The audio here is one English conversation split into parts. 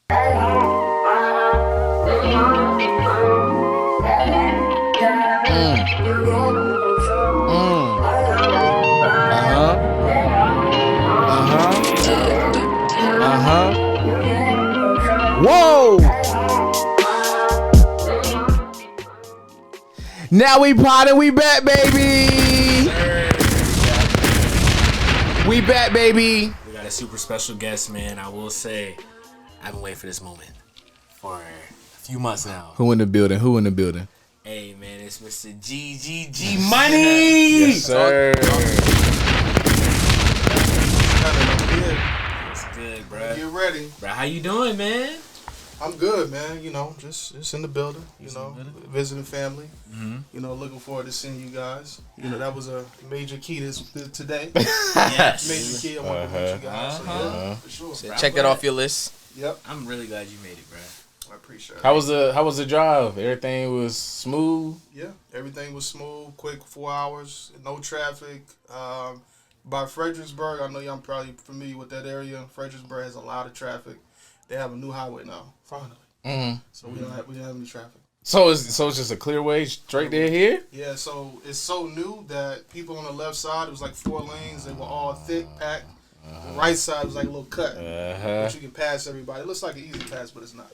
Whoa! Now we poddin', we back, baby. We back, baby. We got a super special guest, man. I will say, I've been waiting for this moment for a few months now. Who in the building? Who in the building? Hey, man, it's Mr. G Money. Yes, sir. It's good, bro. Get ready. Bro, how you doing, man? I'm good, man. You know, just in the building. You know, visiting family. Mm-hmm. You know, looking forward to seeing you guys. You know, that was a major key today. Yes. Major key. I want to meet you guys. So, yeah, for sure. So check that off your list. Yep. I'm really glad you made it, bro. I appreciate it. How was the drive? Everything was smooth? Yeah, everything was smooth, quick, 4 hours, no traffic. By Fredericksburg, I know y'all probably familiar with that area. Fredericksburg has a lot of traffic. They have a new highway now, finally. Mm-hmm. So we didn't have any traffic. So it's just a clear way straight there here? Yeah, so it's so new that people on the left side, it was like 4 lanes. They were all thick, packed. The right side was like a little cut. But you can pass everybody. It looks like an easy pass, but it's not.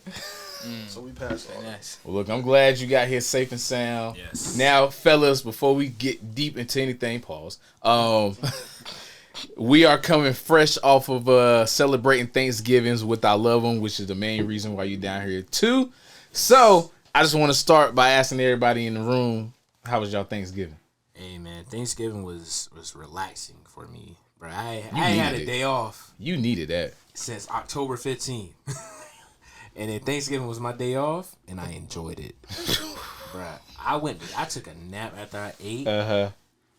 So we passed all that. Well, look, I'm glad you got here safe and sound. Yes. Now, fellas, before we get deep into anything, pause. We are coming fresh off of celebrating Thanksgivings with our loved one, which is the main reason why you're down here too. So I just want to start by asking everybody in the room, how was y'all Thanksgiving? Hey, man, Thanksgiving was relaxing for me, bro. I had a day off. You needed that. Since October 15th. And then Thanksgiving was my day off, and I enjoyed it. Bruh, I took a nap after I ate.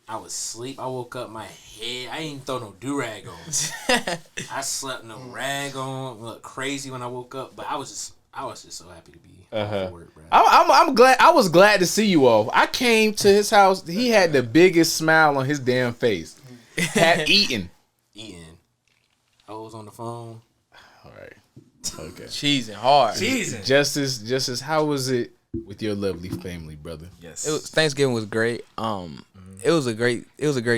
I was asleep. I woke up, my head, I didn't throw no do-rag on. I slept no rag on. Looked crazy when I woke up, but I was just so happy to be off work, bro. I'm glad. I was glad to see you off. I came to his house. He had the biggest smile on his damn face. Had eaten. I was on the phone. All right. Okay. Cheesing hard. Justice, how was it with your lovely family, brother? Yes. Thanksgiving was great. It was a great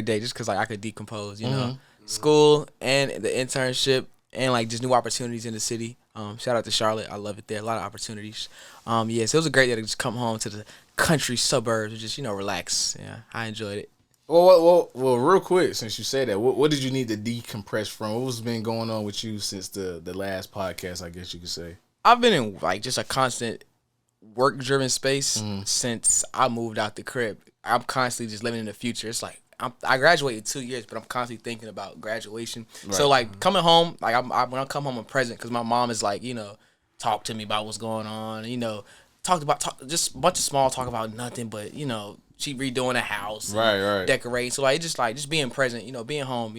day just because like I could decompose, you know, school and the internship and like just new opportunities in the city. Shout out to Charlotte, I love it there. A lot of opportunities. So it was a great day to just come home to the country suburbs and just relax. Yeah, I enjoyed it. Well, real quick, since you said that, what did you need to decompress from? What was been going on with you since the last podcast, I guess you could say? I've been in like just a constant work-driven space since I moved out the crib. I'm constantly just living in the future. It's like I graduated 2 years, but I'm constantly thinking about graduation. Right. So like coming home, like when I come home, I'm present because my mom is like, talk to me about what's going on. Talk just a bunch of small talk about nothing, but she redoing the house, right, decorating. So like just being present, being home.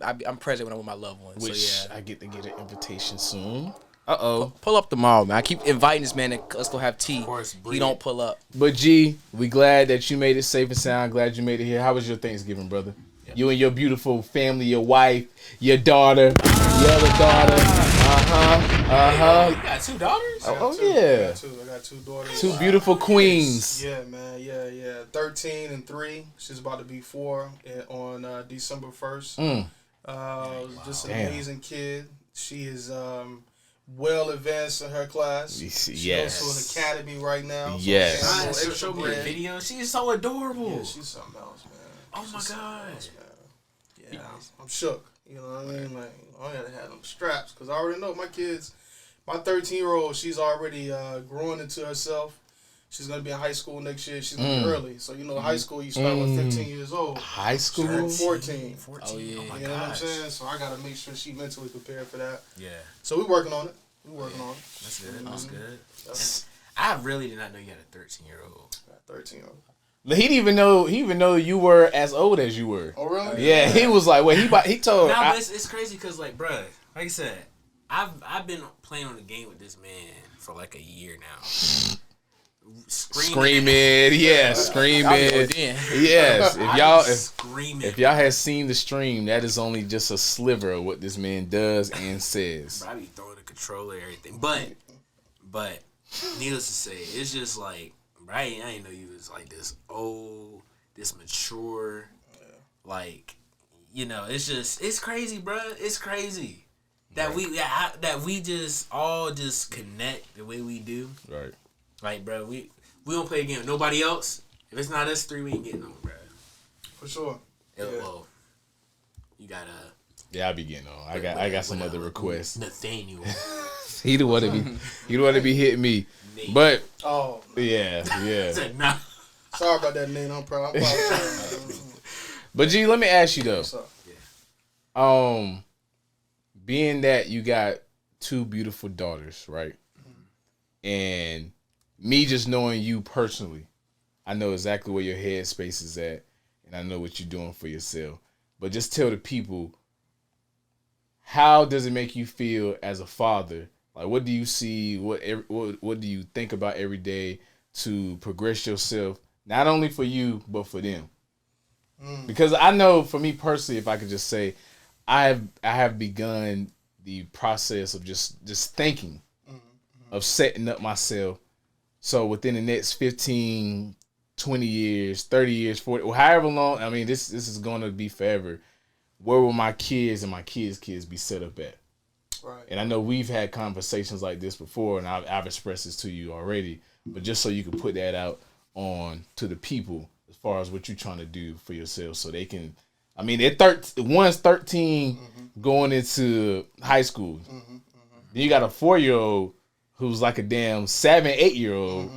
I'm present when I'm with my loved ones. Which so, yeah. I get to get an invitation soon. Pull up tomorrow, man. I keep inviting this man. Let's go have tea. He don't pull up. But G, we glad that you made it safe and sound. Glad you made it here. How was your Thanksgiving, brother? Yep. You and your beautiful family, your wife, your daughter, your other daughter. You got 2 daughters? Yeah. I got 2 daughters. 2 beautiful queens. Yeah, man. Yeah. 13 and 3. She's about to be 4 on December 1st. Just an amazing kid. She is well advanced in her class. She goes to an academy right now. Yes. She'll show me a video. She's so adorable. Yeah, she's something else, man. Oh my God. Yeah, I'm shook. You know what I mean? Like, I gotta have them straps because I already know my kids. My 13-year-old, she's already growing into herself. She's gonna be in high school next year. She's gonna be early, so high school you start with 15 years old. High school, 14. Oh yeah. Oh my you know what I'm saying? So I gotta make sure she mentally prepared for that. Yeah. So we're working on it. That's good. That's good. I really did not know you had a 13-year-old. 13-year-old. He didn't even know you were as old as you were. Oh really? Yeah, he was like, he told. Nah, but it's crazy because like, bruh, like I said, I've been playing on the game with this man for like a year now. screaming. Yes. If y'all had seen the stream, that is only just a sliver of what this man does and says. Bro, I be throwing the controller and everything. But needless to say, it's just like, bro, I didn't know you was like this old, this mature, like, you know, it's crazy, bro. It's crazy that we just all just connect the way we do. Right. Like, bro, we don't play a game with nobody else. If it's not us three, we ain't getting on, bro. For sure. Well, you gotta. Yeah, I be getting on. I got some other requests. Nathaniel. He the one to be hitting me. Nate. But yeah. Nah. Sorry about that, Nate. I'm proud. But G, let me ask you though. Yeah. Being that you got two beautiful daughters, right? And me just knowing you personally, I know exactly where your headspace is at, and I know what you're doing for yourself. But just tell the people, how does it make you feel as a father? Like, what do you see? What do you think about every day to progress yourself, not only for you but for them? Because I know, for me personally, if I could just say, I have begun the process of just thinking of setting up myself. So within the next 15, 20 years, 30 years, 40, or however long, I mean, this is going to be forever. Where will my kids and my kids' kids be set up at? Right. And I know we've had conversations like this before, and I've expressed this to you already. But just so you can put that out on to the people as far as what you're trying to do for yourself, so they can. I mean, one's 13 going into high school. Then you got a 4-year-old who's like a damn 7, 8-year-old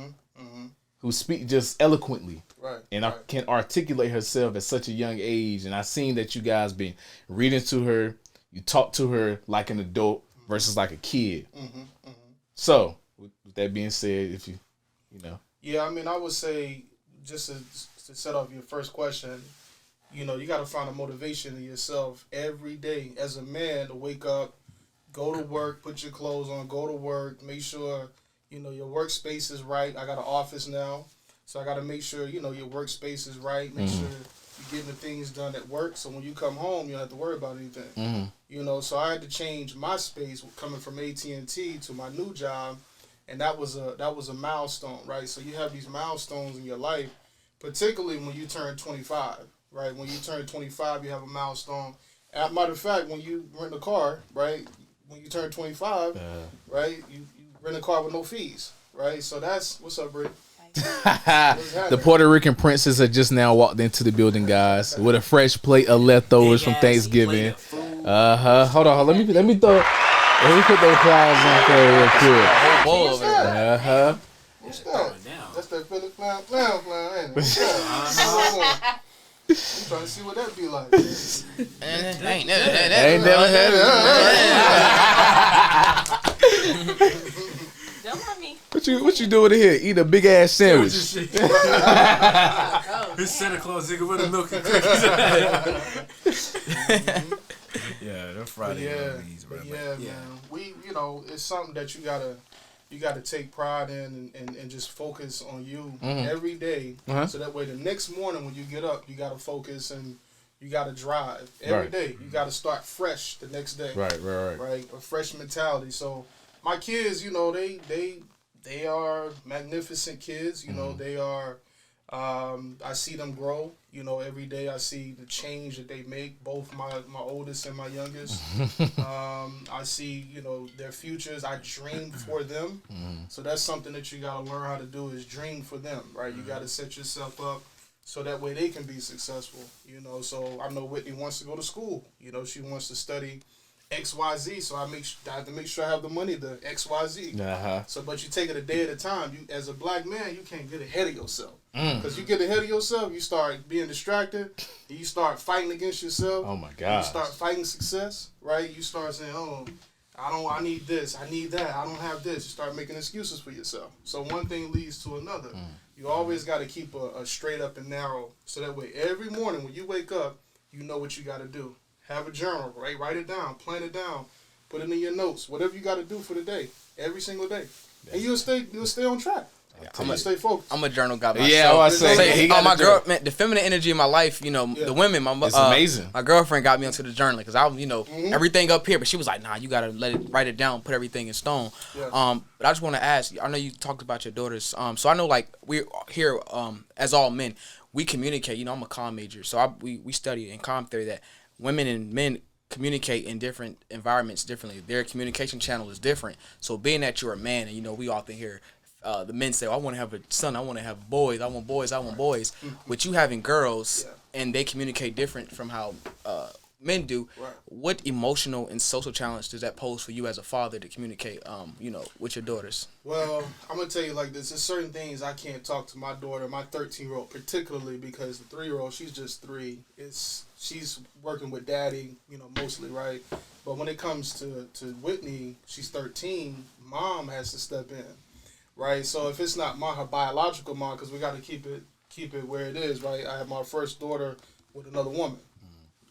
who speaks just eloquently. Right. And can articulate herself at such a young age. And I seen that you guys been reading to her. You talk to her like an adult versus like a kid. So, with that being said, if you know. Yeah, I mean, I would say, just to set off your first question, you know, you got to find a motivation in yourself every day as a man to wake up, go to work, put your clothes on, go to work, make sure, you know, your workspace is right. I got an office now, so I got to make sure, you know, your workspace is right. Make sure you're getting the things done at work, so when you come home, you don't have to worry about anything. You know, so I had to change my space coming from AT&T to my new job, and that was a milestone, right? So you have these milestones in your life, particularly when you turn 25, right? When you turn 25, you have a milestone. As a matter of fact, when you rent a car, right? When you turn 25, right? You rent a car with no fees, right? So that's what's up, Britt. The Puerto Rican princess had just now walked into the building, guys, with a fresh plate of leftovers from Thanksgiving. Hold on. Let me put those clouds on there real quick. Whole bowl over there. What's that? That's that Philly flam, ain't it? I'm trying to see what that be like. Ain't never had it. Don't mind me. What you doing here? Eat a big ass sandwich. This Santa Claus nigga with the milk and cookies. Yeah, they're Friday movies, bro. Yeah, man. We, you know, it's something that you gotta take pride in and just focus on you every day. So that way the next morning when you get up, you gotta focus and you gotta drive every day. You gotta start fresh the next day. Right. A fresh mentality. So my kids, you know, they are magnificent kids. You know, they are. I see them grow. You know, every day I see the change that they make. Both my oldest and my youngest. I see, you know, their futures. I dream for them. So that's something that you gotta learn how to do is dream for them. Right. You gotta set yourself up so that way they can be successful. You know. So I know Whitney wants to go to school. You know, she wants to study XYZ, so I have to make sure I have the money to XYZ. So, but you take it a day at a time. You, as a black man, you can't get ahead of yourself. Because you get ahead of yourself, you start being distracted, and you start fighting against yourself. Oh my God! You start fighting success, right? You start saying, "Oh, I need this, I need that, I don't have this." You start making excuses for yourself. So one thing leads to another. You always got to keep a straight up and narrow, so that way every morning when you wake up, you know what you got to do. Have a journal, right? Write it down, plan it down, put it in your notes. Whatever you got to do for the day, every single day, and you'll stay on track. I'm stay focused. I'm a journal guy myself. Yeah, I say my girl, man, the feminine energy in my life, the women, it's amazing. My girlfriend got me onto the journaling because everything up here, but she was like, nah, you gotta write it down, put everything in stone. Yeah. But I just want to ask, I know you talked about your daughters, so I know like we're here, as all men, we communicate. I'm a comm major, so we study in comm theory that women and men communicate in different environments differently. Their communication channel is different. So being that you're a man, and we often hear the men say, I want to have a son, I want to have boys, I want boys, I want boys. With you having girls, and they communicate different from how men do, what emotional and social challenge does that pose for you as a father to communicate, with your daughters? Well, I'm going to tell you like this. There's certain things I can't talk to my daughter, my 13-year-old, particularly because the 3-year-old, she's just 3. She's working with daddy, mostly, right? But when it comes to Whitney, she's 13, mom has to step in, right? So if it's not her biological mom, because we got to keep it where it is, right? I have my first daughter with another woman.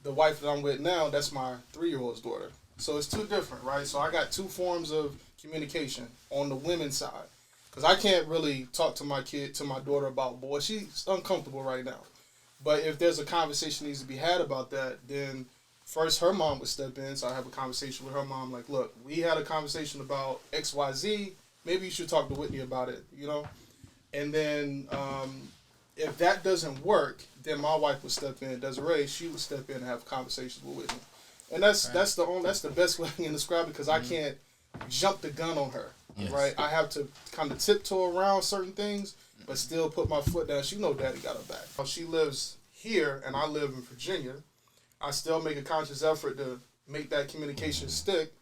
The wife that I'm with now, that's my 3-year-old's daughter. So it's two different, right? So I got two forms of communication on the women's side. Because I can't really talk to my daughter about boys. She's uncomfortable right now. But if there's a conversation needs to be had about that, then first her mom would step in. So I have a conversation with her mom like, look, we had a conversation about XYZ. Maybe you should talk to Whitney about it, And then if that doesn't work, then my wife would step in. Desiree, she would step in and have conversations with Whitney. And that's the best way I can describe it because I can't jump the gun on her, right? I have to kind of tiptoe around certain things, but still put my foot down. She Daddy got her back. She lives here and I live in Virginia. I still make a conscious effort to make that communication stick,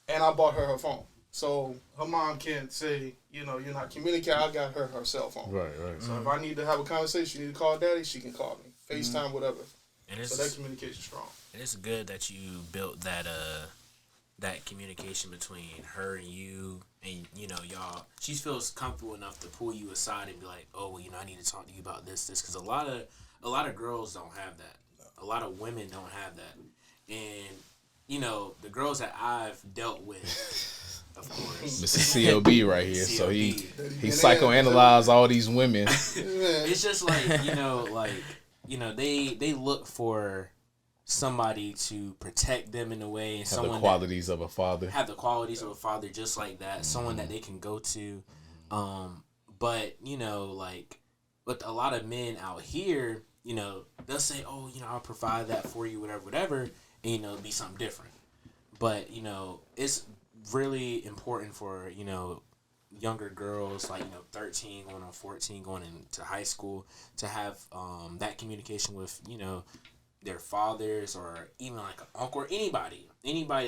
and I bought her phone. So her mom can't say, you're not communicating. I got her cell phone. Right. So if I need to have a conversation, you need to call daddy, she can call me. FaceTime, whatever. So that communication strong. And it's good that you built that communication between her and you, and y'all. She feels comfortable enough to pull you aside and be like, oh, I need to talk to you about this, because a lot of girls don't have that. A lot of women don't have that, and the girls that I've dealt with. Of course. Mr. CLB right here. So he psychoanalyzed all these women. It's just like, they look for somebody to protect them in a way, and have the qualities of a father. Have the qualities of a father just like that. Someone that they can go to. But, with a lot of men out here, they'll say, oh, I'll provide that for you, whatever, and be something different. But, it's really important for younger girls like 13 going on 14 going into high school to have that communication with their fathers, or even like an uncle, or anybody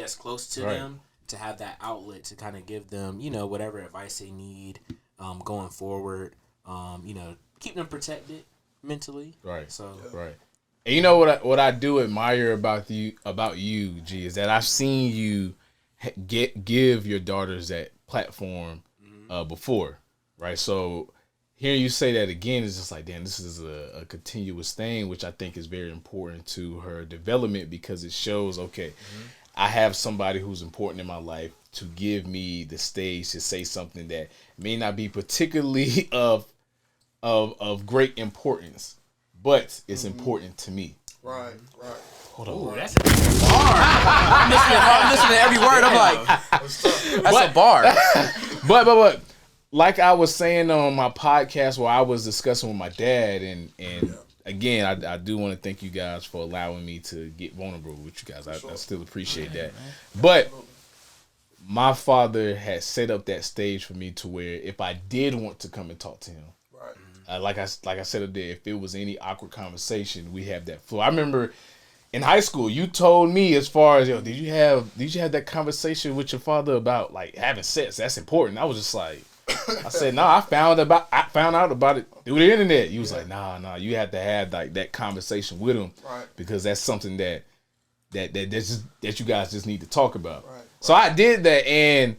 that's close to them, to have that outlet to kind of give them whatever advice they need going forward, keep them protected mentally, right? So and what I do admire about you G, is that I've seen you give your daughters that platform before, right? So hearing you say that again is just like, damn, this is a continuous thing, which I think is very important to her development, because it shows, okay, I have somebody who's important in my life to give me the stage to say something that may not be particularly of great importance, but it's important to me. Right. Hold on. Ooh, that's a bar. I'm listening to every word. I'm like, that's a bar. But like I was saying on my podcast where I was discussing with my dad, and again, I do want to thank you guys for allowing me to get vulnerable with you guys. I still appreciate that. But my father had set up that stage for me to where if I did want to come and talk to him, like I said up there, if it was any awkward conversation, we have that flow. I remember in high school, you told me, as far as, did you have that conversation with your father about like having sex? That's important. I was just like, I said, no, I found out about it through the internet. You was like, nah, you have to have like that conversation with him, because that's something that you guys just need to talk about. Right. So I did that, and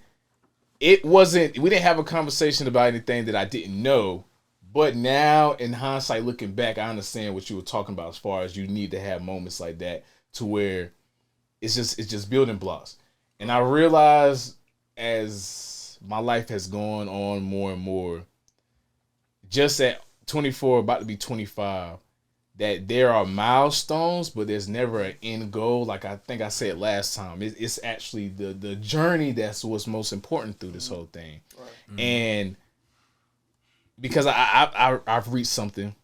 we didn't have a conversation about anything that I didn't know. But now, in hindsight, looking back, I understand what you were talking about as far as you need to have moments like that to where it's just building blocks. And I realize as my life has gone on more and more, just at 24, about to be 25, that there are milestones, but there's never an end goal. Like I think I said last time, it's actually the journey that's what's most important through this whole thing. Right. Mm-hmm. And because I've reached something.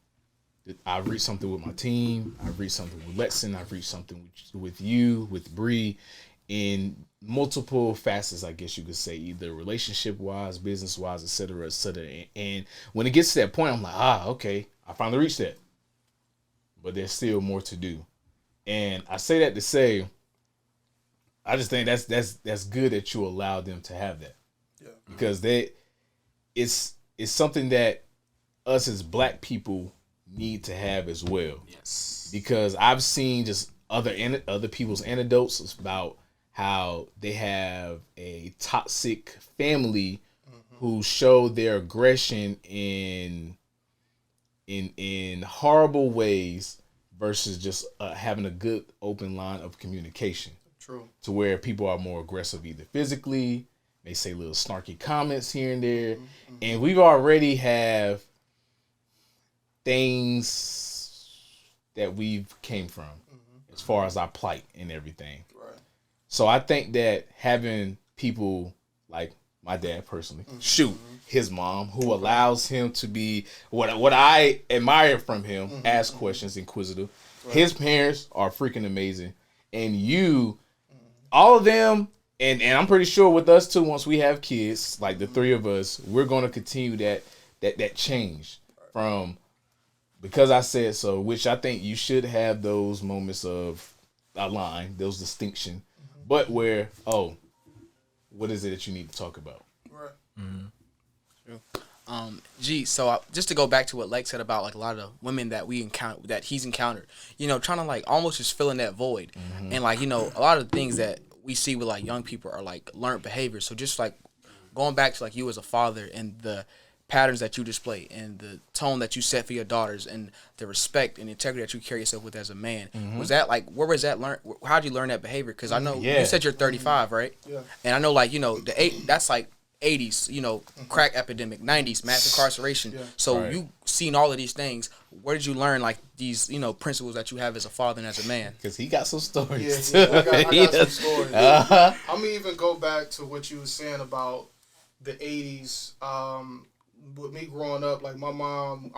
I've reached something with my team. I've reached something with Lexon. I've reached something with you, with Bree, in multiple facets, I guess you could say, either relationship-wise, business-wise, et cetera, et cetera. And when it gets to that point, I'm like, okay, I finally reached that. But there's still more to do. And I say that to say, I just think that's good that you allow them to have that. Yeah. Because it's something that us as Black people need to have as well. Yes. Because I've seen just other people's anecdotes about how they have a toxic family who show their aggression in horrible ways versus just having a good open line of communication. True. To where people are more aggressive either physically, they say little snarky comments here and there, and we've already have things that we've came from as far as our plight and everything. Right. So I think that having people like my dad personally, his mom, who allows him to be what I admire from him, ask questions, inquisitive. Right. His parents are freaking amazing. And you, all of them, and I'm pretty sure with us too, once we have kids, like the three of us, we're going to continue that change from because I said so, which I think you should have those moments of a line, those distinction, but where, what is it that you need to talk about? Right. True. So just to go back to what Lex said about like a lot of women that he's encountered, trying to like almost just fill in that void. And like, a lot of the things that we see with like young people are like learned behaviors. So just like going back to like you as a father and the patterns that you display and the tone that you set for your daughters and the respect and integrity that you carry yourself with as a man. Was that like, where was that learned? How did you learn that behavior? Because I know you said you're 35, right? Yeah. And I know like, that's like 80s, crack epidemic, 90s, mass incarceration. Yeah. So you seen all of these things. Where did you learn like these, principles that you have as a father and as a man? Because he got some stories. Yeah, I got some stories. I'm gonna even go back to what you were saying about the 80s. With me growing up, like my mom,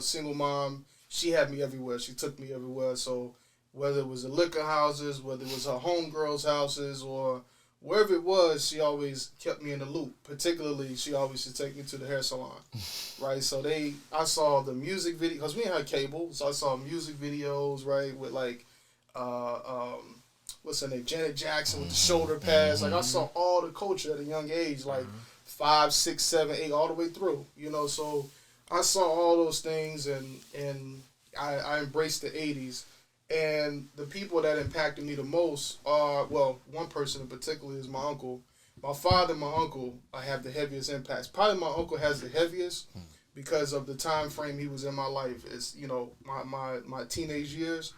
single mom, she had me everywhere. She took me everywhere. So whether it was the liquor houses, whether it was her homegirls' houses, or wherever it was, she always kept me in the loop. Particularly, she always used to take me to the hair salon, right? So I saw the music video, because we didn't have cable, so I saw music videos, right, with like, what's her name, Janet Jackson with the shoulder pads. Like I saw all the culture at a young age, like 5, 6, 7, 8, all the way through, so I saw all those things and I embraced the 80s. And the people that impacted me the most are, one person in particular is my uncle. My father and my uncle have the heaviest impacts. Probably my uncle has the heaviest because of the time frame he was in my life. It's, my teenage years,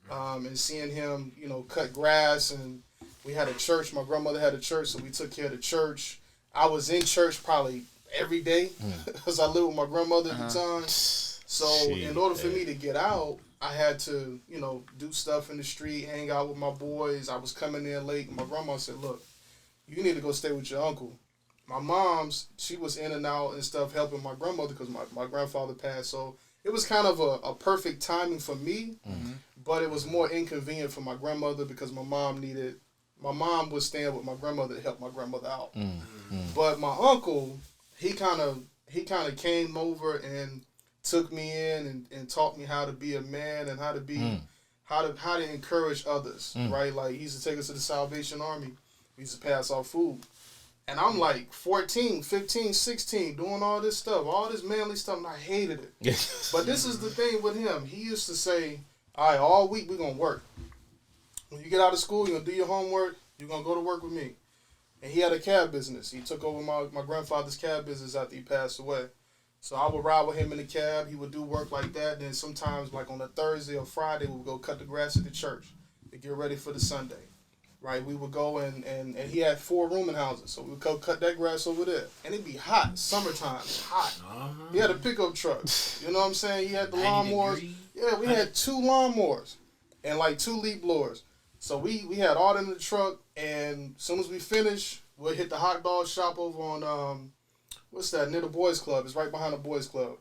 and seeing him, cut grass, and we had a church. My grandmother had a church, so we took care of the church. I was in church probably every day because I lived with my grandmother at the time. So in order for me to get out, I had to, do stuff in the street, hang out with my boys. I was coming in late. My grandma said, look, you need to go stay with your uncle. My mom's, she was in and out and stuff helping my grandmother because my grandfather passed. So it was kind of a perfect timing for me, but it was more inconvenient for my grandmother because my mom was staying with my grandmother to help my grandmother out. But my uncle, he kind of came over and took me in and taught me how to be a man and how to be how to encourage others, right? Like he used to take us to the Salvation Army. We used to pass out food. And I'm like 14, 15, 16, doing all this stuff, all this manly stuff, and I hated it. But this is the thing with him. He used to say, all right, all week we're going to work. When you get out of school, you're going to do your homework, you're going to go to work with me. And he had a cab business. He took over my grandfather's cab business after he passed away. So I would ride with him in the cab. He would do work like that. Then sometimes, like on a Thursday or Friday, we would go cut the grass at the church to get ready for the Sunday. right? We would go and he had 4 rooming houses, so we would go cut that grass over there, and it'd be hot, summertime, hot. He had a pickup truck, you know what I'm saying? He had the lawnmowers. Yeah, we had 2 lawnmowers and like 2 leaf blowers. So we had all that in the truck, and as soon as we finished, we'll hit the hot dog shop over on what's that, near the Boyz Club. It's right behind the Boyz Club.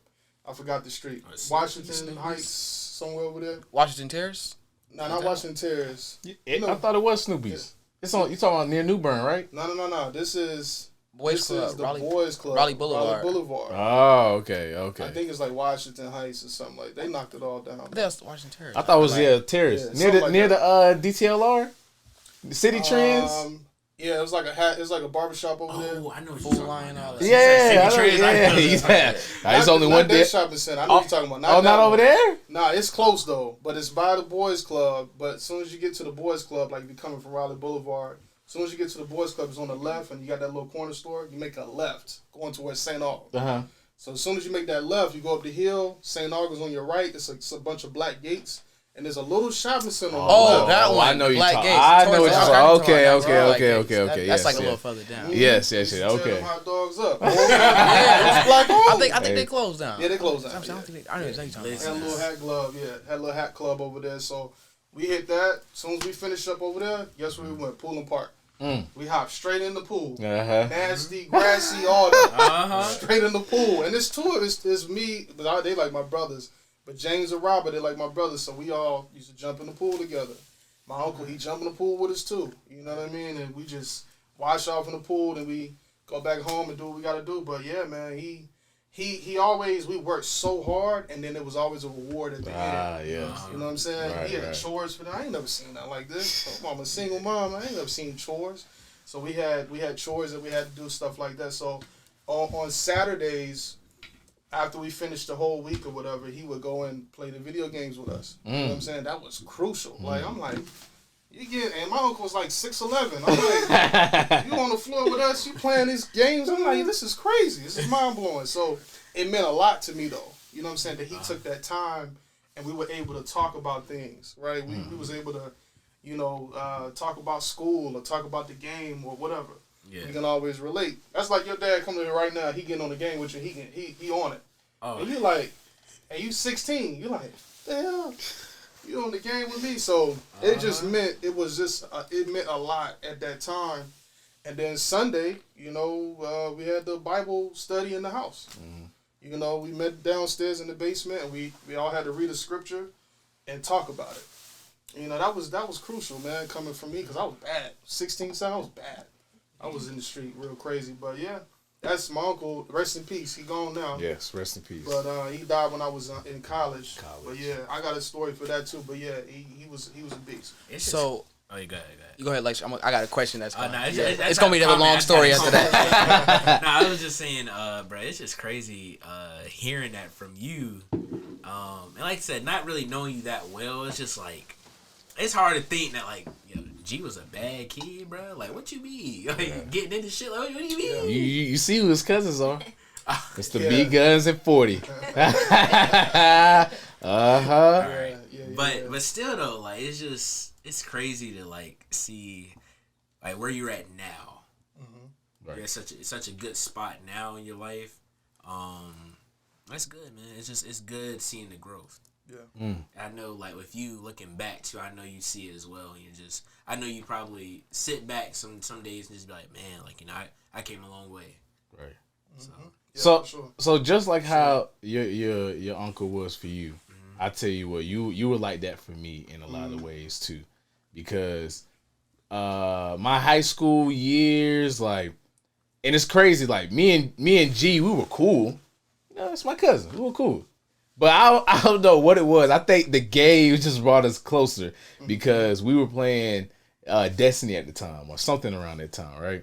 I forgot the street. Washington Heights, somewhere over there. Washington Terrace? No, not Washington Terrace. I thought it was Snoopy's. Yeah. It's on. You talking about near New Bern, right? No. This is Boyz Club. Is the Boyz Club. Raleigh Boulevard. Oh, okay. I think it's like Washington Heights or something like. They knocked it all down. That's Washington Terrace. I thought it was Terrace near the DTLR, the City Trends. Yeah, it was like a barbershop over there. Oh, I know. Full line, all that. Yeah. It's only one day. Shopping center. I know what you're talking about. Not over there? Nah, it's close though. But it's by the Boyz Club. But as soon as you get to the Boyz Club, like if you're coming from Raleigh Boulevard, as soon as you get to the Boyz Club, it's on the left, and you got that little corner store. You make a left going towards St. Aug. So as soon as you make that left, you go up the hill. St. Aug is on your right. It's a bunch of black gates. And there's a little shopping center on the left. That one. I know you Black Gates. I know what you're talking. Okay. That's like a little further down. Yes. Okay. Them hot dogs up. I think they closed down. Yeah, they closed down. I don't think I know exactly. Had a little hat glove, had a little hat club over there. So we hit that. As soon as we finished up over there, guess where we went? Pool and Park. We hopped straight in the pool. Nasty, grassy, all that. Straight in the pool. And it's it's me, but they like my brothers. But James and Robert, they're like my brothers, so we all used to jump in the pool together. My uncle, he jumped in the pool with us too. You know what I mean? And we just wash off in the pool, and we go back home and do what we got to do. But yeah, man, he always, we worked so hard, and then there was always a reward at the end. You know what I'm saying? He had chores for that. I ain't never seen that like this. I'm a single mom. I ain't never seen chores. So we had chores that we had to do, stuff like that. So on Saturdays, after we finished the whole week or whatever, he would go and play the video games with us. You know what I'm saying? That was crucial. Like, I'm like, and my uncle was like 6'11". I'm like, you on the floor with us, you playing these games? I'm like, this is crazy. This is mind-blowing. So it meant a lot to me, though. You know what I'm saying? That he took that time, and we were able to talk about things, right? We was able to, talk about school or talk about the game or whatever. Yeah. You can always relate. That's like your dad coming in right now. He getting on the game with you. He on it. And you like, and you 16. You like, damn, you on the game with me. So it just meant it meant a lot at that time. And then Sunday, we had the Bible study in the house. We met downstairs in the basement, and we all had to read a scripture and talk about it. That was crucial, man, coming from me, because I was bad. 16, I was bad. I was in the street real crazy, but yeah, that's my uncle. Rest in peace. He gone now. Yes, rest in peace. But he died when I was in college. But yeah, I got a story for that too. But yeah, he was a beast. So, you go ahead. You go ahead, Lex. I got a question that's coming. It's gonna be a long story after that. I was just saying, bro, it's just crazy hearing that from you. And like I said, not really knowing you that well, it's just like, it's hard to think that, like, G was a bad kid, bro. Like, what you mean? Like, getting into shit, like, what do you mean? You see who his cousins are. It's the B Guns and 40. But still, though, like, it's crazy to, like, see, like, where you're at now. Right. You're at such a good spot now in your life. That's good, man. It's good seeing the growth. Yeah. I know, like, with you looking back too, I know you see it as well. And I know you probably sit back some days and just be like, man, like, I came a long way. Right. So, so just like how your uncle was for you, I tell you what, you were like that for me in a lot of ways too, because my high school years, like, and it's crazy, like me and G, we were cool. It's my cousin. We were cool. But I don't know what it was. I think the game just brought us closer because we were playing Destiny at the time or something around that time, right?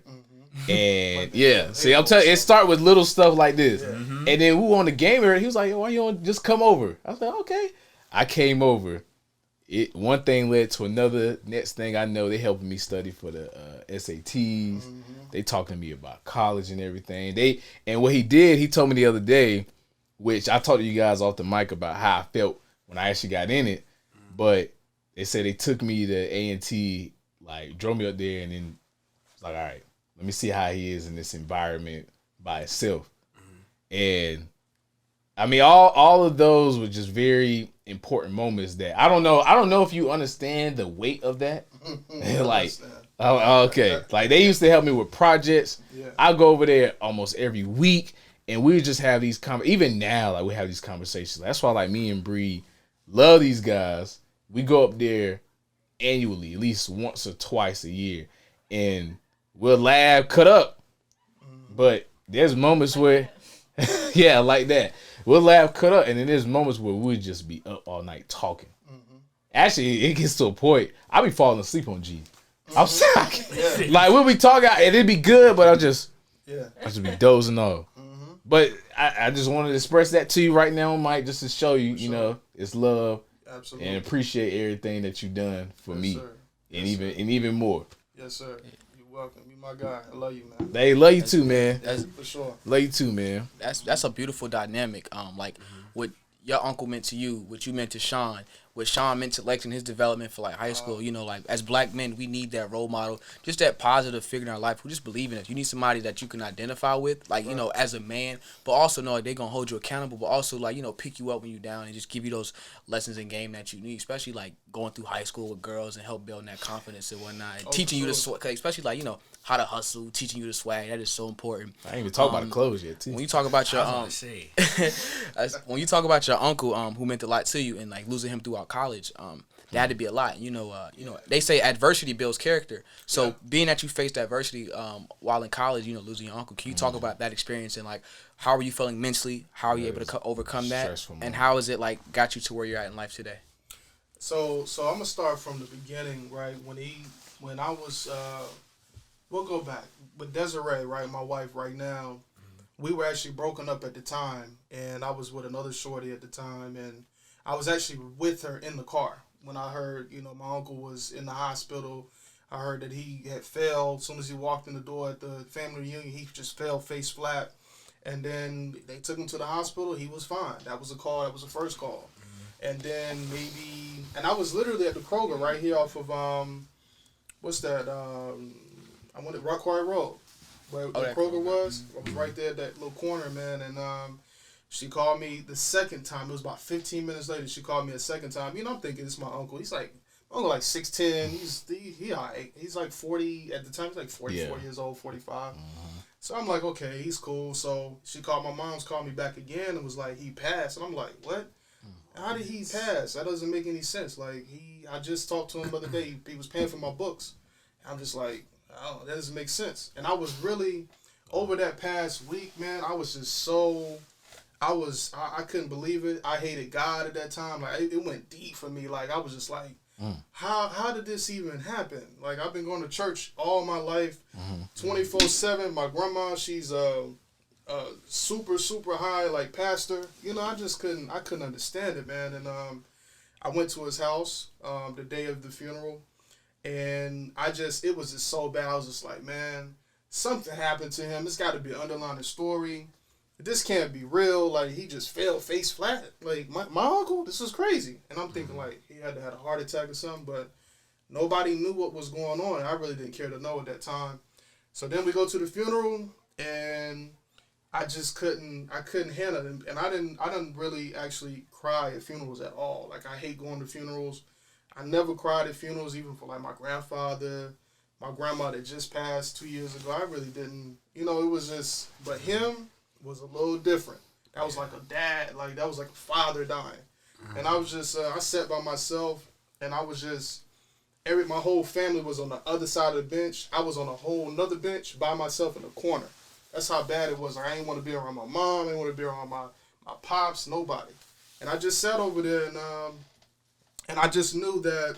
And yeah, see, I'm telling you, it started with little stuff like this. And then we were on the game area. He was like, why you don't just come over? I was like, okay. I came over. One thing led to another. Next thing I know, they helping me study for the SATs. They talking to me about college and everything. And what he did, he told me the other day, which I talked to you guys off the mic about how I felt when I actually got in it. But they said they took me to A&T like drove me up there, and then it's like, all right, let me see how he is in this environment by itself. And I mean, all of those were just very important moments that I don't know if you understand the weight of that. Like, oh, okay, like they used to help me with projects. Yeah. I go over there almost every week, and we just have these even now, like we have these conversations. That's why, like, me and Bree love these guys. We go up there annually, at least once or twice a year, and we'll laugh, cut up. But there's moments where, yeah, like that. We'll laugh, cut up, and then there's moments where we'll just be up all night talking. Actually, it gets to a point, I'll be falling asleep on G. I'm sorry. Yeah. Like, we'll be talking, and it'd be good, but I'll just be dozing off. But I just wanted to express that to you right now, Mike, just to show you, you know, it's love. Absolutely. And appreciate everything that you've done for me. Sir. And even more. Yes, sir. You're welcome. You my guy. I love you, man. They love you too, man. That's for sure. Love you too, man. That's a beautiful dynamic. What your uncle meant to you, what you meant to Sean, what Sean meant to Lex in his development for like high school. You know, like as black men, we need that role model, just that positive figure in our life who just believe in us. You need somebody that you can identify with, like, you know, as a man, but also know like, they're gonna hold you accountable, but also like, you know, pick you up when you're down and just give you those lessons in game that you need, especially like going through high school with girls and help building that confidence and whatnot, and teaching you the swag, especially like, you know, how to hustle, teaching you the swag. That is so important. I ain't even talk about the clothes yet, too. When you talk about your when you talk about your uncle who meant a lot to you and like losing him throughout college, that had to be a lot. You know, they say adversity builds character. So being that you faced adversity while in college, you know, losing your uncle, can you talk about that experience and like how were you feeling mentally? How are you able to overcome that? And how is it like got you to where you're at in life today? So I'm gonna start from the beginning, right? When I was we'll go back with Desiree, right? My wife right now. We were actually broken up at the time, and I was with another shorty at the time, and I was actually with her in the car when I heard, you know, my uncle was in the hospital. I heard that he had fell. As soon as he walked in the door at the family reunion, he just fell face flat. And then they took him to the hospital. He was fine. That was a call. That was the first call. And then and I was literally at the Kroger right here off of, what's that? I went to Rockaway Road, where the Kroger was. I was right there at that little corner, man. And she called me the second time. It was about 15 minutes later. She called me a second time. You know, I'm thinking, it's my uncle. He's like, uncle like 6'10". He all right. He's like 40 at the time. He's like 44 years old, 45. So I'm like, okay, he's cool. So she called my mom's, called me back again, and was like, he passed. And I'm like, what? How did he pass? That doesn't make any sense. Like, I just talked to him the other day. He was paying for my books. I'm just like, oh, that doesn't make sense. And I was really, over that past week, man, I was just so, I couldn't believe it. I hated God at that time. Like, it went deep for me. Like, I was just like, how did this even happen? Like, I've been going to church all my life, 24/7. My grandma, she's super, super high, like, pastor. You know, I couldn't understand it, man. And I went to his house the day of the funeral. And it was just so bad. I was just like, man, something happened to him. It's got to be an underlying story. This can't be real. Like, he just fell face flat. Like, my uncle, this is crazy. And I'm thinking, like, he had to have a heart attack or something, but nobody knew what was going on. I really didn't care to know at that time. So then we go to the funeral, and I just couldn't handle it. And I didn't really actually cry at funerals at all. Like, I hate going to funerals. I never cried at funerals, even for like my grandfather, my grandma that just passed 2 years ago. I really didn't, you know, it was just, but him was a little different. That was like a dad, like that was like a father dying. And I was just, I sat by myself, and I was just, my whole family was on the other side of the bench. I was on a whole nother bench by myself in the corner. That's how bad it was. Like, I didn't want to be around my mom. I didn't want to be around my pops, nobody. And I just sat over there, and I just knew that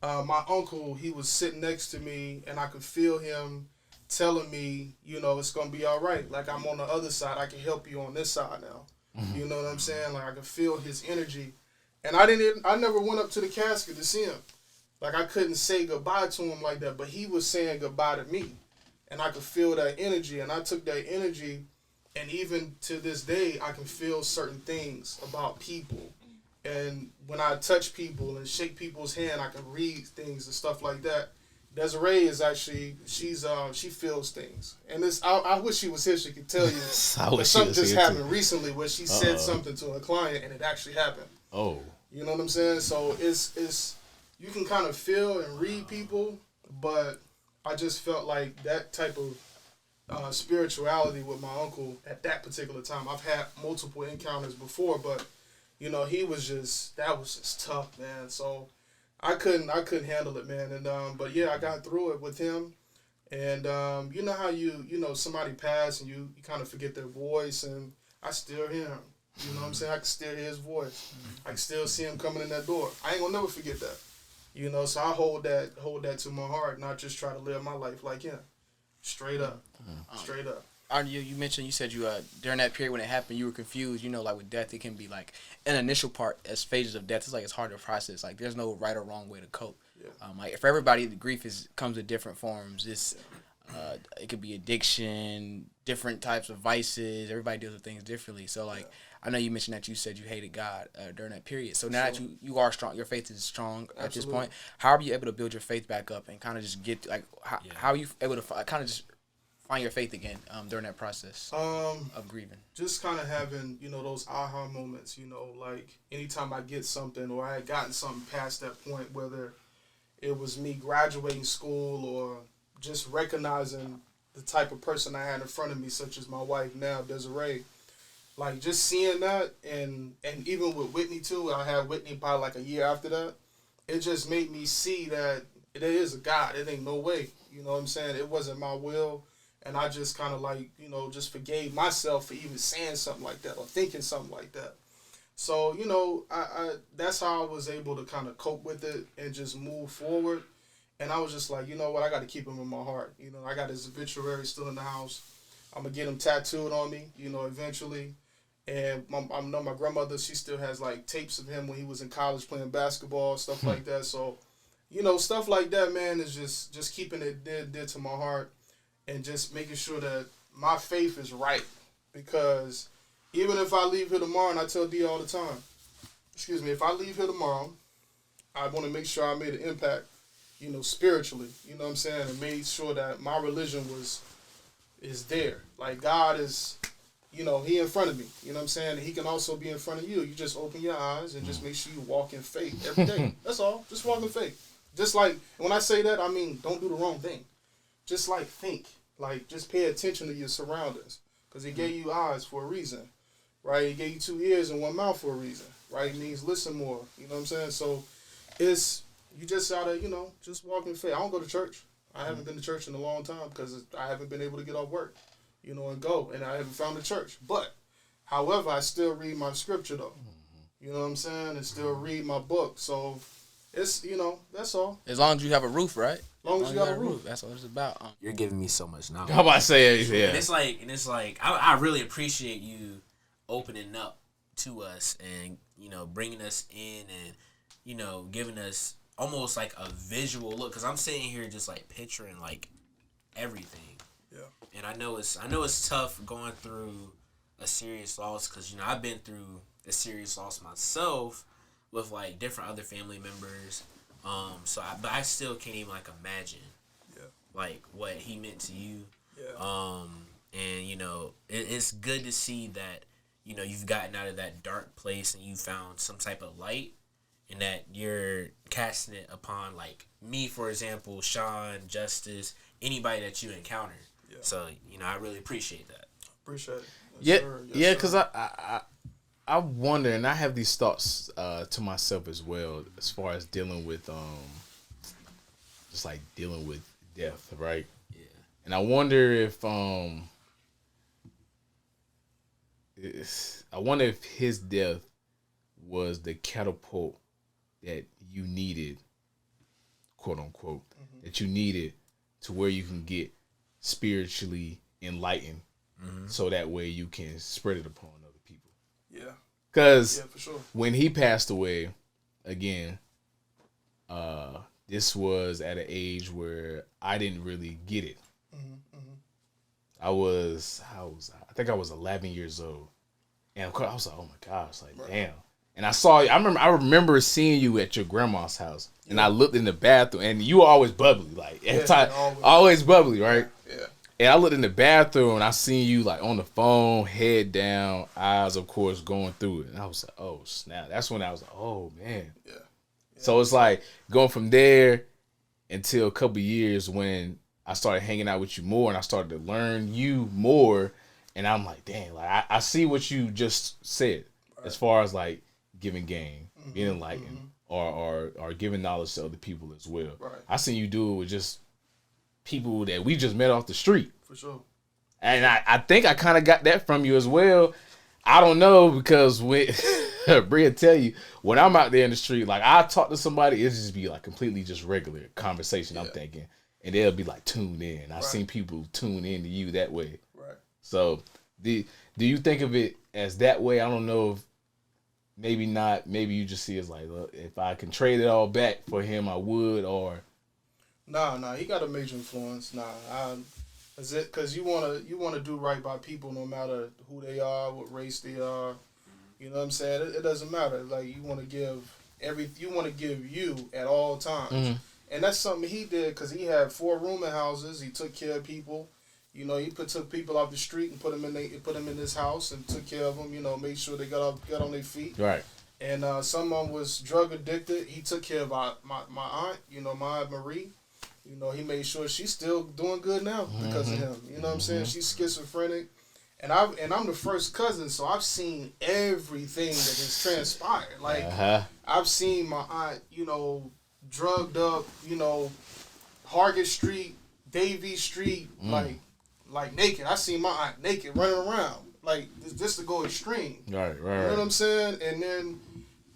my uncle, he was sitting next to me, and I could feel him telling me, you know, it's going to be all right. Like, I'm on the other side. I can help you on this side now. You know what I'm saying? Like, I could feel his energy. And I never went up to the casket to see him. Like, I couldn't say goodbye to him like that, but he was saying goodbye to me. And I could feel that energy, and I took that energy, and even to this day, I can feel certain things about people. And when I touch people and shake people's hand, I can read things and stuff like that. Desiree is actually she feels things, and this I wish she was here. She could tell you. But something just happened recently where she said something to a client, and it actually happened. Oh, you know what I'm saying? So it's you can kind of feel and read people, but I just felt like that type of spirituality with my uncle at that particular time. I've had multiple encounters before, but you know that was just tough, man. So. I couldn't handle it, man, and but yeah, I got through it with him, and you know how you know somebody passed and you kind of forget their voice, and I still hear him. You know what I'm saying? I can still hear his voice. I can still see him coming in that door. I ain't gonna never forget that. You know, so I hold that to my heart, not just try to live my life like him. Straight up, straight up. You mentioned, you said you during that period when it happened, you were confused. You know, like with death, it can be like an initial part as phases of death. It's like it's hard to process. Like there's no right or wrong way to cope. Yeah. Like for everybody, the grief comes in different forms. It could be addiction, different types of vices. Everybody deals with things differently. So like I know you mentioned that you said you hated God during that period. So now that you are strong, your faith is strong at this point. How are you able to build your faith back up and kind of just get like how are you able to kind of just find your faith again during that process of grieving? Just kind of having, you know, those aha moments, you know, like anytime I get something or I had gotten something past that point, whether it was me graduating school or just recognizing the type of person I had in front of me, such as my wife now, Desiree, like just seeing that and even with Whitney too, I had Whitney probably like a year after that, it just made me see that there is a God. It ain't no way, you know what I'm saying? It wasn't my will. And I just kind of like, you know, just forgave myself for even saying something like that or thinking something like that. So, you know, I that's how I was able to kind of cope with it and just move forward. And I was just like, you know what, I got to keep him in my heart. You know, I got his obituary still in the house. I'm going to get him tattooed on me, you know, eventually. And I know my grandmother, she still has like tapes of him when he was in college playing basketball, stuff like that. So, you know, stuff like that, man, is just keeping it dear to my heart. And just making sure that my faith is right. Because even if I leave here tomorrow, and I tell D all the time, if I leave here tomorrow, I want to make sure I made an impact, you know, spiritually. You know what I'm saying? And made sure that my religion is there. Like God is, you know, he in front of me. You know what I'm saying? And he can also be in front of you. You just open your eyes and just make sure you walk in faith every day. That's all. Just walk in faith. Just like, when I say that, I mean, don't do the wrong thing. Just like think, like just pay attention to your surroundings, because he gave you eyes for a reason, right? He gave you 2 ears and 1 mouth for a reason, right? It means listen more, you know what I'm saying? So it's, you just gotta, you know, just walk in faith. I don't go to church. I haven't been to church in a long time because I haven't been able to get off work, you know, and go, and I haven't found a church. But, however, I still read my scripture though, you know what I'm saying? And still read my book. So it's, you know, that's all. As long as you have a roof, right? As long as you got a roof. That's what it's about. You're giving me so much knowledge. How about I say it? Yeah. And it's like I really appreciate you opening up to us and, you know, bringing us in and, you know, giving us almost like a visual look. Because I'm sitting here just like picturing like everything. Yeah. And I know it's tough going through a serious loss, because, you know, I've been through a serious loss myself with like different other family members. But I still can't even like imagine, like what he meant to you. Yeah. And you know, it's good to see that, you know, you've gotten out of that dark place and you found some type of light, and that you're casting it upon like me, for example, Sean, Justice, anybody that you encounter. Yeah. So, you know, I really appreciate that. Appreciate it. Yes, because I wonder, and I have these thoughts to myself as well, as far as dealing with just like dealing with death, right? Yeah. And I wonder if his death was the catapult that you needed, quote unquote, that you needed to where you can get spiritually enlightened, so that way you can spread it upon other people. Yeah. Because for sure, when he passed away, again, this was at an age where I didn't really get it. I think I was 11 years old, and of course I was like, oh my gosh, like damn, And I remember seeing you at your grandma's house. And I looked in the bathroom, and you were always bubbly. Like, every time, always bubbly, right? Yeah. And I looked in the bathroom, and I seen you, like, on the phone, head down, eyes, of course, going through it. And I was like, oh, snap. That's when I was like, oh, man. Yeah. So it's like going from there until a couple years when I started hanging out with you more, and I started to learn you more. And I'm like, dang, like, I see what you just said as far as, like, giving game, being enlightened. Or giving knowledge to other people as well. Right. I seen you do it with just people that we just met off the street. For sure. And I think I kind of got that from you as well. I don't know, because when Bria tell you, when I'm out there in the street, like, I talk to somebody, it just be like completely just regular conversation, I'm thinking. And they'll be like tuned in. I've seen people tune in to you that way. Right. So do you think of it as that way? I don't know if maybe not. Maybe you just see it as like, look, if I can trade it all back for him, I would. Or nah, he got a major influence. Is it because you wanna do right by people no matter who they are, what race they are. You know what I'm saying? It doesn't matter. Like, you want to give you at all times, and that's something he did because he had 4 rooming houses. He took care of people. You know, he took people off the street and put them in his house and took care of them. You know, made sure they got on their feet. right. And someone was drug addicted. He took care of my aunt. You know, my Aunt Marie. You know, he made sure she's still doing good now because of him. You know what I'm saying? She's schizophrenic, and I'm the first cousin, so I've seen everything that has transpired. Like, I've seen my aunt, you know, drugged up. You know, Hargett Street, Davie Street, like naked. I seen my aunt naked running around, like, just to go extreme. Right. You know what I'm saying? And then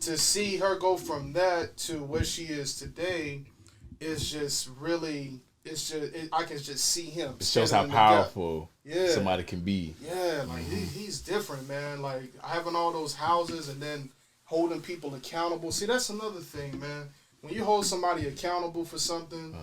to see her go from that to where she is today is just really, I can just see him. It shows how powerful somebody can be. Yeah, like he's different, man. Like, having all those houses and then holding people accountable. See, that's another thing, man. When you hold somebody accountable for something,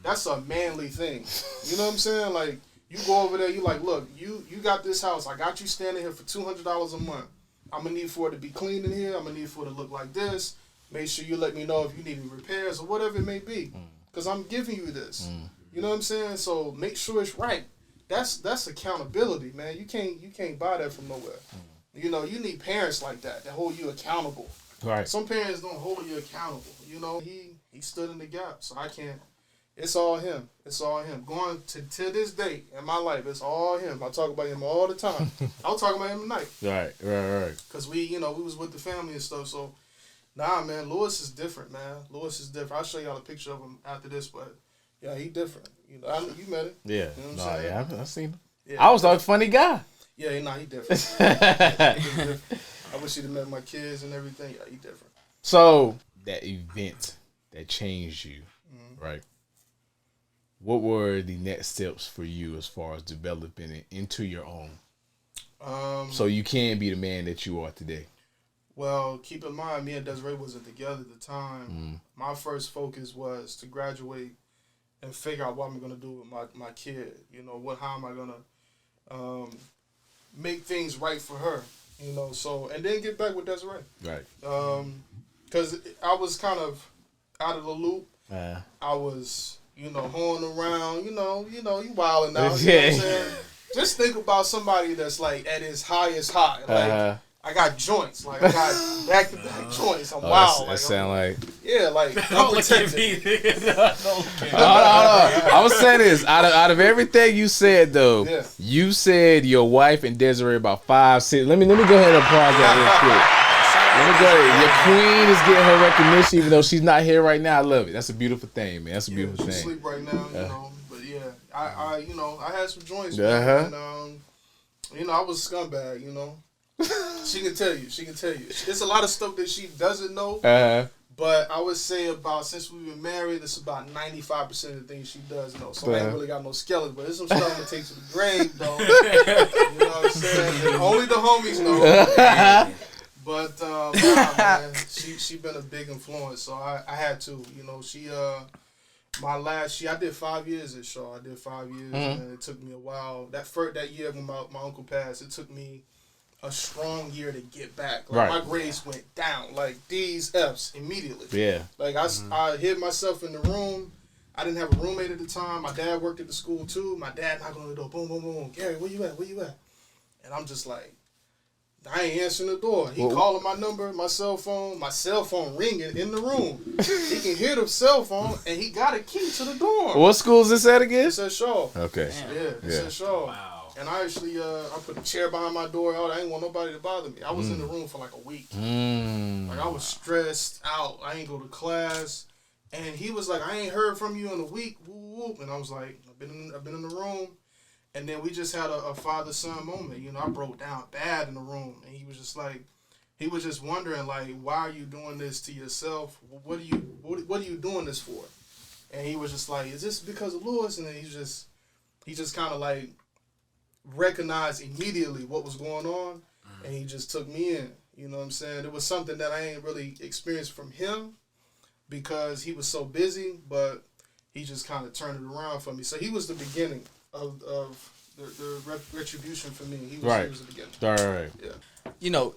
that's a manly thing. You know what I'm saying? Like, you go over there, you like, look, you got this house. I got you standing here for $200 a month. I'm going to need for it to be clean in here. I'm going to need for it to look like this. Make sure you let me know if you need any repairs or whatever it may be. Because I'm giving you this. You know what I'm saying? So make sure it's right. That's accountability, man. You can't buy that from nowhere. You know, you need parents like that hold you accountable. Right. Some parents don't hold you accountable. You know, he stood in the gap, so I can't. It's all him. It's all him. Going to this day in my life, it's all him. I talk about him all the time. I'll talk about him tonight. Right. Because we was with the family and stuff. So, nah, man, Lewis is different, man. Lewis is different. I'll show y'all a picture of him after this, but yeah, he different. You know, you met him. Yeah. You know what I'm saying? I've seen him. Yeah. I was a funny guy. Yeah, he different. He different. I wish he'd have met my kids and everything. Yeah, he different. So, that event that changed you, right? What were the next steps for you as far as developing it into your own? So you can be the man that you are today. Well, keep in mind, me and Desiree wasn't together at the time. My first focus was to graduate and figure out what I'm going to do with my kid. You know, how am I going to make things right for her? You know, so, and then get back with Desiree. Right. Because I was kind of out of the loop. I was, hoeing around, you wilding out. You know what I'm saying? Just think about somebody that's like at his highest high. Like, I got joints. Like, I got back-to-back joints. I'm wild. That sound like... Yeah, like, I'm protected. I was saying this. Out of everything you said, though, you said your wife and Desiree about 5, 6... Let me go ahead and pause that real quick. Let me go ahead. Your queen is getting her recognition, even though she's not here right now. I love it. That's a beautiful thing, man. That's a beautiful thing. She's asleep right now, But, yeah, I had some joints, man. And, I was a scumbag, She can tell you. There's a lot of stuff that she doesn't know. But I would say since we've been married, it's about 95% of the things she does know. So I ain't really got no skeleton, but there's some stuff I'm going to take to the grave, though. You know what I'm saying? And only the homies know. But, man, she been a big influence. So I had to, I did 5 years at Shaw. I did 5 years, and it took me a while. That year when my uncle passed, it took me a strong year to get back. Like my grades went down, like D's, F's immediately. Yeah. Like I hid myself in the room. I didn't have a roommate at the time. My dad worked at the school too. My dad knocked on the door, boom, boom, boom. Gary, where you at? Where you at? And I'm just like, I ain't answering the door. He calling my number, my cell phone ringing in the room. He can hear the cell phone, and he got a key to the door. What school is this at again? It's at Shaw. Okay. It's at Shaw. Wow. And I actually, I put a chair behind my door. I didn't want nobody to bother me. I was in the room for like a week. Like I was stressed out. I ain't go to class. And he was like, I ain't heard from you in a week. Whoop, whoop. And I was like, I've been in the room. And then we just had a father-son moment. You know, I broke down bad in the room. And he was just like, he was just wondering, like, why are you doing this to yourself? What are you doing this for? And he was just like, is this because of Lewis? And then he just kind of like recognized immediately what was going on. And he just took me in. You know what I'm saying? It was something that I ain't really experienced from him because he was so busy, but he just kind of turned it around for me. So he was the beginning of the retribution for me. He was the beginning. Right. Yeah. You know,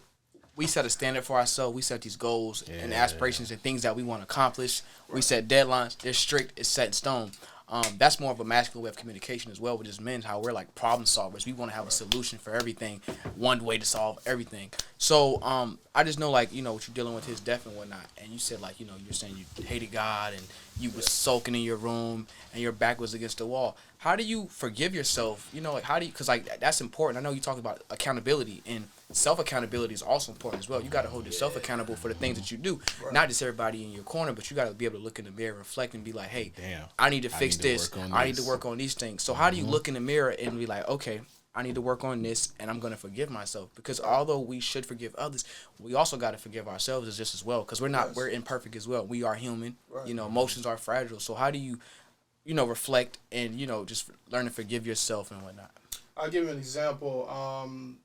we set a standard for ourselves. We set these goals and aspirations and things that we want to accomplish. We set deadlines. They're strict. It's set in stone. That's more of a masculine way of communication as well with just men, how we're like problem solvers. We want to have a solution for everything, one way to solve everything. So I just know, like, you know, what you're dealing with his death and whatnot. And you said, like, you know, you're saying you hated God and you was sulking in your room and your back was against the wall. How do you forgive yourself? You know, like, how do you, because, like, that's important. I know you talk about accountability, and self-accountability is also important as well. You got to hold yourself accountable for the things that you do. Not just everybody in your corner, but you got to be able to look in the mirror, reflect, and be like, hey, I need to fix this. I need to work on these things. So how do you look in the mirror and be like, okay, I need to work on this, and I'm going to forgive myself? Because although we should forgive others, we also got to forgive ourselves just as well, because we're imperfect as well. We are human. You know, emotions are fragile. So how do you, you know, reflect and, you know, just learn to forgive yourself and whatnot? I'll give you an example.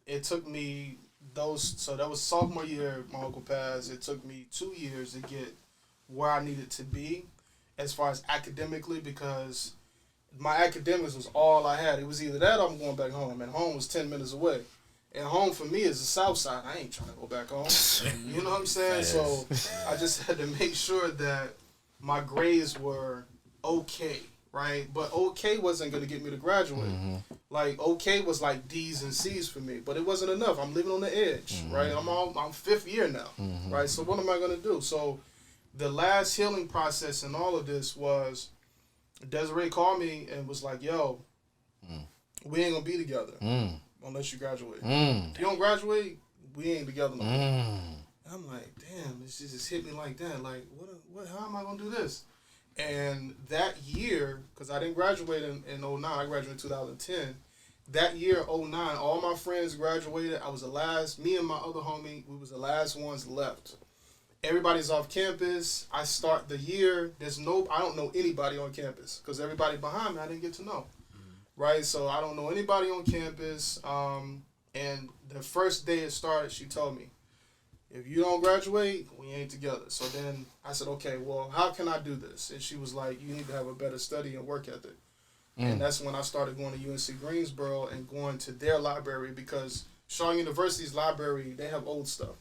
It took me that was sophomore year, my uncle passed. It took me 2 years to get where I needed to be as far as academically, because my academics was all I had. It was either that or I'm going back home, and home was 10 minutes away. And home for me is the south side. I ain't trying to go back home. You know what I'm saying? So I just had to make sure that my grades were okay, right? But okay wasn't going to get me to graduate. Like, okay was like D's and C's for me, but it wasn't enough. I'm living on the edge, right? I'm fifth year now, right? So what am I going to do? So the last healing process in all of this was Desiree called me and was like, yo, we ain't going to be together unless you graduate. If you don't graduate, we ain't together no more. And I'm like, damn, this just hit me like that. Like, what? How am I going to do this? And that year, because I didn't graduate in 09, I graduated in 2010. That year, 09, all my friends graduated. I was the last, me and my other homie, we was the last ones left. Everybody's off campus. I start the year, I don't know anybody on campus, because everybody behind me I didn't get to know. Right? So I don't know anybody on campus. And the first day it started, she told me, if you don't graduate, we ain't together. So then I said, okay, well, how can I do this? And she was like, you need to have a better study and work ethic. And that's when I started going to UNC Greensboro and going to their library, because Shaw University's library, they have old stuff.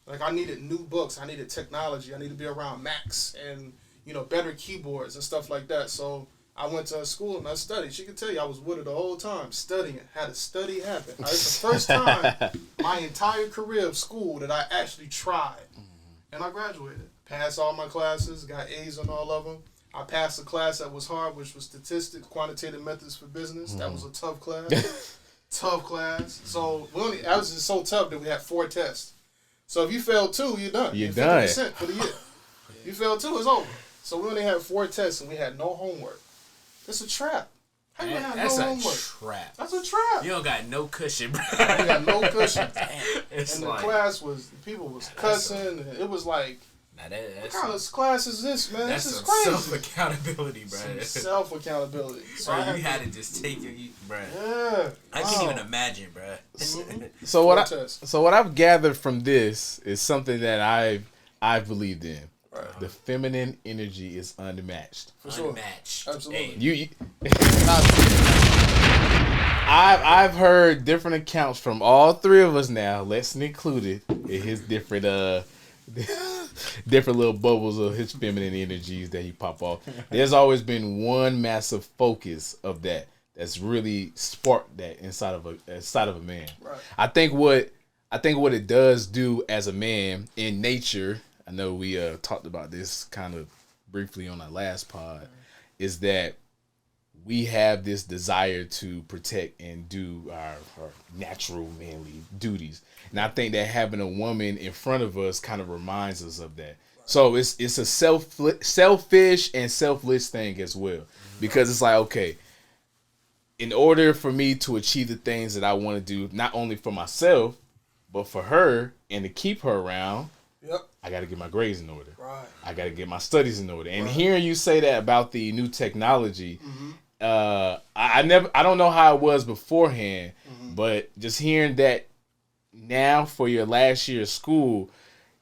Like, I needed new books. I needed technology. I needed to be around Macs and, you know, better keyboards and stuff like that. So I went to her school and I studied. She could tell you I was with her the whole time, studying. Had a study happen. It's the first time my entire career of school that I actually tried. And I graduated. Passed all my classes, got A's on all of them. I passed a class that was hard, which was statistics, quantitative methods for business. That was a tough class. Tough class. So that was just so tough that we had 4 tests. So if you failed 2, you're done. You're 50% for the year. You failed 2, it's over. So we only had 4 tests and we had no homework. It's a trap. How you have no homework? That's a trap. That's a trap. You don't got no cushion, bro. You got no cushion. And the like, class people was cussing. And it was like, what kind of class is this, man? This is crazy. Self-accountability, bro. Self-accountability. So you had to just take it, bro. Yeah. I can't even imagine, bro. So what I've gathered from this is something that I've believed in. Right. The feminine energy is unmatched. For sure. Unmatched. Absolutely. Hey. You I've heard different accounts from all three of us now, Lesson included, in his different different little bubbles of his feminine energies that he pop off. There's always been one massive focus of that's really sparked that inside of a man. Right. I think what it does do as a man in nature, I know we talked about this kind of briefly on our last pod, is that we have this desire to protect and do our natural manly duties. And I think that having a woman in front of us kind of reminds us of that. So it's a selfish and selfless thing as well. Because it's like, okay, in order for me to achieve the things that I want to do, not only for myself, but for her and to keep her around, I got to get my grades in order. Right. I got to get my studies in order. And hearing you say that about the new technology, I don't know how it was beforehand, but just hearing that now for your last year of school,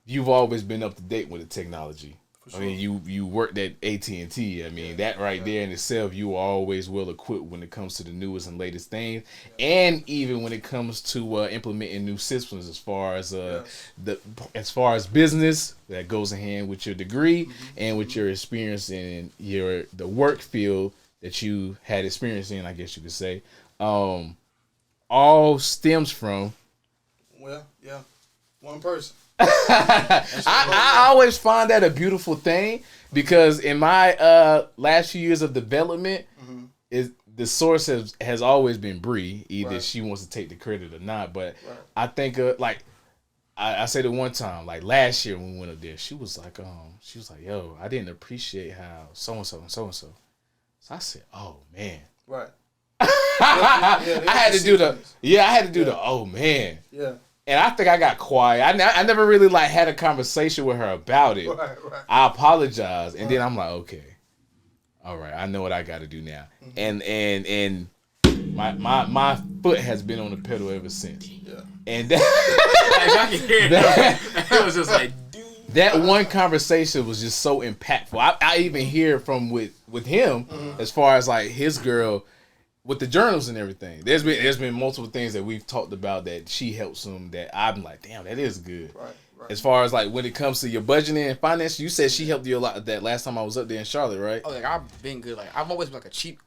you've always been up to date with the technology. Sure. I mean, you worked at AT&T. I mean, that right there in itself, you are always well equipped when it comes to the newest and latest things, and even when it comes to implementing new systems as far as business that goes in hand with your degree and with your experience in the work field that you had experience in, I guess you could say, all stems from. Well, yeah, one person. I always find that a beautiful thing because in my last few years of development, is the source has always been Bree. Either she wants to take the credit or not, but I think like I said it one time, like last year when we went up there, she was like, yo, I didn't appreciate how so and so and so and so. So I said, oh man, right. I had to do the oh man. Yeah. And I think I got quiet. I never really like had a conversation with her about it. Right. I apologized, and then I'm like, okay, all right, I know what I got to do now. And my foot has been on the pedal ever since. Yeah. And I can hear it was just like, dude. That one conversation was just so impactful. I even hear from with him as far as like his girl. With the journals and everything, there's been multiple things that we've talked about that she helps him that I'm like, damn, that is good. Right. As far as like when it comes to your budgeting and finance, you said she helped you a lot that last time I was up there in Charlotte, right? Oh, like I've been good. Like I've always been cheap,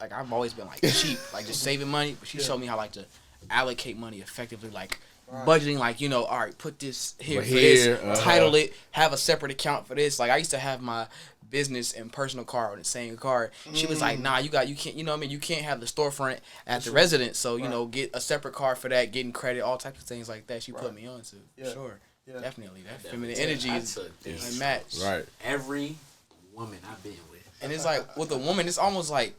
like just saving money. But she showed me how like to allocate money effectively, like budgeting, like all right, put this here for this, title it, have a separate account for this. Like I used to have my business and personal card on the same card. She was like, nah, you can't, you can't have the storefront at the residence, so get a separate card for that, getting credit, all types of things like that. She put me on to sure. Yeah. Definitely that feminine energy is unmatched. Right. Every woman I've been with, and it's like with a woman, it's almost like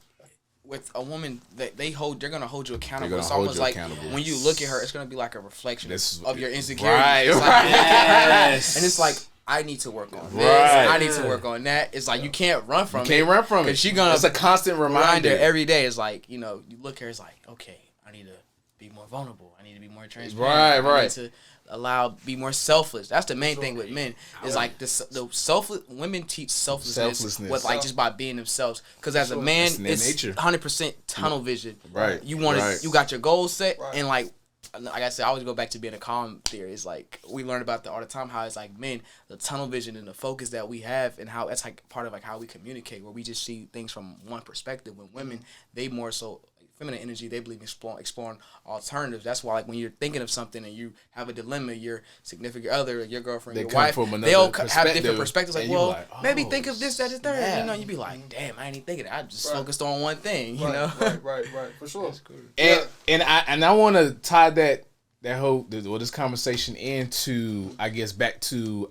with a woman that they're gonna hold you accountable. It's almost like when you look at her, it's gonna be like a reflection of your insecurities. Right. Yes. And it's like, I need to work on this. I need to work on that. It's like you can't run from it. You can't run from it. Because she's gonna. It's a constant reminder every day. It's like you look at her. It's like, okay, I need to be more vulnerable. I need to be more transparent. Right. I need to be more selfless. That's the main thing with men. Is like the selfless. Women teach selflessness with like just by being themselves. Because as a man, it's 100% tunnel vision. Right. You want to. You got your goals set and like I said, I always go back to being a calm theory. It's like we learn about all the time how it's like men, the tunnel vision and the focus that we have, and how that's like part of like how we communicate, where we just see things from one perspective. When women, they more so feminine energy, they believe in exploring alternatives. That's why like when you're thinking of something and you have a dilemma, your significant other, your girlfriend, your wife, they all have different perspectives. Like, well, like, maybe think of this, that, and third. Yeah. You be like, damn, I ain't even thinking. I just focused on one thing. Right, for sure. That's cool. And I want to tie that whole this conversation into, I guess, back to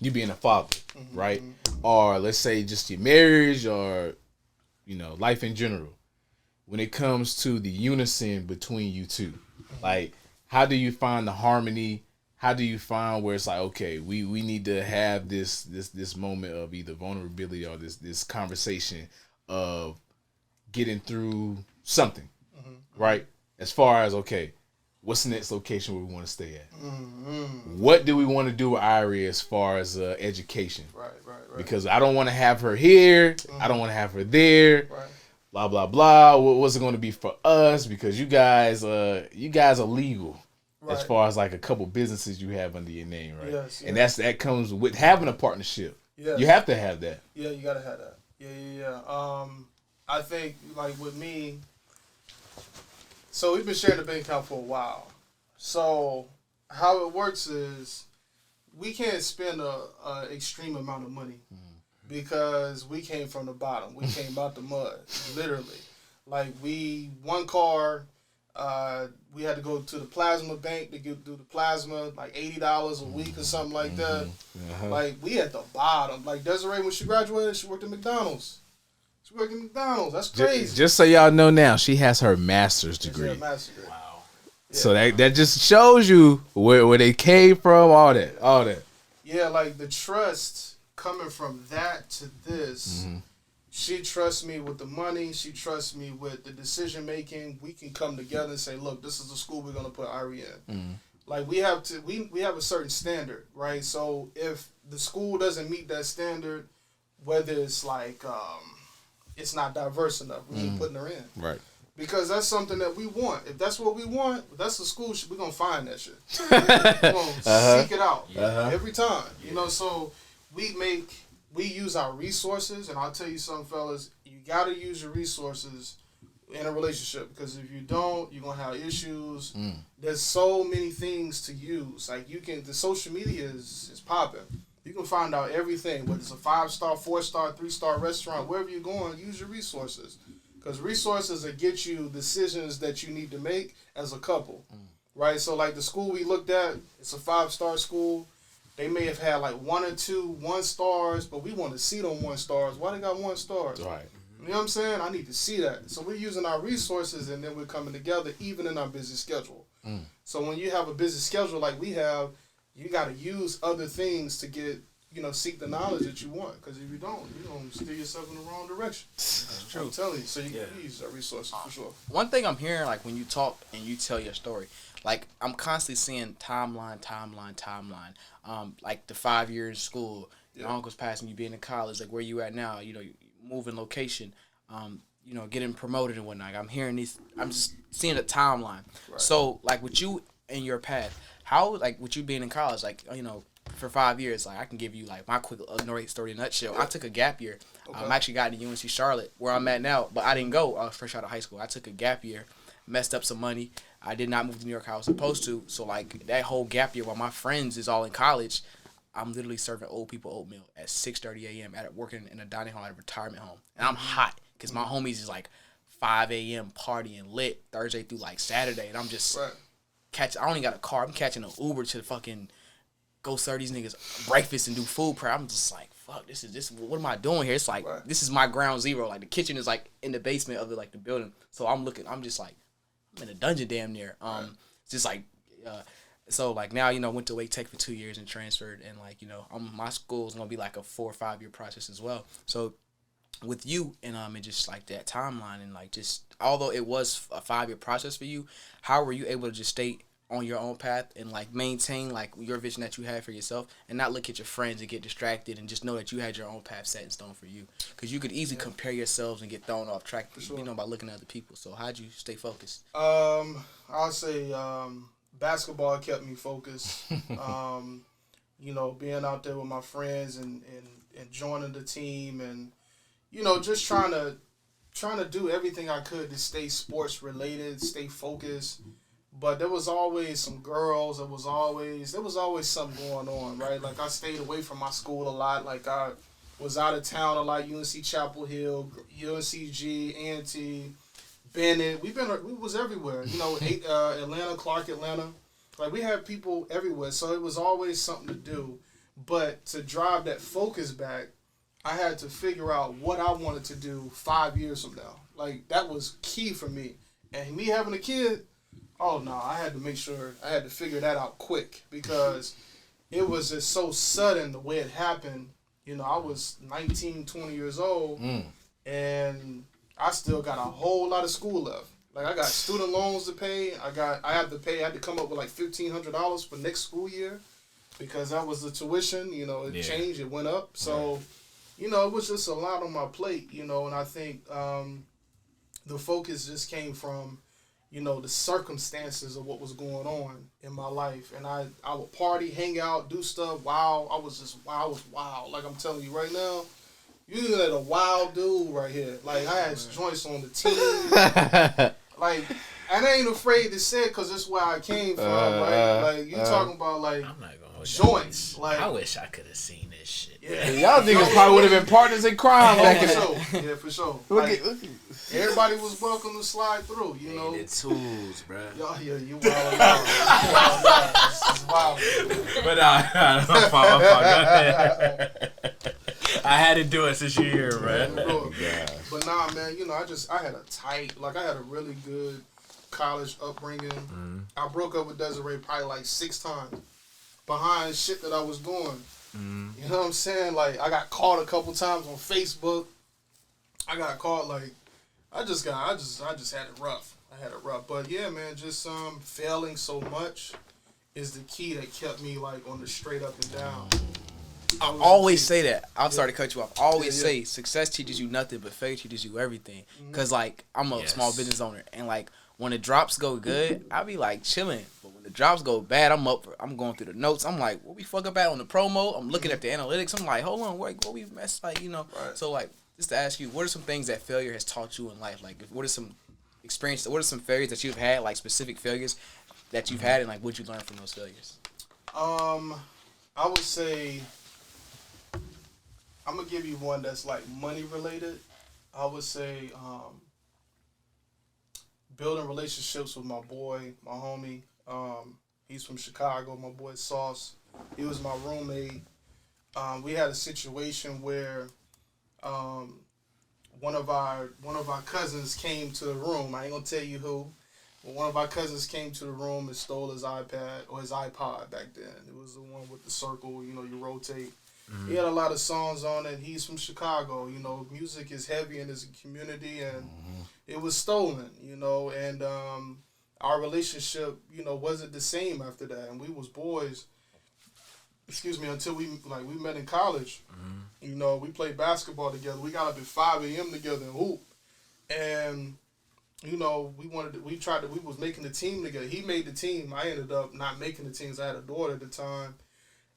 you being a father, right? Or let's say just your marriage, or life in general. When it comes to the unison between you two, like how do you find the harmony? How do you find where it's like, okay, we need to have this moment of either vulnerability or this conversation of getting through something, right? As far as, okay, what's the next location where we want to stay at? What do we want to do with Irie as far as education? Right. Because I don't want to have her here. I don't want to have her there. Right. blah blah blah. What's it going to be for us? Because you guys are legal. Right. As far as like a couple businesses you have under your name, right? Yes. And that comes with having a partnership. Yes. You have to have that. Yeah, you gotta have that. Yeah. I think like with me, so we've been sharing the bank account for a while. So how it works is we can't spend a extreme amount of money because we came from the bottom. We came out the mud, literally. Like one car. We had to go to the plasma bank to do the plasma, like $80 a week or something like that. Uh-huh. Like, we at the bottom. Like, Desiree, when she graduated, she worked at McDonald's. That's crazy. Just so y'all know now, she has her master's degree. Wow. Yeah. So that just shows you where they came from, all that. Yeah, like, the trust coming from that to this... Mm-hmm. She trusts me with the money. She trusts me with the decision making. We can come together and say, "Look, this is the school we're gonna put Ari in." Mm-hmm. Like we have a certain standard, right? So if the school doesn't meet that standard, whether it's like it's not diverse enough, we ain't putting her in, right? Because that's something that we want. If that's what we want, that's the school. We're gonna find that shit. We're gonna seek it out every time. You know, so we use our resources, and I'll tell you something, fellas, you got to use your resources in a relationship, because if you don't, you're going to have issues. There's so many things to use. Like, the social media is popping. You can find out everything, whether it's a 5-star, 4-star, 3-star restaurant, wherever you're going, use your resources. Because resources will get you decisions that you need to make as a couple, right? So, like, the school we looked at, it's a 5-star school. They may have had like 1 or 2 1-stars, but we want to see them 1-stars. Why they got 1 stars? Right. You know what I'm saying? I need to see that. So we're using our resources, and then we're coming together even in our busy schedule. So when you have a busy schedule like we have, you got to use other things to get, seek the knowledge that you want. Because if you don't, you're going to steer yourself in the wrong direction. That's true. I'm telling you. So you can use our resources for sure. One thing I'm hearing, like when you talk and you tell your story, like I'm constantly seeing timeline. Like the 5 years in school, your uncle's passing, you being in college, like where you at now, you moving location, getting promoted and whatnot. I'm just seeing a timeline. Right. So like with you and your path, how, like with you being in college, like, for 5 years, like I can give you like my quick story in a nutshell. I took a gap year. Okay. I actually got to UNC Charlotte, where I'm at now, but I didn't go. I was fresh out of high school. I took a gap year, messed up some money. I did not move to New York how I was supposed to. So, like, that whole gap year while my friends is all in college, I'm literally serving old people oatmeal at 6:30 a.m. working in a dining hall at a retirement home. And I'm hot because my homies is, like, 5 a.m. partying lit Thursday through, like, Saturday. And I'm just I don't even got a car. I'm catching an Uber to the fucking go serve these niggas breakfast and do food prep. I'm just like, fuck, this what am I doing here? It's like, this is my ground zero. Like, the kitchen is, like, in the basement of the building. So I'm just like, I'm in a dungeon damn near. Just like, so like now, went to Wake Tech for 2 years and transferred, and like, my school is gonna be like a 4 or 5 year process as well. So with you and just like that timeline, and like just although it was a 5 year process for you, how were you able to just stay on your own path and like maintain like your vision that you had for yourself, and not look at your friends and get distracted, and just know that you had your own path set in stone for you? Because you could easily compare yourselves and get thrown off track, by looking at other people. So how'd you stay focused? I'll say basketball kept me focused. Being out there with my friends and joining the team, and just trying to do everything I could to stay sports related, stay focused. But there was always some girls. There was always something going on, right? Like, I stayed away from my school a lot. Like, I was out of town a lot. UNC Chapel Hill, UNCG, A&T, Bennett. We was everywhere. Atlanta, Clark, Atlanta. Like, we had people everywhere. So it was always something to do. But to drive that focus back, I had to figure out what I wanted to do 5 years from now. Like, that was key for me. And me having a kid, oh no, I had to make sure, I had to figure that out quick, because it was just so sudden the way it happened. I was 19, 20 years old, and I still got a whole lot of school left. Like, I got student loans to pay. I had to come up with like $1,500 for next school year, because that was the tuition. It changed, it went up. So, it was just a lot on my plate, and I think the focus just came from, you know, the circumstances of what was going on in my life. And I would party, hang out, do stuff. Wow. I was wild. Like I'm telling you right now, you like a wild dude right here. Like I had joints on the team. Like, and I ain't afraid to say it because that's where I came from, right? Like you talking about like I'm not gonna hold joints. Like I wish I could have seen this shit. Yeah. Y'all niggas probably would have been partners in crime back in the Yeah, for sure. Look Like, at. everybody was welcome to slide through, you know. The tools, bro. Y'all, yeah, you wild out. It's wild. But my fault. Go ahead. I had to do it since you're here, man. But nah, man, you know, I had a really good college upbringing. I broke up with Desiree probably like 6 times behind shit that I was doing. You know what I'm saying? Like, I got caught a couple times on Facebook. I got caught, like, I just had it rough. I had it rough. But yeah, man, just failing so much is the key that kept me like on the straight up and down. I always say that. I'm sorry to cut you off. I always say success teaches you nothing, but failure teaches you everything. Cause like I'm a small business owner, and like when the drops go good, I be like chilling. But when the drops go bad, I'm going through the notes. I'm like, what we fuck up at on the promo? I'm looking at the analytics. I'm like, hold on, what we messed, like, you know. Right. So like, just to ask you, what are some things that failure has taught you in life? Like, what are some experiences? What are some failures that you've had? Like specific failures that you've had, and like what you learned from those failures? I would say I'm gonna give you one that's like money related. I would say building relationships with my boy, my homie. He's from Chicago. My boy Sauce. He was my roommate. We had a situation where one of our cousins came to the room. I ain't gonna tell you who, but one of our cousins came to the room and stole his iPad or his iPod back then. It was the one with the circle, you know, you rotate. He had a lot of songs on it. He's from Chicago, you know, music is heavy in his community, and it was stolen, you know, and our relationship, you know, wasn't the same after that, and we was boys, until we met in college. You know, we played basketball together. We got up at 5 a.m. together and hoop, and you know, we was making the team together. He made the team. I ended up not making the teams. I had a daughter at the time.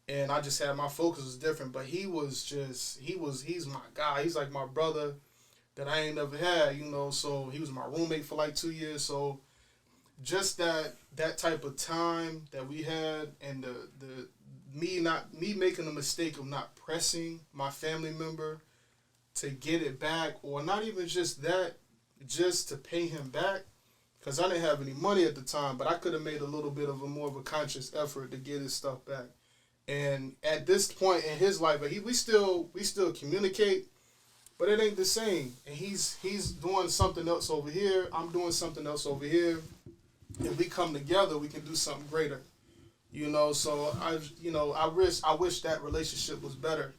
And I just had, my focus was different, but he's my guy. He's like my brother that I ain't never had, you know, so he was my roommate for like 2 years. So just that type of time that we had, and me making the mistake of not pressing my family member to get it back, or not even just that, just to pay him back, because I didn't have any money at the time, but I could have made a little bit of a more of a conscious effort to get his stuff back. And at this point in his life, we still communicate, but it ain't the same. And he's doing something else over here. I'm doing something else over here. If we come together, we can do something greater. You know, so I wish that relationship was better.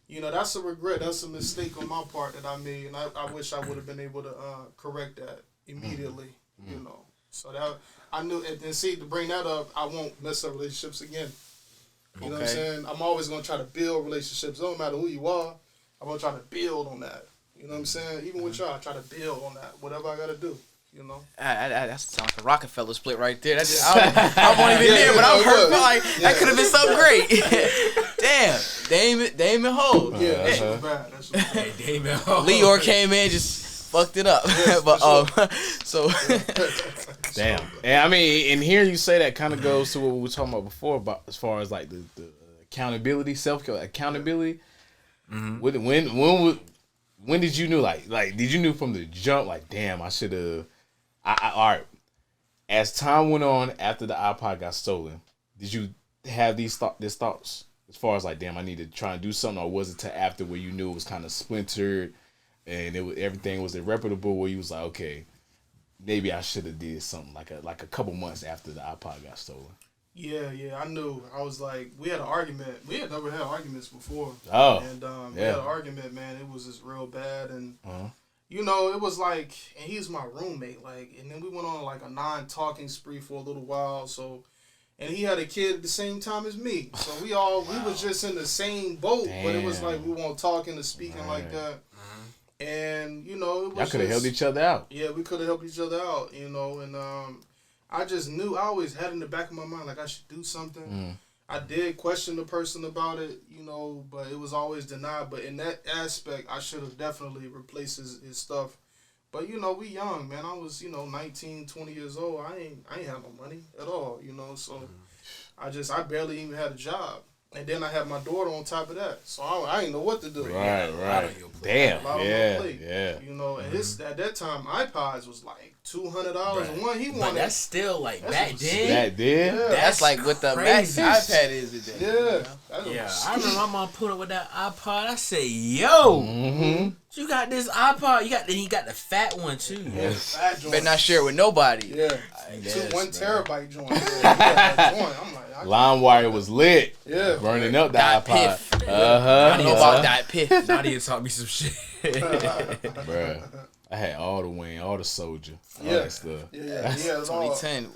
You know, that's a regret. That's a mistake on my part that I made, and I wish I would have been able to correct that immediately. You know, so that I knew. And see, to bring that up, I won't mess up relationships again. You know what I'm saying? I'm always going to try to build relationships. It don't matter who you are. I'm going to try to build on that. You know what I'm saying? Even with y'all, I try to build on that. Whatever I got to do, you know? That sounds like a Rockefeller split right there. That's I wasn't even there, but I'm hurt. Like, that could have been something great. Damn. Damon Ho. Yeah, that shit was bad. Hey, Damon Ho. Leor came in, just fucked it up. Yes, but so Damn. And I mean, and hearing you say that kind of goes to what we were talking about before, about as far as like the accountability, accountability. When did you know, like did you knew from the jump, like, damn, I should have, all right, as time went on after the iPod got stolen, did you have these thoughts as far as like, damn, I need to try and do something, or was it to after where you knew it was kind of splintered and everything was irreparable, where you was like, okay, maybe I should have did something like a couple months after the iPod got stolen? Yeah, I knew. I was like, we had an argument. We had never had arguments before. Oh. And we had an argument, man. It was just real bad. And, you know, it was like, and he's my roommate. Like, and then we went on like a non-talking spree for a little while. So, and he had a kid at the same time as me. So we was just in the same boat. Damn. But it was like we weren't talking or speaking like that. And, you know, it was y'all could have helped each other out. Yeah, we could have helped each other out, you know, and I just knew, I always had in the back of my mind, like, I should do something. I did question the person about it, you know, but it was always denied. But in that aspect, I should have definitely replaced his stuff. But, you know, we young, man. I was, 19, 20 years old. I ain't have no money at all, so I barely even had a job. And then I had my daughter on top of that. So I didn't know what to do. Right. Damn. Yeah. And at that time, iPods was like $200 and one. He wanted. But that's still like back then. Back then? Yeah. That's like what the max iPad is today. Yeah. I remember my mom put up with that iPod. I say, yo, you got this iPod. He got the fat one too. Yeah, fat joint. Better not share it with nobody. Yeah. 1 terabyte joint. Yeah, I'm like, LimeWire was lit. Yeah. Burning up the Dot iPod. piff. I know about that piff. Nadia taught me some shit. Bruh. I had all the Wayne, all the Soldier, all that stuff. Yeah. 2010.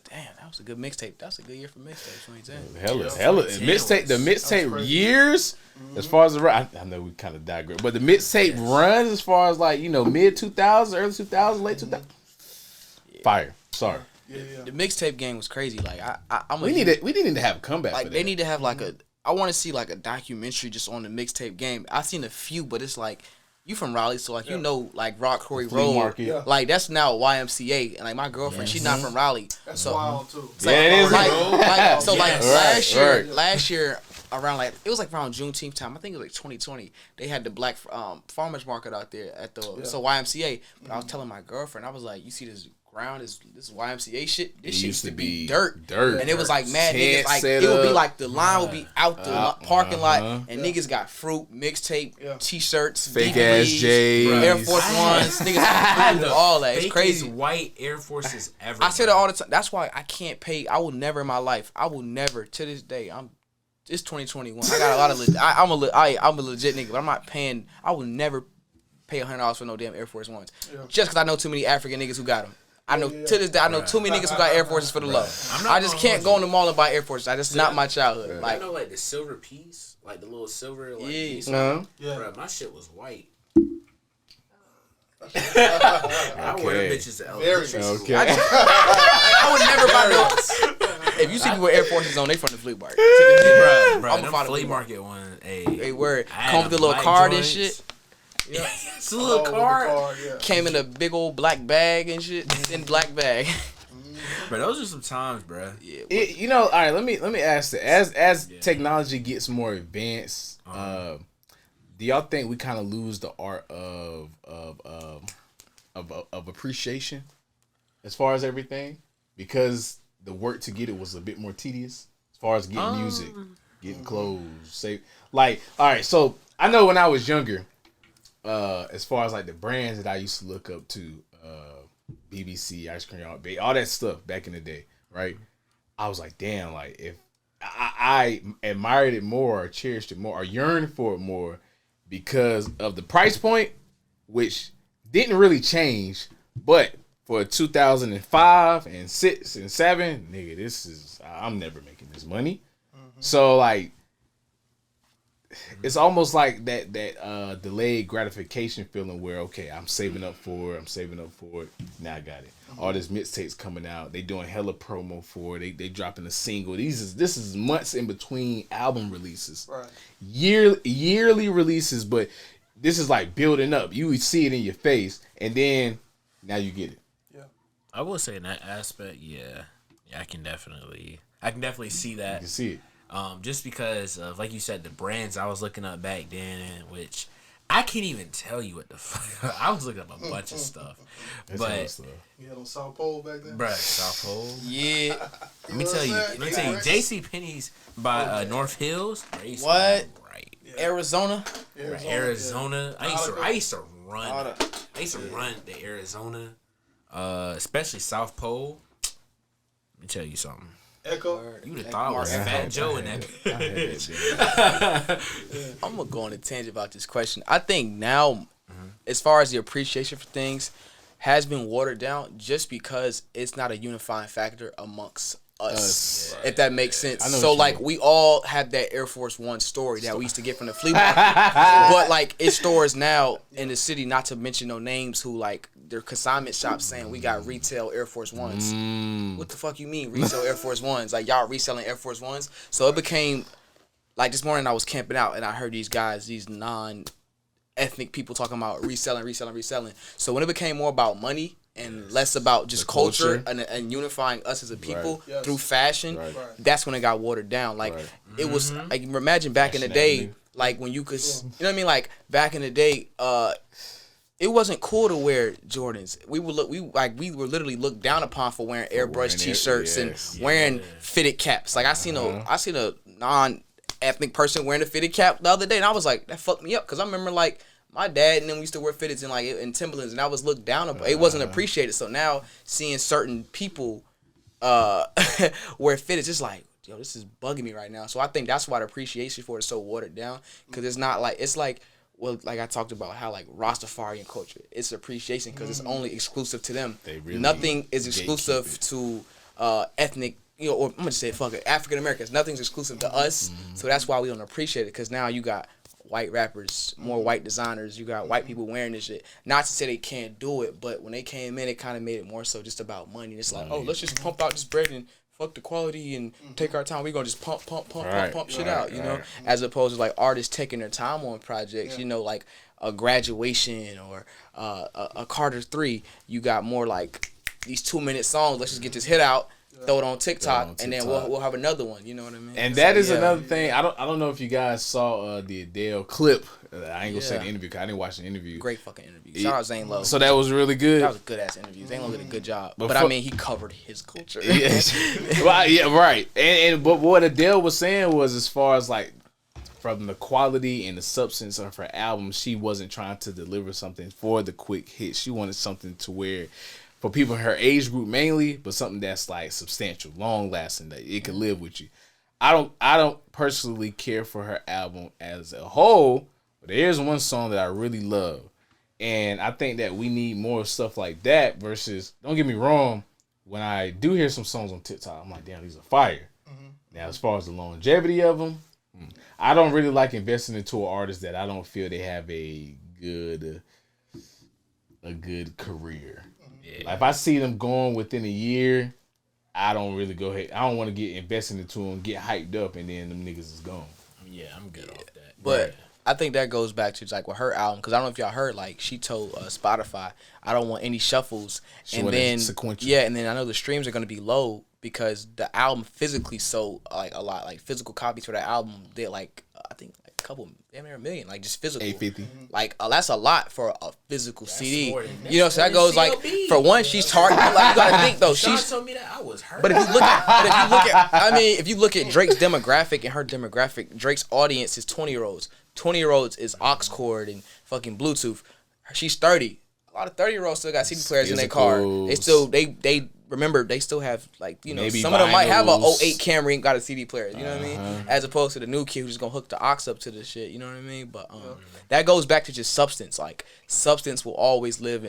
Damn, that was a good mixtape. That was a good year for mixtape. 2010. Hella. The mixtape years, as far as the run, I know we kind of digress, but the mixtape runs as far as like, mid 2000s, early 2000s, late 2000s. Fire. Sorry. Yeah. The mixtape game was crazy. Like We needed to have a comeback. Like for they that. need to have like I want to see like a documentary just on the mixtape game. I've seen a few, but it's like you from Raleigh, so like like Rock Quarry Road, Market. like that's now YMCA, and like my girlfriend, she's not from Raleigh, That's so wild too. Yeah, it is. Last year around like it was like around Juneteenth time. I think it was like 2020. They had the black farmers market out there at the so YMCA. But I was telling my girlfriend, I was like, you see this ground is this YMCA shit. This shit used to be dirt, and it was like mad niggas. Like it would be like the line would be out the parking lot, and niggas got fruit, mixtape, t-shirts, fake DVDs, ass J's, Air Force Ones, niggas all that. It's crazy. White Air Forces ever. I say that all the time. That's why I can't pay. I will never in my life. I will never to this day. It's 2021. I got a lot of. I'm a legit nigga, but I'm not paying. I will never pay $100 for no damn Air Force Ones, just because I know too many African niggas who got them. I know to this day, I know too many niggas who got Air Forces for the love. I just can't go in the mall and buy Air Forces. That's not my childhood. Like, like the silver piece, like the little silver piece. Yeah. My shit was white. Okay. I wear bitches to elementary school. Okay. I would never buy no. If you see people with Air Forces on, they from the flea market. Bro, them flea market one. Hey, word. Come with the little card and shit. Yeah. It's a little card. Came in a big old black bag and shit. Then black bag. Bro, those are some times, bro. Yeah. All right. Let me ask that. As technology gets more advanced, do y'all think we kind of lose the art of appreciation as far as everything, because the work to get it was a bit more tedious as far as getting music, getting clothes, all right. So I know when I was younger, as far as like the brands that I used to look up to, BBC, Ice Cream, all that stuff back in the day, right? I was like, damn, like if I admired it more or cherished it more or yearned for it more because of the price point, which didn't really change, but for 2005 and 6 and 7, nigga, I'm never making this money. So like, it's almost like that delayed gratification feeling where, okay, I'm saving up for it. Now I got it. All this mixtapes coming out. They doing hella promo for it. They dropping a single. This is months in between album releases. Right. Yearly releases, but this is like building up. You would see it in your face, and then now you get it. Yeah. I will say in that aspect, yeah, I can definitely see that. You can see it. Just because of, like you said, the brands I was looking up back then, which I can't even tell you what the fuck. I was looking up a bunch of stuff. But you had on South Pole back then? Bruh, South Pole. Yeah. Let me tell you, JC Penney's by North Hills. What? Right. Arizona. Arizona. Yeah. I used to run to Arizona. Especially South Pole. Let me tell you something. Echo. You would have thought I was Fat Joe in that. I'm gonna go on a tangent about this question. I think now, as far as the appreciation for things, has been watered down just because it's not a unifying factor amongst us, if that makes sense. So like we all have that Air Force One story that we used to get from the flea market, but like it's stores now in the city, not to mention no names, who like their consignment shops saying we got retail Air Force Ones. What the fuck you mean retail Air Force Ones? Like y'all reselling Air Force Ones? So it became like this morning I was camping out and I heard these guys, these non-ethnic people talking about reselling. So when it became more about money and less about just culture and unifying us as a people through fashion, that's when it got watered down. Like it was like, imagine back in the day, like when you could, you know what I mean? Like back in the day, it wasn't cool to wear Jordans. We were literally looked down upon for wearing airbrush t-shirts and wearing fitted caps. Like I seen a non-ethnic person wearing a fitted cap the other day, and I was like, that fucked me up, because I remember like my dad and them used to wear fitteds in Timberlands, and I was looked down upon. It wasn't appreciated. So now seeing certain people wear fitteds, it's like, yo, this is bugging me right now. So I think that's why the appreciation for it is so watered down, because it's not like, it's like, well, like I talked about how like Rastafarian culture, it's appreciation because it's only exclusive to them. Nothing is exclusive to ethnic, or I'm gonna say fuck it, African Americans. Nothing's exclusive to us. So that's why we don't appreciate it, because now you got white rappers, more white designers, you got white people wearing this shit. Not to say they can't do it, but when they came in, it kind of made it more so just about money. It's like, oh, let's just pump out this bread and fuck the quality and take our time. We're gonna just pump shit out, you know, as opposed to like artists taking their time on projects, you know, like a Graduation or a Carter 3. You got more like these 2-minute songs. Let's just get this hit out, throw it on TikTok, and then we'll have another one. You know what I mean? And that is another thing. I don't know if you guys saw the Adele clip. I ain't gonna say the interview because I didn't watch the interview. Great fucking interview. Shout out Zane Lowe. So that was really good. That was a good ass interview. Zane Lowe did a good job. But I mean, he covered his culture. Yes. Well, yeah, right. But what Adele was saying was, as far as like from the quality and the substance of her album, she wasn't trying to deliver something for the quick hit. She wanted something to where, for people in her age group mainly, but something that's like substantial, long lasting, that it can live with you. I don't personally care for her album as a whole, but there's one song that I really love. And I think that we need more stuff like that versus, don't get me wrong, when I do hear some songs on TikTok, I'm like, damn, these are fire. Now, as far as the longevity of them, I don't really like investing into an artist that I don't feel they have a good career. Yeah. Like if I see them going within a year, I don't really go ahead. I don't want to get invested into them, get hyped up, and then them niggas is gone. Yeah, I'm good off that. But I think that goes back to like with her album, because I don't know if y'all heard, like she told Spotify, I don't want any shuffles, and then sequential. And then I know the streams are gonna be low because the album physically sold like a lot, like physical copies for the album did like I think like a couple, damn near 1 million, like just physical. 850. Like that's a lot for a physical CD. You know, so that goes like for one, she's targeting. Like you gotta think though, she's told me that I was hurt. But if you look at, I mean, if you look at Drake's demographic and her demographic, Drake's audience is 20-year-olds. 20-year-olds is aux cord and fucking Bluetooth. She's 30. A lot of 30-year-olds still got CD players in their car. They still they remember they still have like, you know, maybe some of them might have a 08 Camry and got a CD player. You know what I mean? As opposed to the new kid who's just gonna hook the aux up to the shit. You know what I mean? But that goes back to just substance. Like substance will always live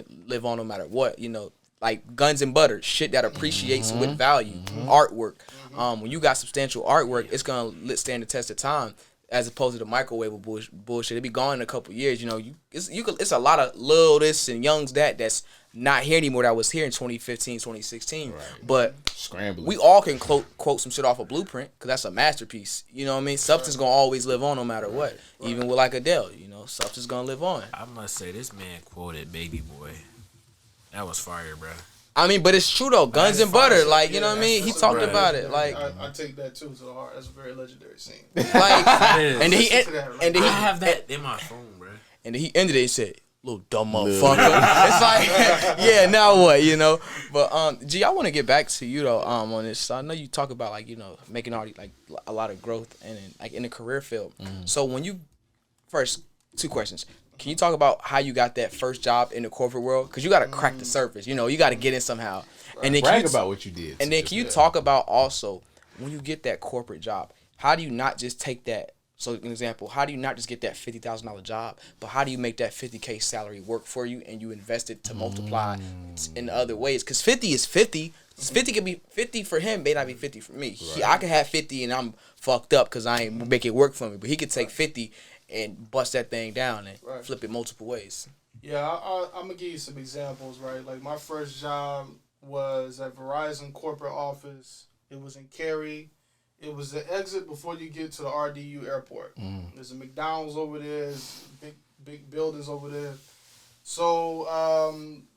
on no matter what. You know, like Guns and Butter, shit that appreciates with value, artwork. When you got substantial artwork, it's gonna stand the test of time. As opposed to the microwave bullshit, it be gone in a couple years. You know, it's a lot of Lil this and Young's that's not here anymore. That was here in 2015, 2016. Right. But scrambling. We all can quote some shit off a Blueprint because that's a masterpiece. You know what I mean? Substance gonna always live on no matter what. Even with like Adele, you know, substance gonna live on. I must say, this man quoted Baby Boy. That was fire, bro. I mean, but it's true though. Guns and Butter, like, you know what I mean? He talked about it. Like, I take that too to the heart. That's a very legendary scene. Like, and he I have that in my phone, bro. And then he ended it and said, "Little dumb motherfucker." It's like, yeah, now what, you know? But G, I want to get back to you though. On this, I know you talk about like, you know, making all like a lot of growth and like in the career field. So when you first, 2 questions. Can you talk about how you got that first job in the corporate world? Because you got to crack the surface. You know, you got to get in somehow. And then brag about what you did. And then can you talk about also, when you get that corporate job, how do you not just take that So, an example, how do you not just get that $50,000 job, but how do you make that $50K salary work for you and you invest it to multiply in other ways? Because 50 is 50. 50 could be 50 for him, may not be 50 for me. Right. I could have 50 and I'm fucked up because I ain't make it work for me. But he could take 50 and bust that thing down and flip it multiple ways. Yeah, I'm going to give you some examples, right? Like, my first job was at Verizon corporate office. It was in Cary. It was the exit before you get to the RDU airport. There's a McDonald's over there. There's big buildings over there. So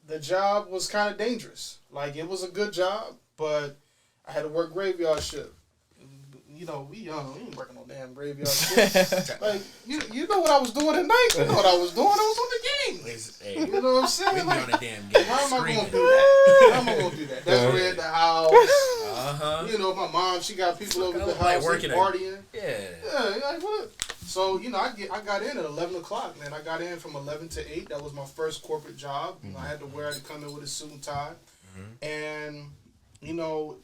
the job was kind of dangerous. Like, it was a good job, but I had to work graveyard shift. You know, we young. We ain't working no damn graveyard shift. Like, you know what I was doing at night? You know what I was doing? I was on the game. You know what I'm saying? We like, on the damn game. How am I going to do that? How am I going to do that? That's red the house. You know, my mom, she got people over at the house partying. Yeah, like what? So, you know, I got in at 11 o'clock, man. I got in from 11 to 8. That was my first corporate job. You know, I had to come in with a suit and tie. And, you know,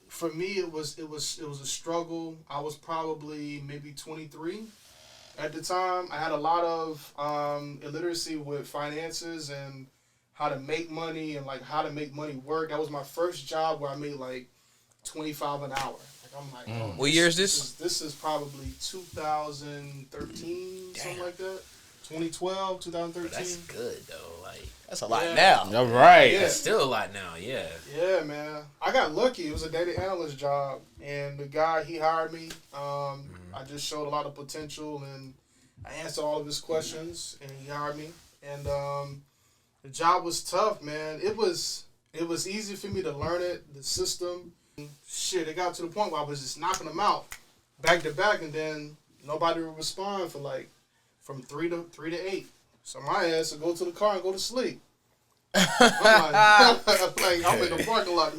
for me, it was a struggle. I was probably maybe 23 at the time. I had a lot of illiteracy with finances and how to make money and like how to make money work. That was my first job where I made like $25 an hour. Like, I'm like, oh, what year is this? This is probably 2013, something like that. 2012, 2013. That's good though. Like, that's a lot now. All right. Yeah. That's still a lot now. Yeah. Yeah, man. I got lucky. It was a data analyst job, and the guy, he hired me. I just showed a lot of potential, and I answered all of his questions, and he hired me. And the job was tough, man. It was easy for me to learn it, the system. Shit, it got to the point where I was just knocking them out back to back, and then nobody would respond for like from 3 to 8. So my ass would go to the car and go to sleep. I'm like, I'm in the parking lot,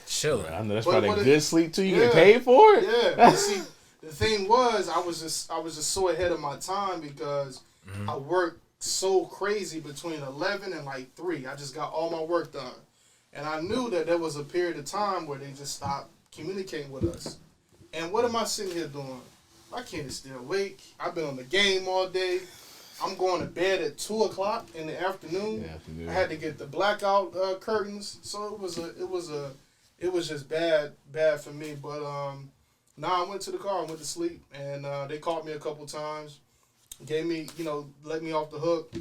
chilling. I know that's probably a good sleep too. You get paid for it. Yeah, but see, the thing was, I was just so ahead of my time because I worked so crazy between 11 and like 3. I just got all my work done, and I knew that there was a period of time where they just stopped communicating with us. And what am I sitting here doing? My kid is still awake. I've been on the game all day. I'm going to bed at 2 o'clock in the afternoon. I had to get the blackout curtains, so it was just bad for me. But I went to the car and went to sleep, and they called me a couple times, gave me, let me off the hook.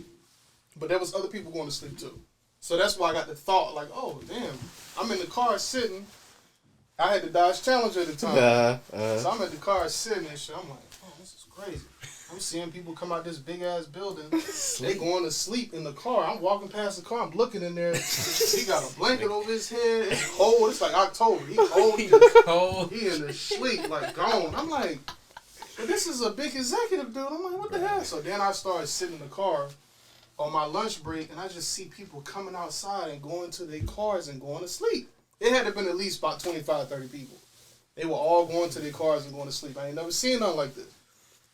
But there was other people going to sleep too, so that's why I got the thought like, oh damn, I'm in the car sitting. I had the Dodge Challenger at the time, so I'm at the car sitting and shit. I'm like, oh, this is crazy. I'm seeing people come out this big ass building. They going to sleep in the car. I'm walking past the car. I'm looking in there. He got a blanket over his head. It's cold. It's like October. He cold. He in the sleep like gone. I'm like, but this is a big executive dude. I'm like, what the hell? So then I started sitting in the car on my lunch break, and I just see people coming outside and going to their cars and going to sleep. It had to have been at least about 25, 30 people. They were all going to their cars and going to sleep. I ain't never seen nothing like this.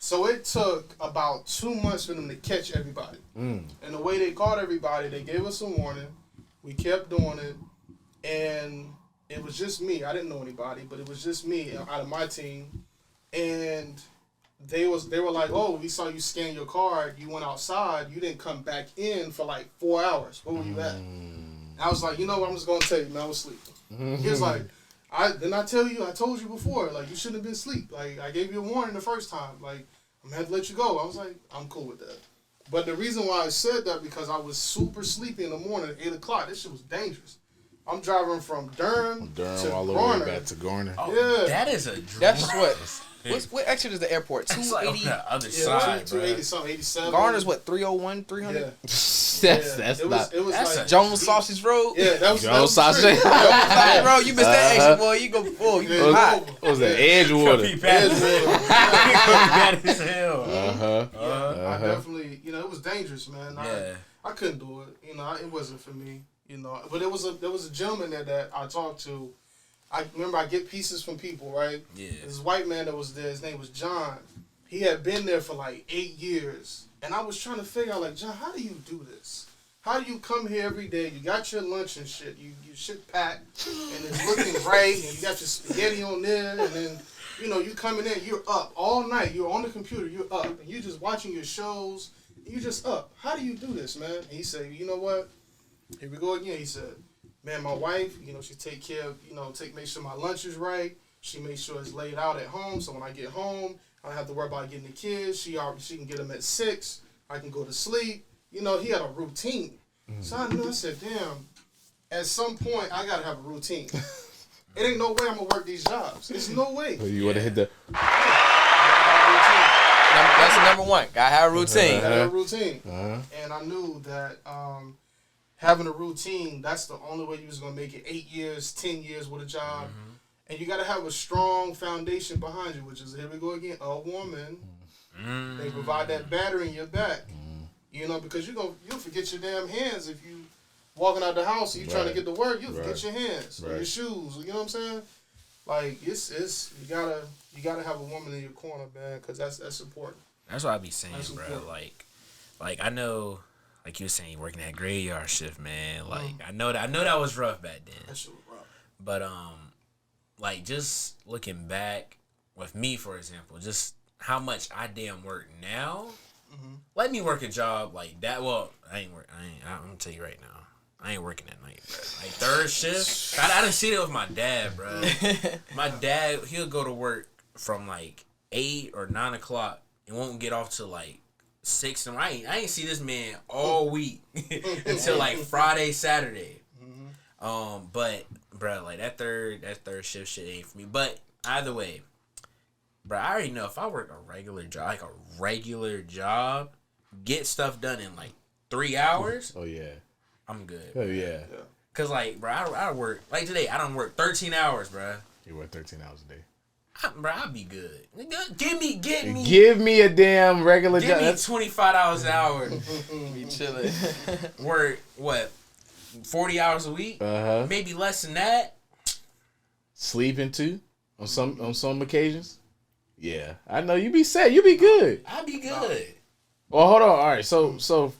So it took about 2 months for them to catch everybody. And the way they caught everybody, they gave us a warning. We kept doing it. And it was just me. I didn't know anybody, but it was just me out of my team. And they were like, oh, we saw you scan your card. You went outside. You didn't come back in for like 4 hours. Where were you at? And I was like, you know what? I'm just going to tell you, man. I was sleeping. He was like, didn't I tell you? I told you before. Like, you shouldn't have been asleep. Like, I gave you a warning the first time. Like, I'm going to have to let you go. I was like, I'm cool with that. But the reason why I said that, because I was super sleepy in the morning at 8 o'clock. This shit was dangerous. I'm driving from Durham to all the Garner. way back to Garner. Oh, yeah. That is a dream. That's what exit is the airport? 280. Like on the other side, 280 something, 87. Garner's what, 301, 300? Yeah. That's not. It was That's like a Jones Sausage Road? Yeah, that was Jones Sausage. Bro, you missed that exit, boy. You go hot. What was that? Edgewater. Bad as hell. I definitely, it was dangerous, man. I couldn't do it. It wasn't for me. But there was a gentleman there that I talked to. I remember I get pieces from people, right? Yeah. This white man that was there, his name was John. He had been there for like 8 years. And I was trying to figure out, like, John, how do you do this? How do you come here every day? You got your lunch and shit. You shit packed, and it's looking right, and you got your spaghetti on there, and then, you know, you coming in, you're up all night. You're on the computer, you're up, and you're just watching your shows. You just up. How do you do this, man? And he said, you know what? Here we go again. He said, man, my wife, you know, she take care of, you know, make sure my lunch is right. She makes sure it's laid out at home, so when I get home, I don't have to worry about getting the kids. She can get them at 6. I can go to sleep. You know, he had a routine. So I knew, I said, damn, at some point, I got to have a routine. It ain't no way I'm going to work these jobs. There's no way. So you want to hit the... That's number one. Gotta have a routine. Gotta have a routine. And I knew that having a routine, that's the only way you was going to make it 8 years, 10 years with a job. And you got to have a strong foundation behind you, which is, here we go again, a woman. They provide that battery in your back. You know, because you'll forget your damn hands if you walking out the house and you trying to get to work, you'll forget your hands or your shoes. You know what I'm saying? Like, it's you gotta have a woman in your corner, man, because that's important. That's what I be saying, bro. Like I know, like you were saying, working that graveyard shift, man. Like I know that was rough back then. That shit was rough. But like just looking back with me, for example, just how much I damn work now. Let me work a job like that. Well, I'm gonna tell you right now. I ain't working at night, bro. Like third shift. I done seen it with my dad, bro. My dad, he'll go to work from like 8 or 9 o'clock and won't get off till like 6. And I ain't see this man all week until like Friday, Saturday. But bro, like that third shift shit ain't for me. But either way, bro, I already know if I work a regular job, get stuff done in like 3 hours. Oh yeah. I'm good. Oh yeah. Cause like, bro, I work like today. I don't work 13 hours, bro. You work 13 hours a day. Bro, I'll be good. Give me a damn regular job. Give me $25 an hour. Be chilling. Work what? 40 hours a week? Maybe less than that. Sleeping too on some occasions. Yeah, I know you be sad. You be good. I'll be good. Well, hold on. All right, so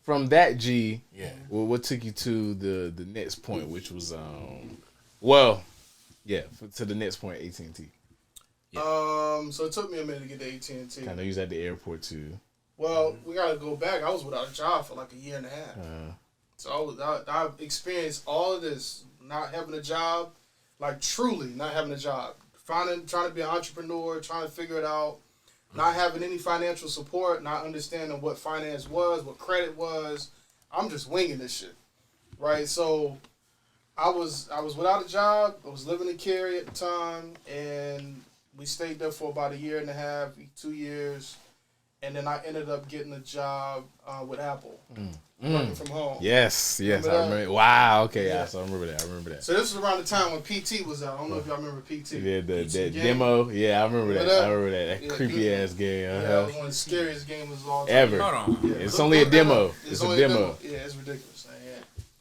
from that G, well, what took you to the next point, which was to the next point, AT&T. So it took me a minute to get to AT&T. I know you was at the airport too. Well, we gotta go back. I was without a job for like a year and a half. So I've experienced all of this, not having a job, like truly not having a job, trying to be an entrepreneur, trying to figure it out, not having any financial support, not understanding what finance was, what credit was. I'm just winging this shit, right? So I was without a job. I was living in Cary at the time, and we stayed there for about a year and a half, 2 years. And then I ended up getting a job with Apple, working from home. Yes, I remember. Wow, okay, yeah. So I remember that. So this was around the time when PT was out. I don't know if y'all remember PT. Yeah, the demo. Yeah, I remember that. I remember that. That creepy ass game. Yeah, it was one of the scariest games of all time. Ever. Hold on. Yeah, it's only a demo. It's a demo. Yeah, it's ridiculous.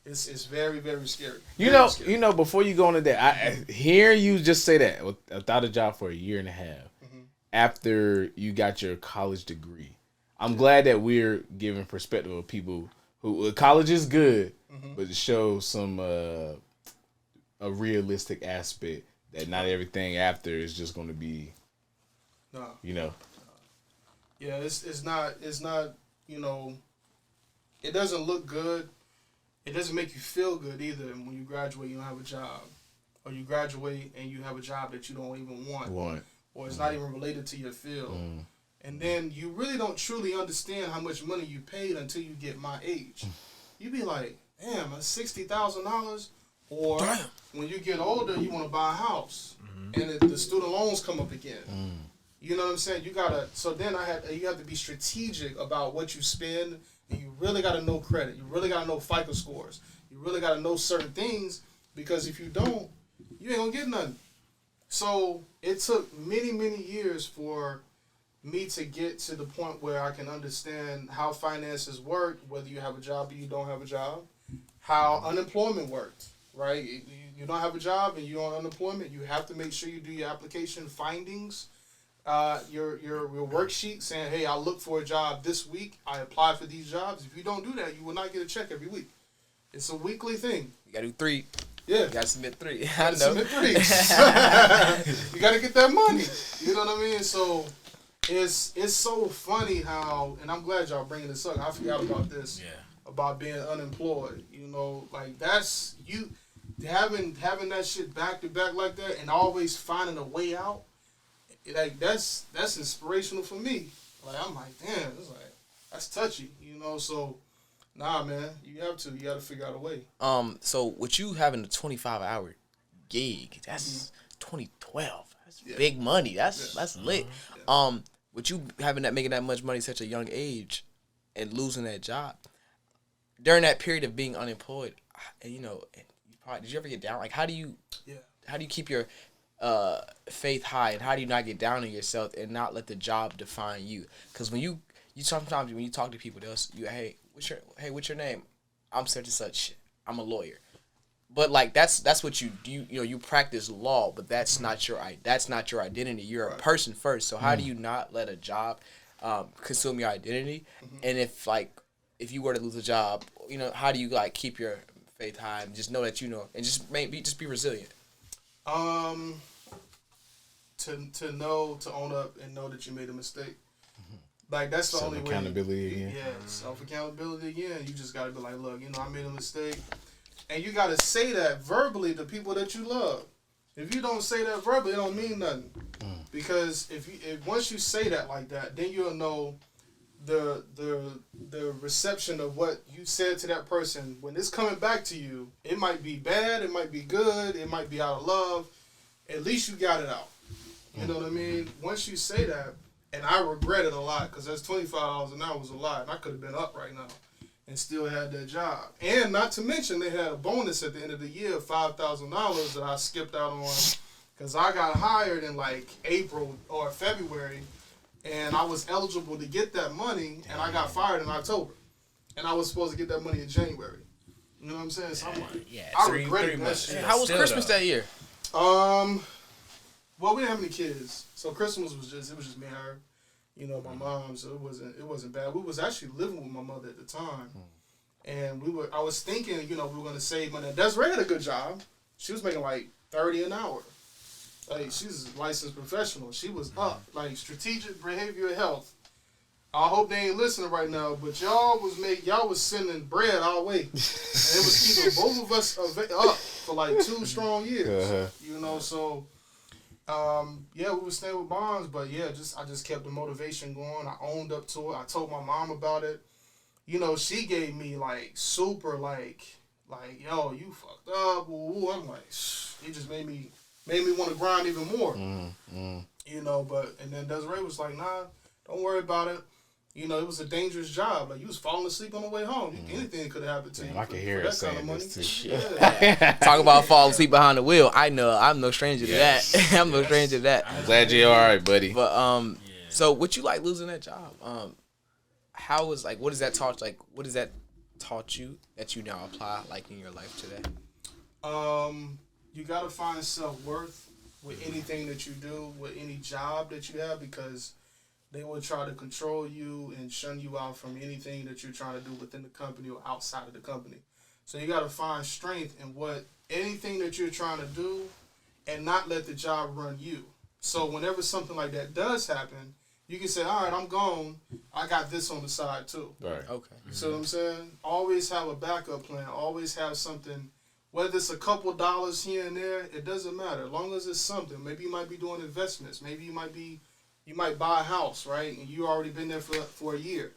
It's very, very scary. You know, before you go into that, I hear you just say that without a job for a year and a half. After you got your college degree, I'm glad that we're giving perspective of people who college is good, but to show some a realistic aspect that not everything after is just going to be, you know. Yeah, it's not. You know, it doesn't look good. It doesn't make you feel good either when you graduate. You don't have a job, or you graduate and you have a job that you don't even want. Or it's not even related to your field. And then you really don't truly understand how much money you paid until you get my age. You be like, damn, that's $60,000. Or when you get older, you want to buy a house. And the student loans come up again. You know what I'm saying? So then you have to be strategic about what you spend. And you really got to know credit. You really got to know FICO scores. You really got to know certain things. Because if you don't, you ain't going to get nothing. So it took many, many years for me to get to the point where I can understand how finances work, whether you have a job or you don't have a job, how unemployment worked, right? You don't have a job and you're on unemployment, you have to make sure you do your application findings, your worksheet saying, hey, I look for a job this week, I apply for these jobs. If you don't do that, you will not get a check every week. It's a weekly thing. You gotta do 3. Yeah. You gotta submit 3. I know. Submit 3. You gotta get that money. You know what I mean? So it's so funny how, and I'm glad y'all bringing this up. I forgot about this. Yeah. About being unemployed. You know, like that's you having that shit back to back like that, and always finding a way out. Like that's inspirational for me. Like I'm like, damn, it's like that's touchy. You know, so. Nah, man, you got to figure out a way. So with you having a 25-hour gig, that's 2012. That's big money. That's lit. Yeah. With you making that much money at such a young age, and losing that job during that period of being unemployed, and did you ever get down? Like, how do you keep your faith high, and how do you not get down on yourself and not let the job define you? Because when you sometimes when you talk to people, what's your name? I'm such and such. I'm a lawyer. But like that's what you do. You practice law, but that's not your identity. You're a person first. So how do you not let a job consume your identity? And if you were to lose a job, how do you like keep your faith high and just know that and just be resilient? To own up and know that you made a mistake. Like, that's the only way. Self-accountability again. Yeah, self-accountability again. You just got to be like, look, I made a mistake. And you got to say that verbally to people that you love. If you don't say that verbally, it don't mean nothing. Because if once you say that like that, then you'll know the reception of what you said to that person. When it's coming back to you, it might be bad, it might be good, it might be out of love. At least you got it out. You know what I mean? Once you say that, and I regret it a lot because that's $25 an hour was a lot, and I could have been up right now and still had that job. And not to mention they had a bonus at the end of the year of $5,000 that I skipped out on because I got hired in like April or February, and I was eligible to get that money, and I got fired in October, and I was supposed to get that money in January. You know what I'm saying? So I'm like, I regret that shit. How was Christmas that year? Well, we didn't have any kids, so Christmas was just me and her. My mom, so it wasn't bad. We was actually living with my mother at the time, and I was thinking, we were gonna save money. Desiree had a good job. She was making like $30 an hour. Like, she's a licensed professional. She was up, like strategic behavioral health. I hope they ain't listening right now, but y'all was sending bread our way, and it was keeping both of us up for like 2 strong years. So. We were staying with Bonds, but I just kept the motivation going. I owned up to it. I told my mom about it. She gave me like super like yo, you fucked up. Ooh. I'm like, it just made me want to grind even more. But and then Desiree was like, nah, don't worry about it. It was a dangerous job. Like, you was falling asleep on the way home. Anything could have happened to you. I can hear it saying this too. Talk about falling asleep behind the wheel. I know. I'm no stranger to that. I'm no stranger to that. I'm glad you're all right, buddy. But so what you like losing that job? How was what does that taught? Like, what does that taught you that you now apply like in your life today? You gotta find self-worth with anything that you do, with any job that you have, because they will try to control you and shun you out from anything that you're trying to do within the company or outside of the company. So you got to find strength in anything that you're trying to do and not let the job run you. So whenever something like that does happen, you can say, all right, I'm gone. I got this on the side too. Right. Okay. You see what I'm saying? Always have a backup plan. Always have something, whether it's a couple dollars here and there, it doesn't matter. As long as it's something. Maybe you might be doing investments. Maybe you might buy a house, right? And you already been there for a year,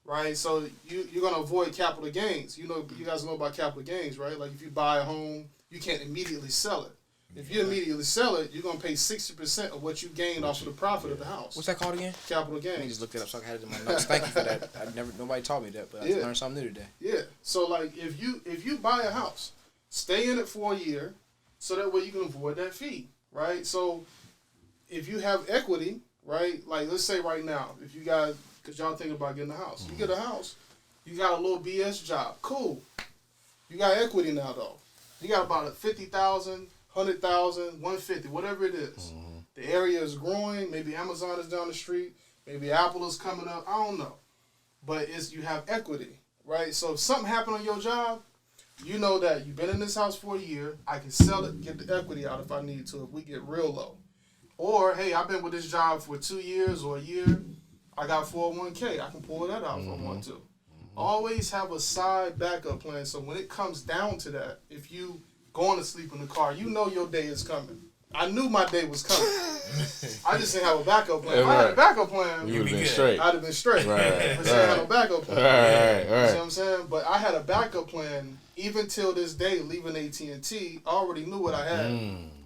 right? So you're going to avoid capital gains. You guys know about capital gains, right? Like, if you buy a home, you can't immediately sell it. If you immediately sell it, you're going to pay 60% of what you gained off of the profit of the house. What's that called again? Capital I gains. just looked it up so I had it in my notes. Thank you for that. Nobody taught me that, but I learned something new today. Yeah. So, like, if you buy a house, stay in it for a year so that way you can avoid that fee, right? So if you have equity, right? Like, let's say right now, if you guys, because y'all think about getting a house. You get a house, you got a little BS job. Cool. You got equity now, though. You got about 50,000, 100,000, 150, whatever it is. The area is growing. Maybe Amazon is down the street. Maybe Apple is coming up. I don't know. But you have equity, right? So if something happened on your job, You know that you've been in this house for a year. I can sell it, get the equity out if I need to, if we get real low. Or, hey, I've been with this job for 2 years or a year. I got 401k. I can pull that out if I want to. Always have a side backup plan. So when it comes down to that, if you going to sleep in the car, you know your day is coming. I knew my day was coming. I just didn't have a backup plan. If I had a backup plan, you would have been straight. I'd have been straight. But I didn't have a backup plan. Right. You see what I'm saying? But I had a backup plan even till this day, leaving AT&T. I already knew what I had.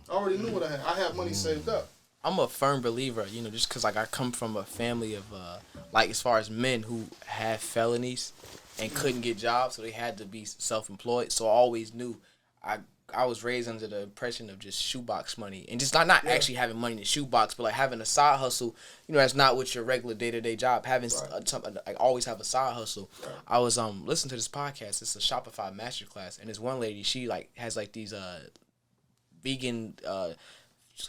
I had money saved up. I'm a firm believer, just because, like, I come from a family of, like, as far as men who have felonies and couldn't get jobs, so they had to be self-employed. So I always knew I was raised under the impression of just shoebox money and just not actually having money in the shoebox, but like having a side hustle. That's not what your regular day-to-day job. Having like always have a side hustle. Right. I was listening to this podcast. It's a Shopify masterclass, and this one lady, she like has like these vegan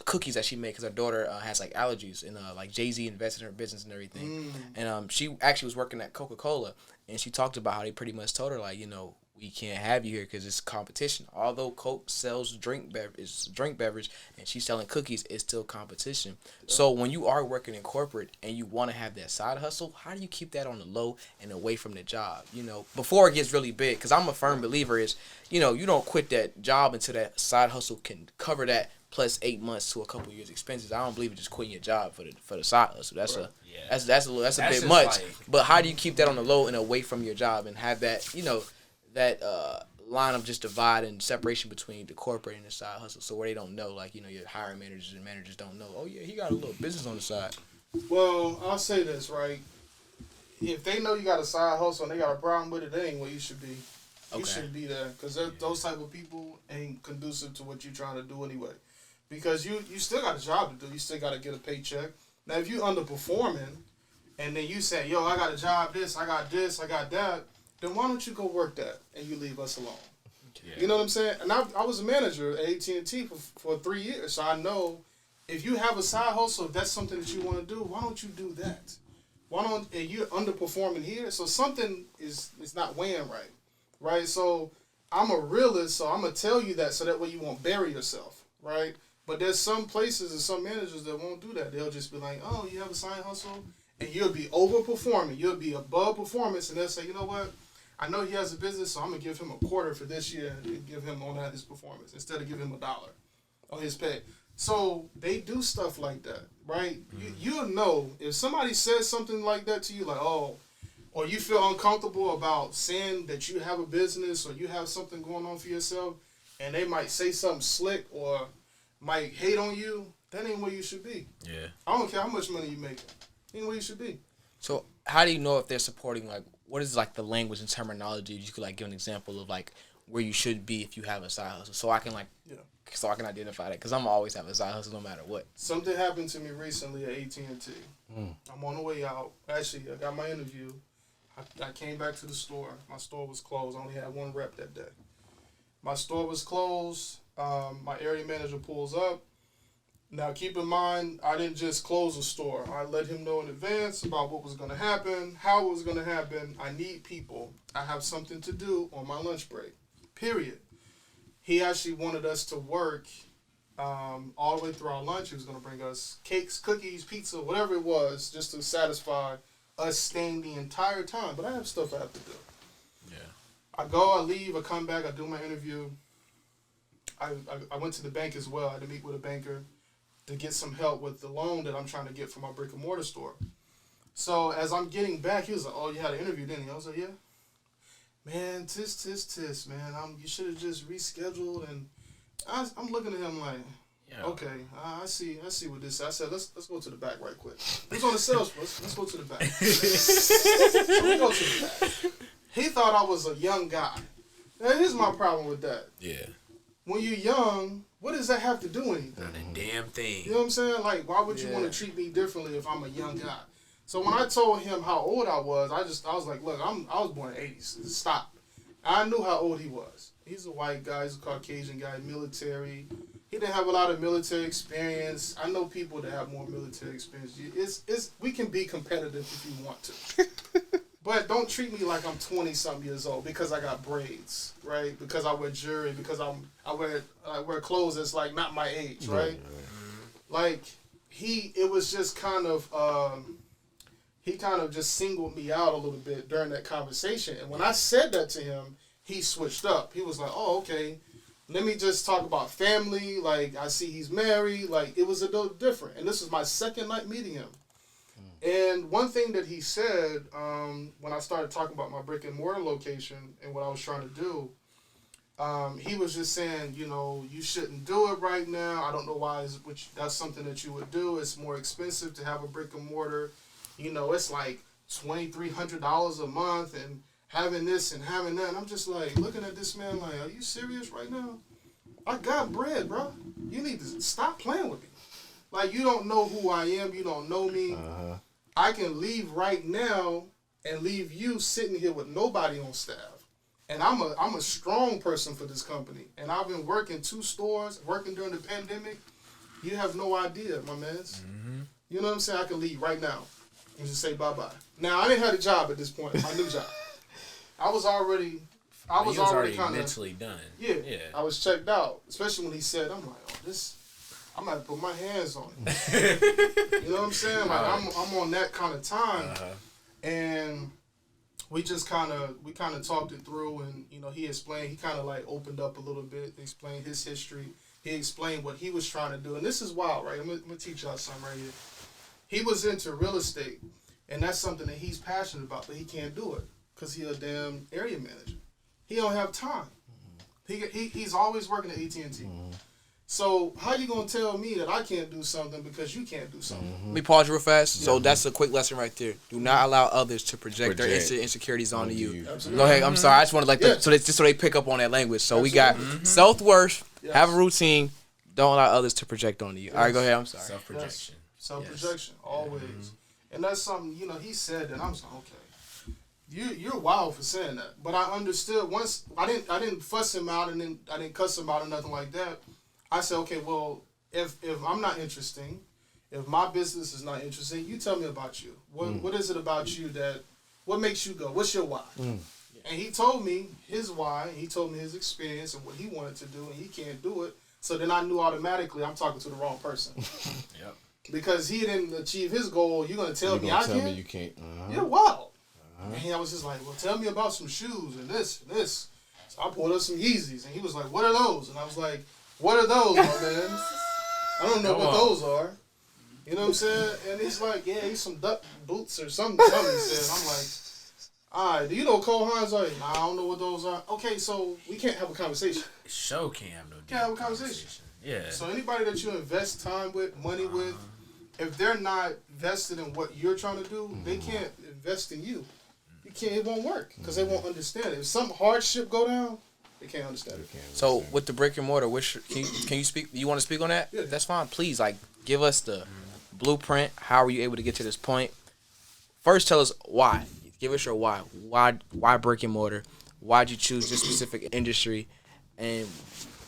cookies that she made because her daughter has like allergies, and like Jay-Z invested in her business and everything. And she actually was working at Coca-Cola, and she talked about how they pretty much told her like, we can't have you here because it's competition. Although Coke sells drink beverage, and she's selling cookies, it's still competition. So when you are working in corporate and you want to have that side hustle, how do you keep that on the low and away from the job? Before it gets really big, because I'm a firm believer is, you don't quit that job until that side hustle can cover that plus 8 months to a couple years expenses. I don't believe in just quitting your job for the side hustle. That's a bit much. Like, but how do you keep that on the low and away from your job and have that that line of just divide and separation between the corporate and the side hustle, so where they don't know, like, your hiring managers and managers don't know, oh yeah, he got a little business on the side. Well, I'll say this, right? If they know you got a side hustle and they got a problem with it, that ain't where you should be. You shouldn't be there, because those type of people ain't conducive to what you're trying to do anyway. Because you still got a job to do. You still got to get a paycheck. Now, if you underperforming and then you say, yo, I got a job, I got that, then why don't you go work that and you leave us alone? Yeah. You know what I'm saying? And I was a manager at AT&T for 3 years, so I know if you have a side hustle, if that's something that you want to do, why don't you do that? And you're underperforming here, so something is not weighing right? So I'm a realist, so I'm going to tell you that so that way you won't bury yourself, right? But there's some places and some managers that won't do that. They'll just be like, oh, you have a side hustle? And you'll be overperforming. You'll be above performance, and they'll say, you know what? I know he has a business, so I'm going to give him a quarter for this year and give him on his performance instead of giving him $1 on his pay. So they do stuff like that, right? You'll know if somebody says something like that to you, like, oh, or you feel uncomfortable about saying that you have a business or you have something going on for yourself, and they might say something slick or might hate on you, that ain't where you should be. Yeah. I don't care how much money you make. Ain't where you should be. So how do you know if they're supporting, like, what is like the language and terminology? You could like give an example of like where you should be if you have a side hustle, so I can identify that, because I'm always have a side hustle no matter what. Something happened to me recently at AT&T. I'm on the way out. Actually, I got my interview. I came back to the store. My store was closed. I only had one rep that day. My store was closed. My area manager pulls up. Now, keep in mind, I didn't just close the store. I let him know in advance about what was going to happen, how it was going to happen. I need people. I have something to do on my lunch break, period. He actually wanted us to work all the way through our lunch. He was going to bring us cakes, cookies, pizza, whatever it was, just to satisfy us staying the entire time. But I have stuff I have to do. Yeah. I go, I leave, I come back, I do my interview. I went to the bank as well. I had to meet with a banker to get some help with the loan that I'm trying to get for my brick and mortar store. So as I'm getting back, he was like, oh, you had an interview, didn't you? I was like, yeah. Man, tis, man. You should have just rescheduled. And I'm looking at him like, okay, I see what this is. I said, let's go to the back right quick. He's on the sales force. Let's go to the back. So we go to the back. He thought I was a young guy. Now, here's my problem with that. Yeah. When you're young, what does that have to do with anything? Not a damn thing. You know what I'm saying? Like, why would you want to treat me differently if I'm a young guy? So when I told him how old I was like, look, I was born in the 80s. Stop. I knew how old he was. He's a white guy. He's a Caucasian guy, military. He didn't have a lot of military experience. I know people that have more military experience. We can be competitive if you want to. But don't treat me like I'm 20-something years old because I got braids, right? Because I wear jewelry, because I wear clothes that's like not my age, right? Like it was just kind of he kind of just singled me out a little bit during that conversation. And when I said that to him, he switched up. He was like, "Oh, okay. Let me just talk about family. Like, I see he's married." Like, it was a little different. And this was my second night meeting him. And one thing that he said when I started talking about my brick and mortar location and what I was trying to do, he was just saying, you know, you shouldn't do it right now. I don't know why that's something that you would do. It's more expensive to have a brick and mortar. You know, it's like $2,300 a month and having this and having that. And I'm just like looking at this man like, are you serious right now? I got bread, bro. You need to stop playing with me. Like, you don't know who I am. You don't know me. I can leave right now and leave you sitting here with nobody on staff. And I'm a strong person for this company. And I've been working 2 stores, working during the pandemic. You have no idea, my mans. You know what I'm saying? I can leave right now and just say bye-bye. Now, I didn't have a job at this point, my new job. I was already kind of mentally done. Yeah, I was checked out. Especially when he said, I'm like, oh, this... I'm about to put my hands on it. You know what I'm saying? Like, I'm on that kind of time. And we just kind of talked it through, and, you know, he kind of like opened up a little bit, explained his history. He explained what he was trying to do. And this is wild, right? I'm going to teach y'all something right here. He was into real estate, and that's something that he's passionate about, but he can't do it because he's a damn area manager. He don't have time. He's always working at AT&T. So how you gonna tell me that I can't do something because you can't do something? Let me pause real fast. So that's a quick lesson right there. Do not allow others to project their insecurities onto you. Go ahead. I'm sorry. I just wanted so they pick up on that language. So we got self-worth, have a routine. Don't allow others to project onto you. All right, go ahead. I'm sorry. Self-projection. Self-projection, always. And that's something, you know, he said that. I'm just like, okay. You're wild for saying that. But I understood once. I didn't fuss him out, and then I didn't cuss him out or nothing like that. I said, okay, well, if I'm not interesting, if my business is not interesting, you tell me about you. What is it about you what makes you go? What's your why? And he told me his why. He told me his experience and what he wanted to do, and he can't do it. So then I knew automatically I'm talking to the wrong person. Yep. Because he didn't achieve his goal, you're going to tell me I can't? Me you can't. You're wild. And I was just like, well, tell me about some shoes and this and this. So I pulled up some Yeezys, and he was like, what are those? And I was like, what are those, my man? I don't know what those are. You know what I'm saying? And he's like, yeah, he's some duck boots or something he said. I'm like, all right, do you know what Cole Hines are? Nah, I don't know what those are. Okay, so we can't have a conversation. Show can't have no Can't have a conversation. Yeah. So anybody that you invest time with, money with, if they're not vested in what you're trying to do, they can't invest in you. You can't. It won't work because they won't understand it. If some hardship go down, they can't understand it. So with the brick and mortar, can you speak? You want to speak on that? Yeah. That's fine. Please, like, give us the blueprint. How were you able to get to this point? First, tell us why. Give us your why. Why brick and mortar? Why'd you choose this specific industry? And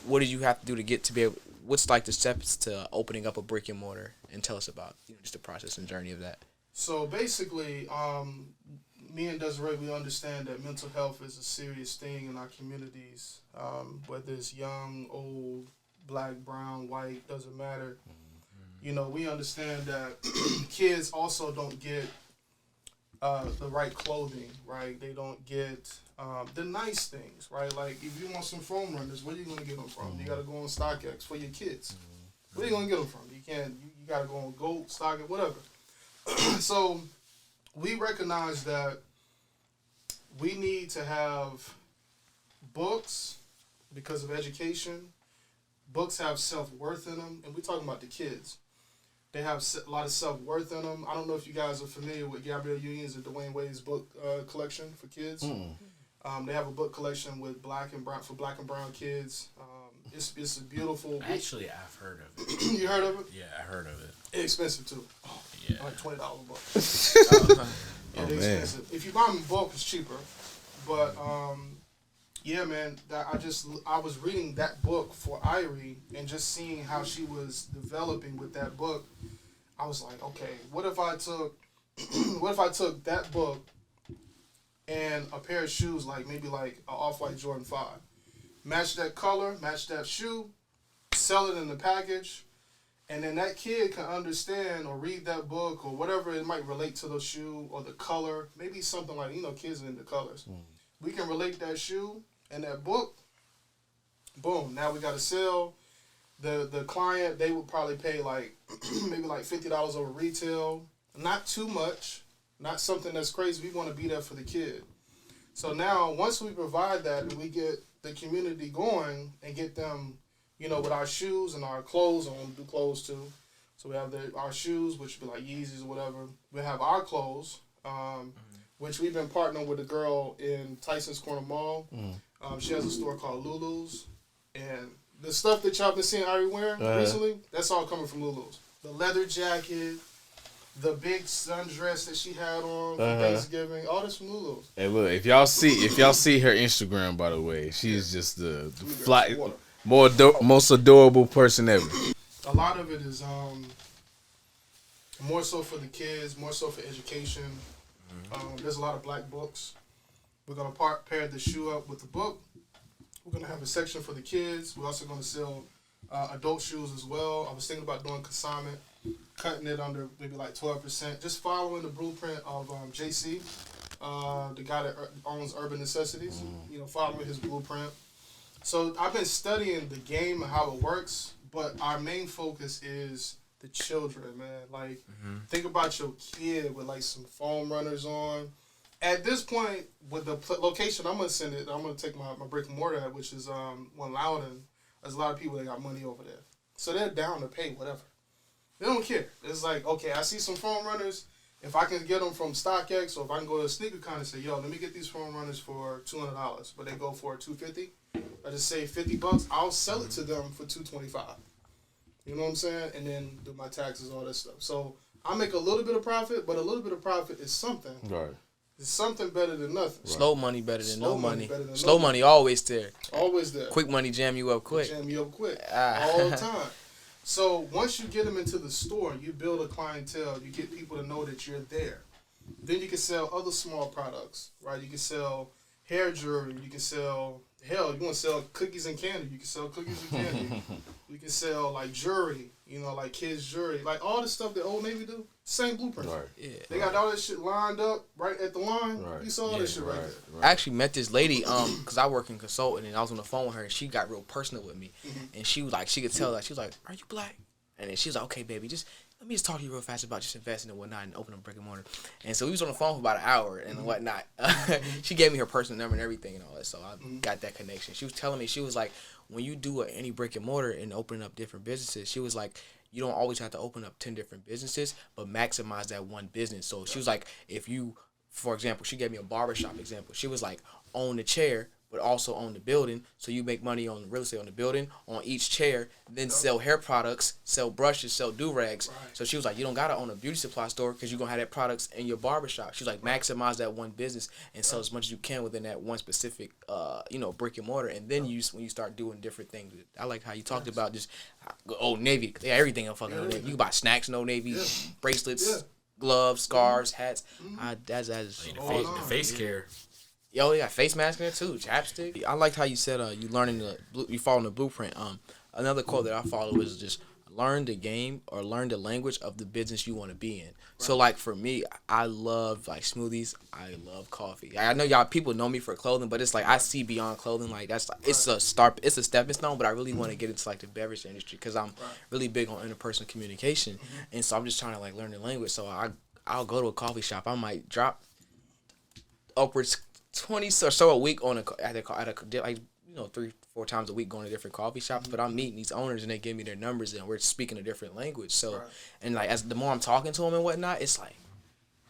what did you have to do to get to be able? What's like the steps to opening up a brick and mortar? And tell us about just the process and journey of that. So basically, me and Desiree, we understand that mental health is a serious thing in our communities, whether it's young, old, black, brown, white, doesn't matter. You know, we understand that kids also don't get the right clothing, right? They don't get the nice things, right? Like, if you want some foam runners, where are you going to get them from? You got to go on StockX for your kids. Where are you going to get them from? You can't, you got to go on Gold, StockX, whatever. So we recognize that we need to have books because of education. Books have self-worth in them, and we're talking about the kids. They have a lot of self-worth in them. I don't know if you guys are familiar with Gabrielle Union's and Dwayne Wade's book collection for kids. They have a book collection with black and brown kids. It's a beautiful. Actually, I've heard of it. You heard of it? Yeah, I heard of it. It's expensive too. Yeah. Like $20 a book. It's expensive. If you buy them in bulk, it's cheaper. But yeah, man, I was reading that book for Irie and just seeing how she was developing with that book. I was like, okay, what if I took that book and a pair of shoes, like maybe like an Off-White Jordan 5. Match that color, match that shoe, sell it in the package, and then that kid can understand or read that book or whatever it might relate to the shoe or the color. Maybe something like, kids are into colors. We can relate that shoe and that book. Boom, now we got to sell. The client, they would probably pay like maybe like $50 over retail. Not too much, not something that's crazy. We want to be there for the kid. So now once we provide that and we get the community going and get them, with our shoes and our clothes, and we do clothes too. So we have our shoes, which would be like Yeezys or whatever. We have our clothes, which we've been partnering with a girl in Tyson's Corner Mall. She has a store called Lulu's. And the stuff that y'all been seeing Ari wearing recently, that's all coming from Lulu's. The leather jacket, the big sundress that she had on for Thanksgiving, all this from Lulu's. Hey, look, if y'all see her Instagram, by the way, she's just the fly, most adorable person ever. A lot of it is more so for the kids, more so for education. There's a lot of black books. We're gonna pair the shoe up with the book. We're going to have a section for the kids. We're also going to sell adult shoes as well. I was thinking about doing consignment, cutting it under maybe like 12%, just following the blueprint of JC, the guy that owns Urban Necessities, following his blueprint. So I've been studying the game and how it works, but our main focus is the children, man. Like, think about your kid with like some foam runners on. At this point, with the location, I'm going to send it. I'm going to take my brick and mortar at, which is one Loudon. There's a lot of people that got money over there. So they're down to pay whatever. They don't care. It's like, okay, I see some foam runners. If I can get them from StockX or if I can go to a sneaker con and say, yo, let me get these foam runners for $200, but they go for $250. I just save $50. I'll sell it to them for $225. You know what I'm saying? And then do my taxes, all that stuff. So I make a little bit of profit, but a little bit of profit is something. Right. It's something better than nothing. Slow money better than no money. Slow money always there. Always there. Quick money jam you up quick. Jam you up quick. All the time. So once you get them into the store, you build a clientele. You get people to know that you're there. Then you can sell other small products, right? You can sell hair jewelry. You can sell, you want to sell cookies and candy. You can sell cookies and candy. You can sell like jewelry, like kids' jewelry. Like all the stuff that Old Navy do, same blueprint. Right. Yeah. They got all that shit lined up right at the line. Right. You saw all that shit right there. I actually met this lady, because I work in consulting, and I was on the phone with her, and she got real personal with me. And she was like, she could tell, like, she was like, are you black? And then she was like, okay, baby, let me just talk to you real fast about just investing and whatnot and opening a brick and mortar. And so we was on the phone for about an hour and whatnot. She gave me her personal number and everything and all that, so I got that connection. She was telling me, she was like, when you do any brick and mortar and opening up different businesses, she was like, you don't always have to open up 10 different businesses, but maximize that one business. So she was like, if you, for example, she gave me a barbershop example. She was like, own the chair, but also own the building. So you make money on the real estate on the building, on each chair, then sell hair products, sell brushes, sell do-rags. Right. So she was like, you don't got to own a beauty supply store because you're going to have that products in your barbershop. She's like, maximize that one business and sell as much as you can within that one specific, brick and mortar. And then when you start doing different things. I like how you talked about just Old Navy. They got everything in fucking Old Navy. You can buy snacks in Old Navy, bracelets, gloves, scarves, hats. That's the face care. Yo, they got face mask in there too, chapstick. I liked how you said you following the blueprint. Another quote that I follow is just learn the game or learn the language of the business you want to be in. Right. So like for me, I love like smoothies. I love coffee. I know y'all people know me for clothing, but it's like I see beyond clothing. Like that's it's a stepping stone. But I really want to get into like the beverage industry because I'm really big on interpersonal communication, and so I'm just trying to like learn the language. So I'll go to a coffee shop. I might drop upwards 20 or so a week on at a 3-4 times a week going to different coffee shops, but I'm meeting these owners and they give me their numbers and we're speaking a different language. So and like as the more I'm talking to them and whatnot, it's like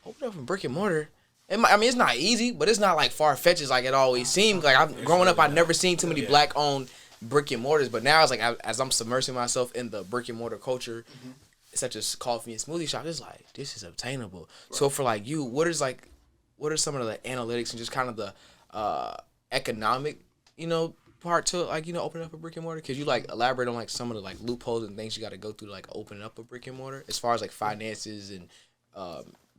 open up a brick and mortar. It's not easy, but it's not like far fetched as like it always seemed. Like growing up, I'd never seen too many black owned brick and mortars, but now it's like as I'm submersing myself in the brick and mortar culture, such as coffee and smoothie shop, it's like this is obtainable. So for like you, what are some of the analytics and just kind of the economic, part to like, opening up a brick and mortar? Could you like elaborate on like some of the like loopholes and things you got to go through to like opening up a brick and mortar as far as like finances and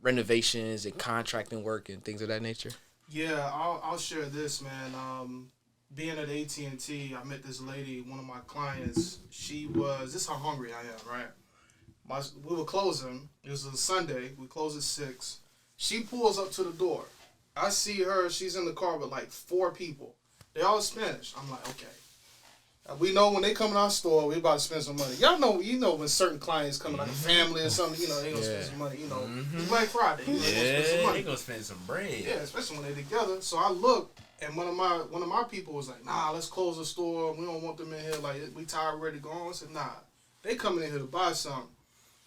renovations and contracting work and things of that nature? Yeah, I'll share this, man. Being at AT&T, I met this lady, one of my clients. This is how hungry I am, right? We were closing. It was a Sunday. We closed at 6. She pulls up to the door. I see her. She's in the car with like 4 people. They all Spanish. I'm like, okay. We know when they come in our store, we about to spend some money. Y'all know, when certain clients come in, like a family or something, they gonna spend some money. It's Black Friday. They gonna spend some bread. Yeah, especially when they together. So I look, and one of my people was like, nah, let's close the store. We don't want them in here. Like, we tired, ready to go on. I said, nah, they coming in here to buy something.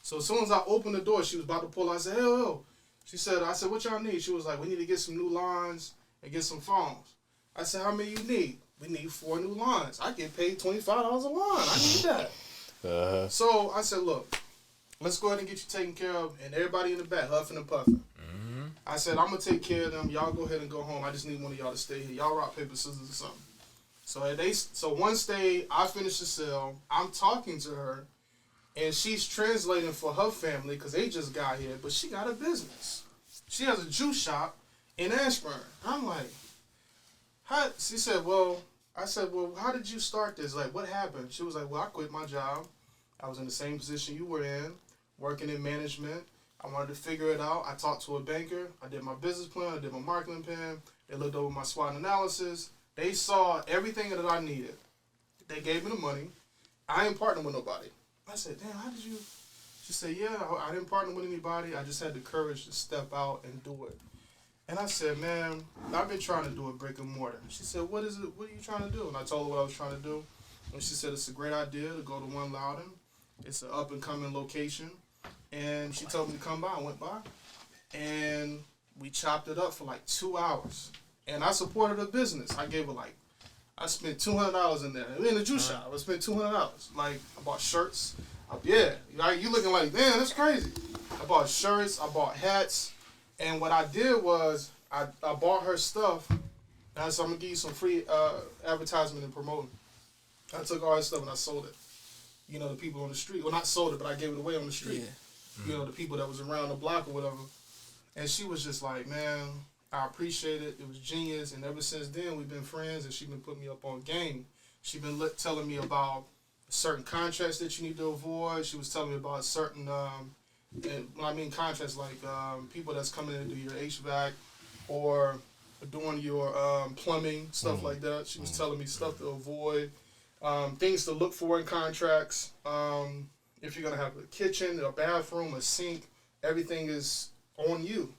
So as soon as I opened the door, she was about to pull out. I said, hey. I said, what y'all need? She was like, we need to get some new lines and get some phones. I said, how many you need? We need 4 new lines. I get paid $25 a line. I need that. So I said, look, let's go ahead and get you taken care of. And everybody in the back, huffing and puffing. I said, I'm going to take care of them. Y'all go ahead and go home. I just need one of y'all to stay here. Y'all rock, paper, scissors, or something. So once I finished the sale, I'm talking to her. And she's translating for her family because they just got here. But she got a business. She has a juice shop in Ashburn. I'm like, how? She said, I said, how did you start this? Like, what happened? She was like, I quit my job. I was in the same position you were in, working in management. I wanted to figure it out. I talked to a banker. I did my business plan. I did my marketing plan. They looked over my SWOT analysis. They saw everything that I needed. They gave me the money. I ain't partnering with nobody. I said, damn, how did you? She said, yeah, I didn't partner with anybody. I just had the courage to step out and do it. And I said, man, I've been trying to do a brick and mortar. She said, what is it? What are you trying to do? And I told her what I was trying to do. And she said, it's a great idea to go to One Loudon. It's an up-and-coming location. And she told me to come by. I went by. And we chopped it up for like 2 hours. And I supported her business. I gave her I spent $200 in there. In the juice shop, I spent $200. Like, I bought shirts. You looking like, damn, that's crazy. I bought shirts. I bought hats. And what I did was I bought her stuff. And I said, I'm going to give you some free advertisement and promoting. I took all her stuff and I sold it. The people on the street. Well, not sold it, but I gave it away on the street. Yeah. The people that was around the block or whatever. And she was just like, man, I appreciate it. It was genius. And ever since then, we've been friends. And she's been putting me up on game. She's been telling me about certain contracts that you need to avoid. She was telling me about certain, and when I mean contracts, like people that's coming in to do your HVAC or doing your plumbing, stuff like that. She was telling me stuff to avoid, things to look for in contracts. If you're going to have a kitchen, a bathroom, a sink, everything is on you.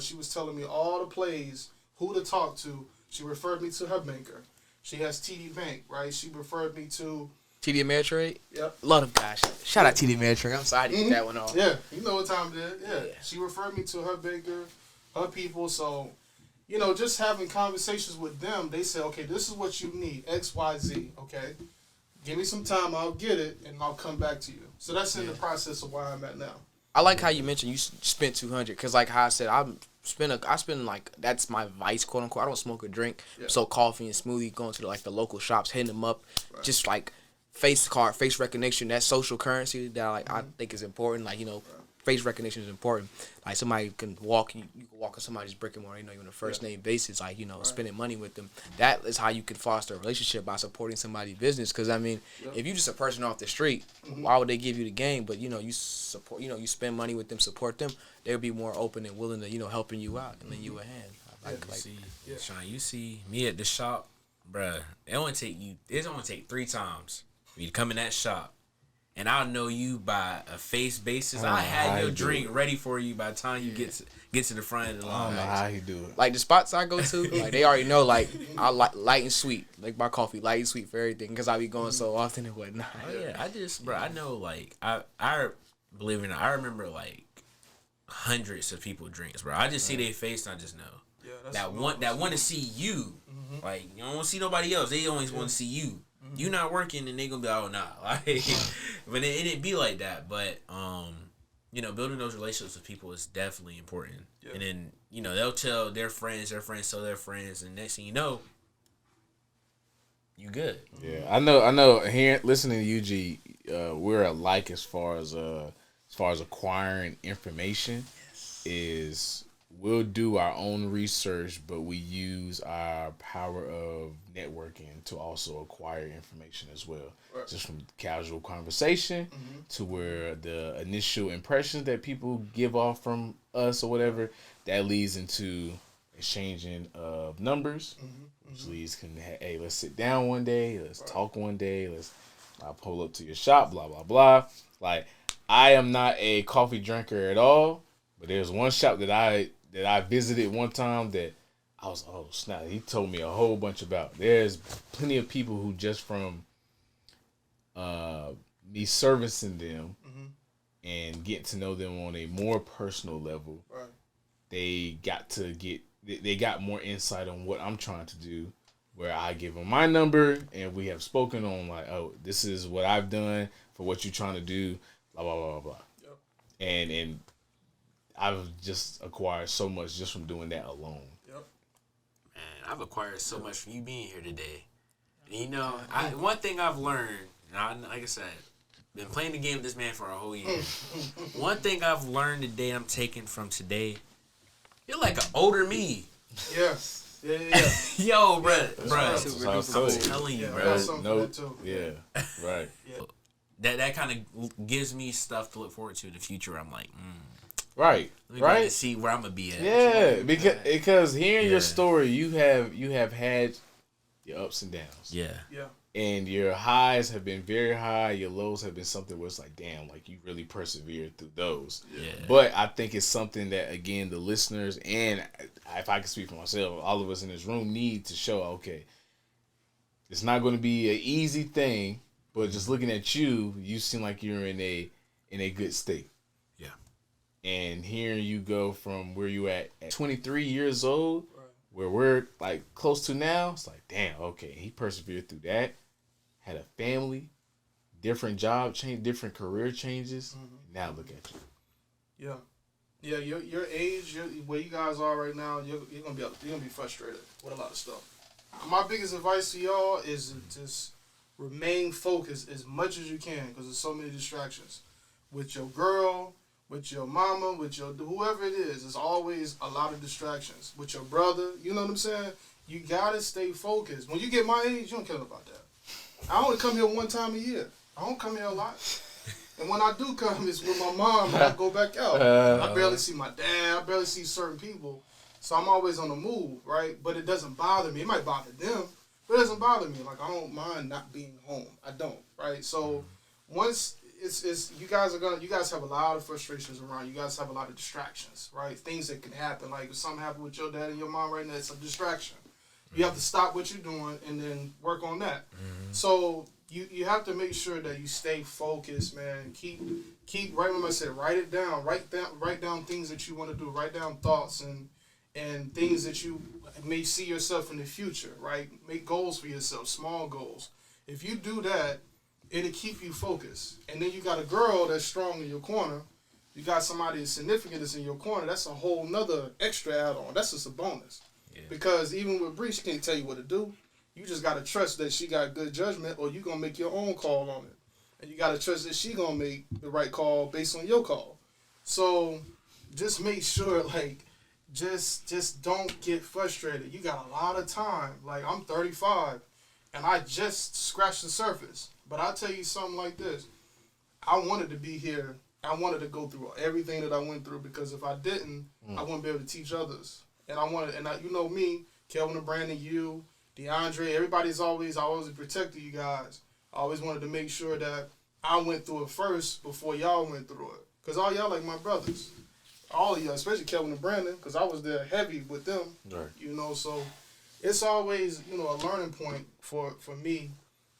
She was telling me all the plays, who to talk to. She referred me to her banker. She has TD Bank, right? She referred me to TD Ameritrade? Yep. Love them guys. Shout out TD Ameritrade. I'm sorry to get that one off. Yeah, you know what time it is. Yeah. She referred me to her banker, her people. So, just having conversations with them, they say, okay, this is what you need, X, Y, Z, okay? Give me some time, I'll get it, and I'll come back to you. So that's in the process of where I'm at now. I like how you mentioned you spent $200 because, like how I said, I spend like that's my vice, quote unquote. I don't smoke or drink, so coffee and smoothie, going to the local shops, hitting them up, just like face recognition, that social currency that I think is important. Face recognition is important. Like somebody can walk, you can walk on somebody's brick and mortar, you on a first name basis, spending money with them. That is how you can foster a relationship, by supporting somebody's business. Because if you just a person off the street, why would they give you the game? But you support, you spend money with them, support them. They'll be more open and willing to helping you out and lend you a hand. Sean, you see me at the shop, bruh. It only take 3 times for you to come in that shop. And I'll know you by a face basis. I had your drink ready for you by the time you get to the front of the line. I don't know how he do it. Like the spots I go to, they already know. I like light and sweet, like my coffee, light and sweet for everything, because I be going so often and whatnot. Oh yeah, I know I believe it or not, I remember hundreds of people drinks, bro. I just see their face and I just know. Yeah, that want to see you. Like, you don't want to see nobody else. They always want to see you. You not working and they gonna be like, oh nah, but it be like that. But building those relationships with people is definitely important. Yeah. And then they'll tell their friends tell their friends, and next thing you know, you good. Yeah, I know. Here, listening to UG, we're alike as far as acquiring information. Is we'll do our own research, but we use our power of networking to also acquire information as well. Right. Just from casual conversation to where the initial impressions that people give off from us or whatever, that leads into exchanging of numbers, which leads to, hey, let's sit down one day, let's talk one day, I'll pull up to your shop, blah, blah, blah. Like, I am not a coffee drinker at all, but there's one shop that I visited one time that I was, oh snap, he told me a whole bunch about. There's plenty of people who just from me servicing them and getting to know them on a more personal level, they got more insight on what I'm trying to do, where I give them my number and we have spoken on like, oh, this is what I've done for what you're trying to do, blah, blah, blah, blah. Yep. And I've just acquired so much just from doing that alone. Yep. Man, I've acquired so much from you being here today. And you know, one thing I've learned, like I said, been playing the game with this man for a whole year. One thing I've learned today, I'm taking from today, you're like an older me. Yeah. Yeah. Yo, bro. I'm telling you, bro. Yeah, right. Yeah. That kind of gives me stuff to look forward to in the future. I'm like, right, to see where I'm gonna be at. Yeah, because hearing your story, you have had your ups and downs. Yeah. And your highs have been very high. Your lows have been something where it's like, damn, like you really persevered through those. Yeah. But I think it's something that, again, the listeners, and if I can speak for myself, all of us in this room need to show, okay, it's not going to be an easy thing, but just looking at you, you seem like you're in a good state. Yeah. And hearing you go from where you at 23 years old, where we're like close to now, it's like, damn, okay, he persevered through that. Had a family, different job change, different career changes. Now look at you. Yeah. Your age, where you guys are right now, you're gonna be frustrated with a lot of stuff. My biggest advice to y'all is to just remain focused as much as you can, because there's so many distractions. With your girl, with your mama, with your whoever it is, there's always a lot of distractions. With your brother, you know what I'm saying? You gotta stay focused. When you get my age, you don't care about that. I only come here one time a year. I don't come here a lot. And when I do come, it's with my mom and I go back out. I barely see my dad. I barely see certain people. So I'm always on the move, right? But it doesn't bother me. It might bother them, but it doesn't bother me. Like, I don't mind not being home. I don't, right? So once it's you guys have a lot of frustrations around. You guys have a lot of distractions, right? Things that can happen. Like if something happened with your dad and your mom right now, it's a distraction. You have to stop what you're doing and then work on that. So you have to make sure that you stay focused, man. Keep right when I said, write it down. Write down things that you want to do. Write down thoughts and things that you may see yourself in the future, right? Make goals for yourself, small goals. If you do that, it'll keep you focused. And then you got a girl that's strong in your corner. You got somebody that's significant that's in your corner. That's a whole nother extra add-on. That's just a bonus. Yeah. Because even with Bree, she can't tell you what to do. You just got to trust that she got good judgment, or you're going to make your own call on it. And you got to trust that she going to make the right call based on your call. So just make sure, like, just don't get frustrated. You got a lot of time. Like, I'm 35, and I just scratched the surface. But I'll tell you something like this. I wanted to be here. I wanted to go through everything that I went through, because if I didn't, I wouldn't be able to teach others. And you know me, Kelvin and Brandon, you, DeAndre, I always protected you guys. I always wanted to make sure that I went through it first before y'all went through it. Because all y'all like my brothers. All of y'all, especially Kelvin and Brandon, because I was there heavy with them. Right. You know, so it's always, a learning point for me.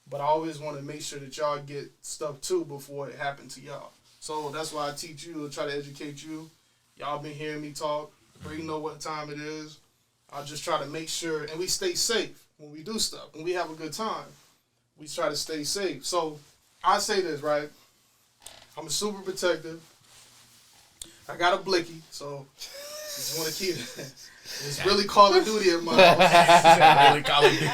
But I always want to make sure that y'all get stuff too before it happened to y'all. So that's why I teach you, try to educate you. Y'all been hearing me talk. You know what time it is. I just try to make sure, and we stay safe when we do stuff. When we have a good time, we try to stay safe. So I say this, right? I'm super protective. I got a blicky, so just want to keep it. It's really Call of Duty at my house. Really Call of Duty.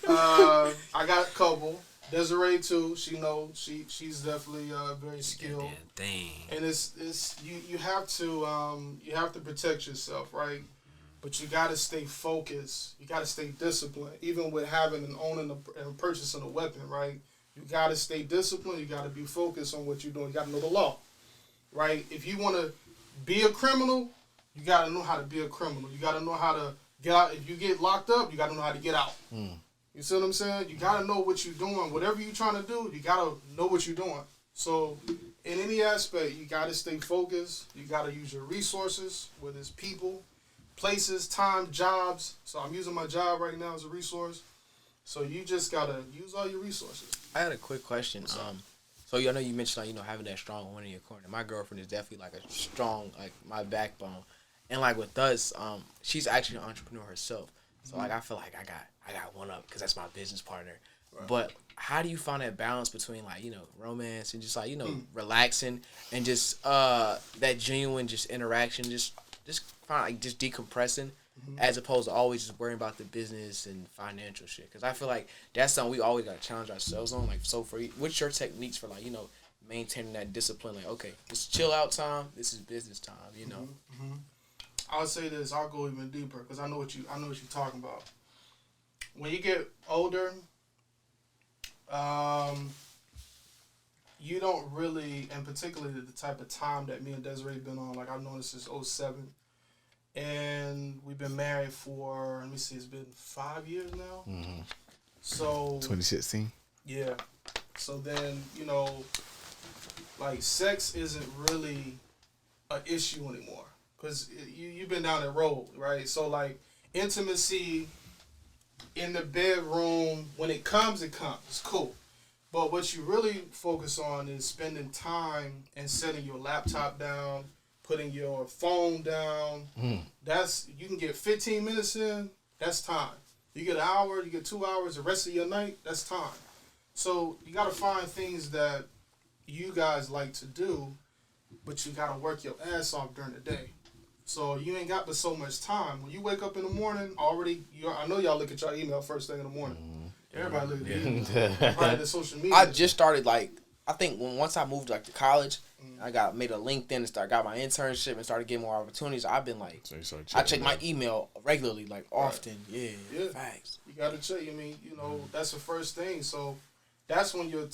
I got a couple. Desiree too. She knows she's definitely very skilled. Damn thing. And it's you have to protect yourself, right? But you got to stay focused. You got to stay disciplined. Even with having and owning and purchasing a weapon, right? You got to stay disciplined. You got to be focused on what you're doing. You got to know the law, right? If you want to be a criminal, you got to know how to be a criminal. You got to know how to get out. If you get locked up, you got to know how to get out. You see what I'm saying? You got to know what you're doing. Whatever you're trying to do, you got to know what you're doing. So in any aspect, you got to stay focused. You got to use your resources, whether it's people, places, time, jobs. So I'm using my job right now as a resource. So you just got to use all your resources. I had a quick question. So I know you mentioned, like, having that strong one in your corner. My girlfriend is definitely, like, a strong, like, my backbone. And, like, with us, she's actually an entrepreneur herself. So, like, I feel like I got one up because that's my business partner. Right. But how do you find that balance between, like, romance and just, like, relaxing and just that genuine just interaction, just find, like, just decompressing as opposed to always just worrying about the business and financial shit? Because I feel like that's something we always got to challenge ourselves on. Like, so for you, what's your techniques for, like, maintaining that discipline? Like, okay, this is chill out time, this is business time, I'll say this. I'll go even deeper because I know what you're talking about. When you get older, you don't really, and particularly the type of time that me and Desiree been on. Like, I've known this since 2007, and we've been married for, let me see, it's been 5 years now. So 2016. Yeah. So then like sex isn't really an issue anymore. Because you've been down that road, right? So, like, intimacy in the bedroom, when it comes, it's cool. But what you really focus on is spending time and setting your laptop down, putting your phone down. You can get 15 minutes in, that's time. You get an hour, you get 2 hours, the rest of your night, that's time. So you got to find things that you guys like to do, but you got to work your ass off during the day. So you ain't got but so much time. When you wake up in the morning, I know y'all look at your email first thing in the morning. Everybody look at the email. Probably the social media. I just started, like, I think once I moved, like, to college, I made a LinkedIn and got my internship and started getting more opportunities. I've been, like, I check my email regularly, like, often. Yeah. Facts. You got to check. I mean, that's the first thing. So that's when your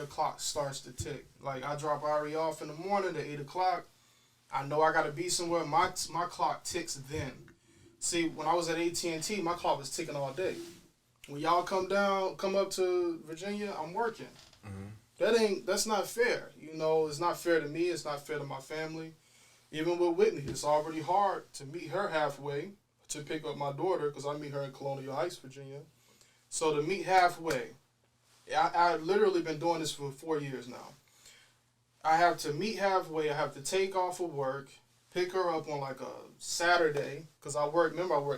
clock starts to tick. Like, I drop Ari off in the morning at 8 o'clock. I know I got to be somewhere. My clock ticks then. See, when I was at AT&T, my clock was ticking all day. When y'all come up to Virginia, I'm working. That's not fair. It's not fair to me. It's not fair to my family. Even with Whitney, it's already hard to meet her halfway to pick up my daughter because I meet her in Colonial Heights, Virginia. So to meet halfway, I've literally been doing this for 4 years now. I have to meet halfway. I have to take off of work, pick her up on like a Saturday because I work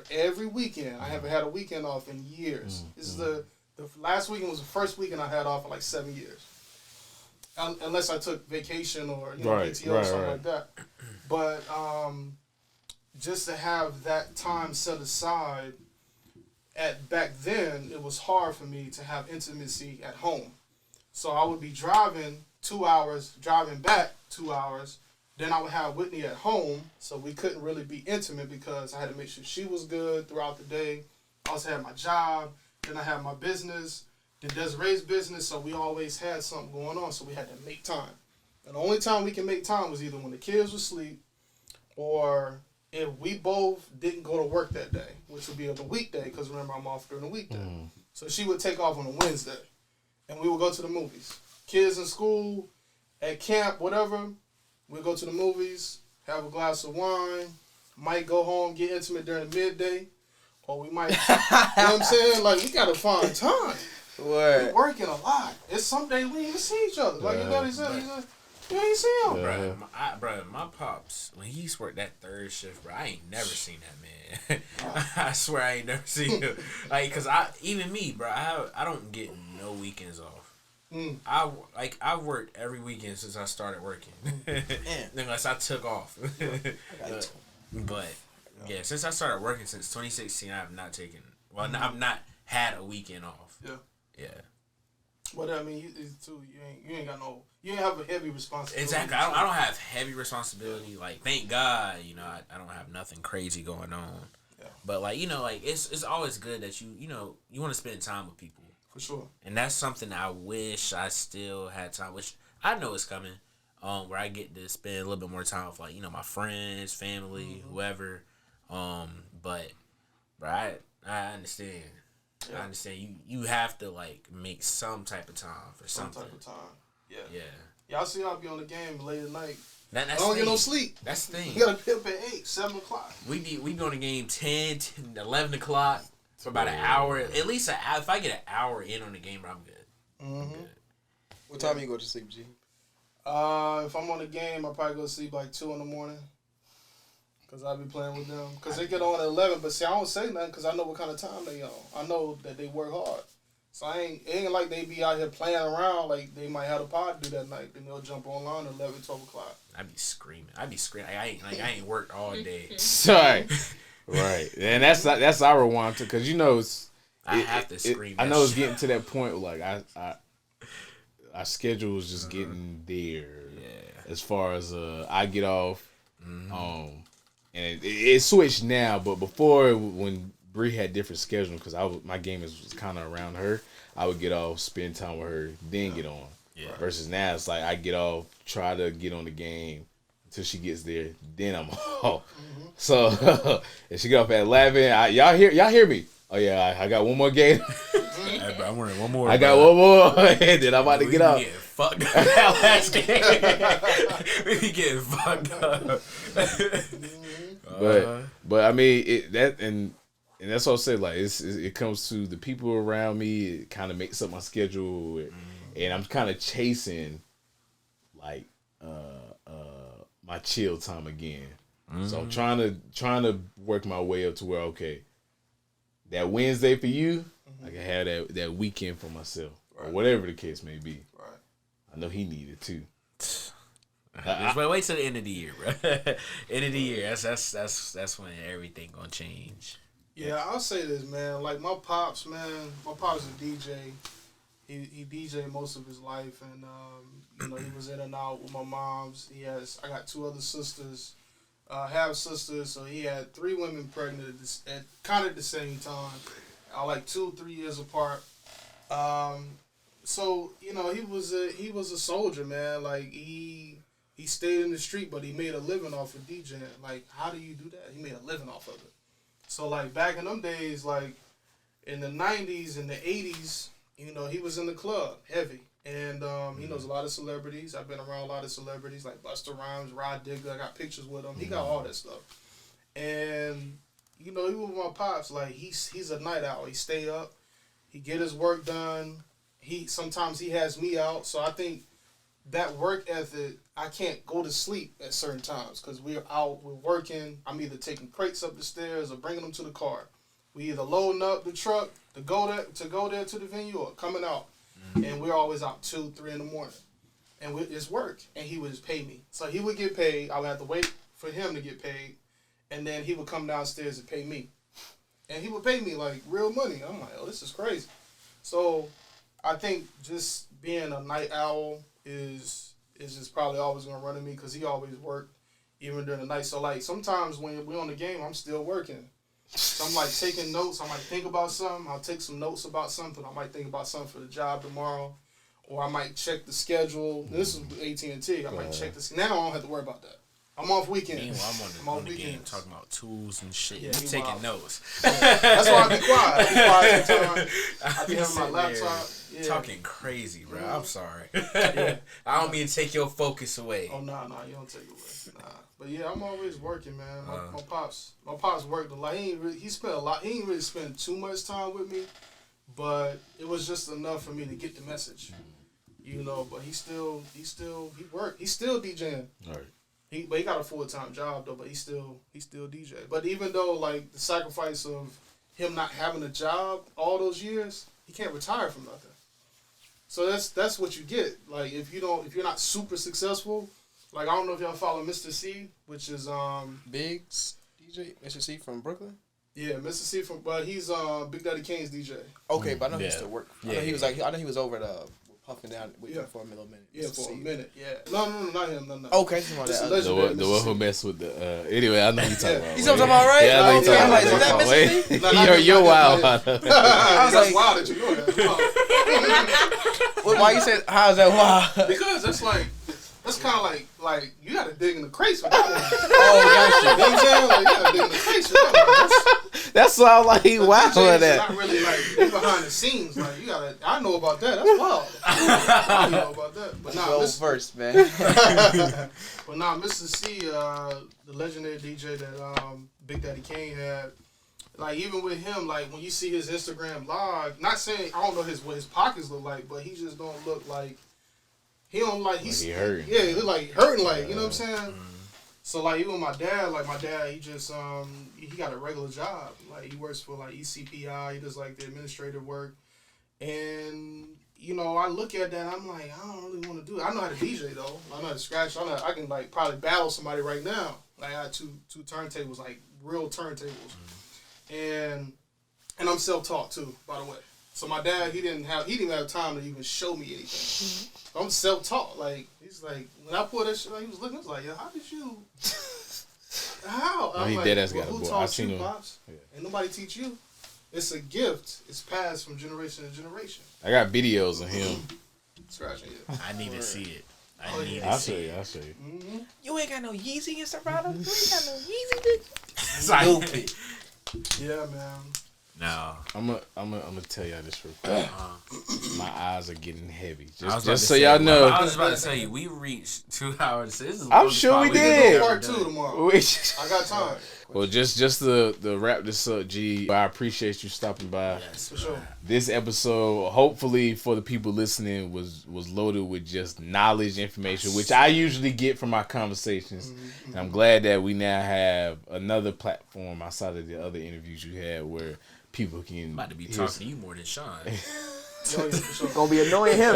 every weekend. I haven't had a weekend off in years. This is the last weekend was the first weekend I had off in like 7 years. Unless I took vacation or PTO or something like that. But just to have that time set aside, back then it was hard for me to have intimacy at home. So I would be driving 2 hours, driving back 2 hours. Then I would have Whitney at home, so we couldn't really be intimate because I had to make sure she was good throughout the day. I also had my job. Then I had my business. Then Desiree's business, so we always had something going on, so we had to make time. And the only time we can make time was either when the kids were asleep or if we both didn't go to work that day, which would be on a weekday because, remember, I'm off during the weekday. So she would take off on a Wednesday, and we would go to the movies. Kids in school, at camp, whatever, we'd go to the movies, have a glass of wine, might go home, get intimate during the midday, or we might, you know what I'm saying? Like, we got to find time. We're working a lot. It's some days we even see each other. Like, you know what he said? You ain't see him. Bro, my pops, when he used to work that third shift, bro, I ain't never seen that man. I swear I ain't never seen him. Like, cause even me, bro, I don't get no weekends off. I worked every weekend since I started working, unless I took off. But yeah, since I started working since 2016, I have not taken. Well, I've not had a weekend off. Yeah. But I mean, you ain't got no, you ain't have a heavy responsibility. Exactly. I don't have heavy responsibility. Like, thank God, I don't have nothing crazy going on. Yeah. But like, it's always good that you want to spend time with people. For sure. And that's something I wish I still had time. Which I know is coming. Where I get to spend a little bit more time with, like, my friends, family, whoever. But I understand. Yeah. I understand. You have to, like, make some type of time for something. Some type of time. Yeah. Yeah. Y'all see y'all be on the game late at night. I don't get no sleep. That's the thing. You gotta pick up at 8, 7 o'clock. We be on the game 10, 11 o'clock for about an hour. At least if I get an hour in on the game, I'm good. Mm-hmm. I'm good. What time you go to sleep, G? If I'm on the game, I probably go to sleep like 2 in the morning. Because I be playing with them. Because they get on at 11. But see, I don't say nothing because I know what kind of time they on. I know that they work hard. So it ain't like they be out here playing around like they might have a pod do that night. Then they'll jump online at 11, 12 o'clock. I be screaming. I ain't worked all day. Sorry. Right. And that's our one too. Because I have to scream. I know it's getting to that point where, like, our schedule is just getting there. Yeah. As far as I get off, and it switched now. But before, when Bree had different schedules, because my game was kind of around her, I would get off, spend time with her, then get on. Yeah. Versus now, it's like I get off, try to get on the game until she gets there, then I'm off. So if she get off at 11, y'all hear me? Oh yeah, I got one more game. Hey, bro, I'm running one more. I got one more, and then I'm about to get out. Getting fucked up that last game. We be getting fucked up. But I mean and that's what I say. Like it comes to the people around me. It kind of makes up my schedule, and I'm kind of chasing like my chill time again. So I'm trying to work my way up to where, okay, that Wednesday for you, I can have that weekend for myself, or whatever the case may be. Right. I know he needed too. Just wait till the end of the year, bro. End of the year. That's when everything gonna change. Yeah, I'll say this, man. Like my pops is a DJ. He DJed most of his life, and he was in and out with my moms. I got 2 other sisters, half sisters, so he had 3 women pregnant at kind of the same time, like 2-3 years apart. So he was a soldier, man. Like he stayed in the street, but he made a living off of DJing. Like, how do you do that? He made a living off of it. So like back in them days, like in the 90s and the 80s, he was in the club heavy. And he knows a lot of celebrities. I've been around a lot of celebrities like Busta Rhymes, Rod Digger. I got pictures with him. He got all that stuff. And he was my pops. Like he's a night owl. He stay up. He get his work done. Sometimes he has me out. So I think that work ethic, I can't go to sleep at certain times because we're out, we're working. I'm either taking crates up the stairs or bringing them to the car. We either loading up the truck to go there to the venue or coming out. And we're always out 2, 3 in the morning. And it's work. And he would just pay me. So he would get paid. I would have to wait for him to get paid. And then he would come downstairs and pay me. And he would pay me like real money. I'm like, oh, this is crazy. So I think just being a night owl is just probably always going to run in me because he always worked even during the night. So like sometimes when we're on the game, I'm still working. So I'm like taking notes. I might think about something. I'll take some notes about something. I might think about something for the job tomorrow. Or I might check the schedule. This is AT&T. I might check this. Now I don't have to worry about that. I'm off weekends. Meanwhile, I'm on the game talking about tools and shit. Yeah, you taking notes. Yeah. That's why I be quiet. I be quiet sometimes. I be having my laptop. Yeah. Talking crazy, bro. I'm sorry. Yeah. I don't mean to take your focus away. Oh, no, you don't take it away. Nah. But yeah, I'm always working, man. My pops worked a lot. He spent a lot. He didn't really spend too much time with me, but it was just enough for me to get the message. But he worked. He's still DJing. All right. He got a full-time job though, but he still DJ. But even though like the sacrifice of him not having a job all those years, he can't retire from nothing. So that's what you get. Like if you're not super successful, like I don't know if y'all follow Mr. C, which is Biggs DJ, Mr. C from Brooklyn. Yeah, Mr. C but he's Big Daddy Kane's DJ. Okay, but I know he used to work. I know he was I know he was over the puffing down with him for a minute. Yeah, for a minute. Yeah. No, not him. No. Okay, the one who messed with the. Anyway, I know you talking about. You know what I'm talking about, right? Yeah, I know you talking about. Is that Mr. C? You're wild. I was like, wild that you know that. Why you said? How's that wild? Because that's kind of like you gotta dig in the crates for that one. Oh, gotcha. You know what I'm saying? Like, you gotta dig in the crates for that one. That's all like he wild with that. Not really like behind the scenes. Like you gotta. I know about that. That's wild. I know about that. But Go first, man. But nah, Mr. C, the legendary DJ that Big Daddy Kane had. Like even with him, like when you see his Instagram live, not saying I don't know what his pockets look like, but he just don't look like. He don't like he's he hurting. Yeah, he like hurting like you know what I'm saying. So like even my dad, he just he got a regular job. Like he works for like ECPI. He does like the administrative work, and you know I look at that. I'm like I don't really want to do it. I know how to DJ though. I know how to scratch. I can like probably battle somebody right now. Like I got two turntables, like real turntables, and I'm self-taught too. By the way. So my dad, he didn't have time to even show me anything. I'm self-taught. Like he's like when I put that shit, like, he was looking. I was like, yo, how did you? How? No, he like, dead ass got a boy. I seen him. Pops? Yeah. Ain't nobody teach you. It's a gift. It's passed from generation to generation. I got videos of him. Scratching it. I need to see it. I'll show you. Mm-hmm. You ain't got no Yeezy in Serato. You ain't got no Yeezy, bitch. Stupid. Yeah, man. No, I'm gonna tell y'all this real quick. My eyes are getting heavy. Just so say, y'all know. I was about to tell you, we reached 2 hours. This is I'm sure we did. Part 2 tomorrow. I got time. Well, just to wrap this up, G. I appreciate you stopping by. Yes, for sure. This episode, hopefully for the people listening, was loaded with just knowledge, information, which I usually get from our conversations. Mm-hmm. And I'm glad that we now have another platform outside of the other interviews you had where people can. I'm about to be talking to you more than Sean. Gonna be annoying him.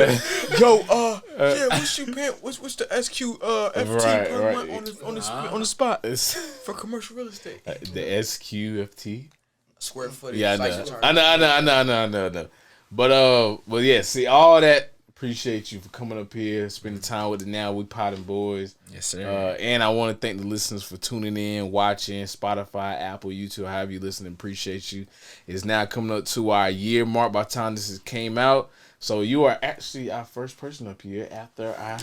Yo, yeah, what's your pen? What's the SQ FT per month on the spot for commercial real estate? The SQFT square footage. Yeah, I know. But yeah, see all that. Appreciate you for coming up here, spending time with the Now We Poddin Boys. Yes, sir. And I want to thank the listeners for tuning in, watching, Spotify, Apple, YouTube, however you listen. Appreciate you. It's now coming up to our year mark by the time this came out. So you are actually our first person up here after our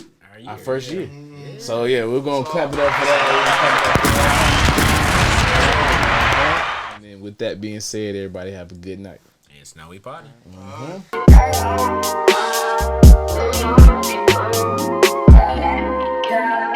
first year. Yeah. So yeah, we're going to clap it up for that. And then with that being said, everybody have a good night. It's Now We Poddin. Yeah.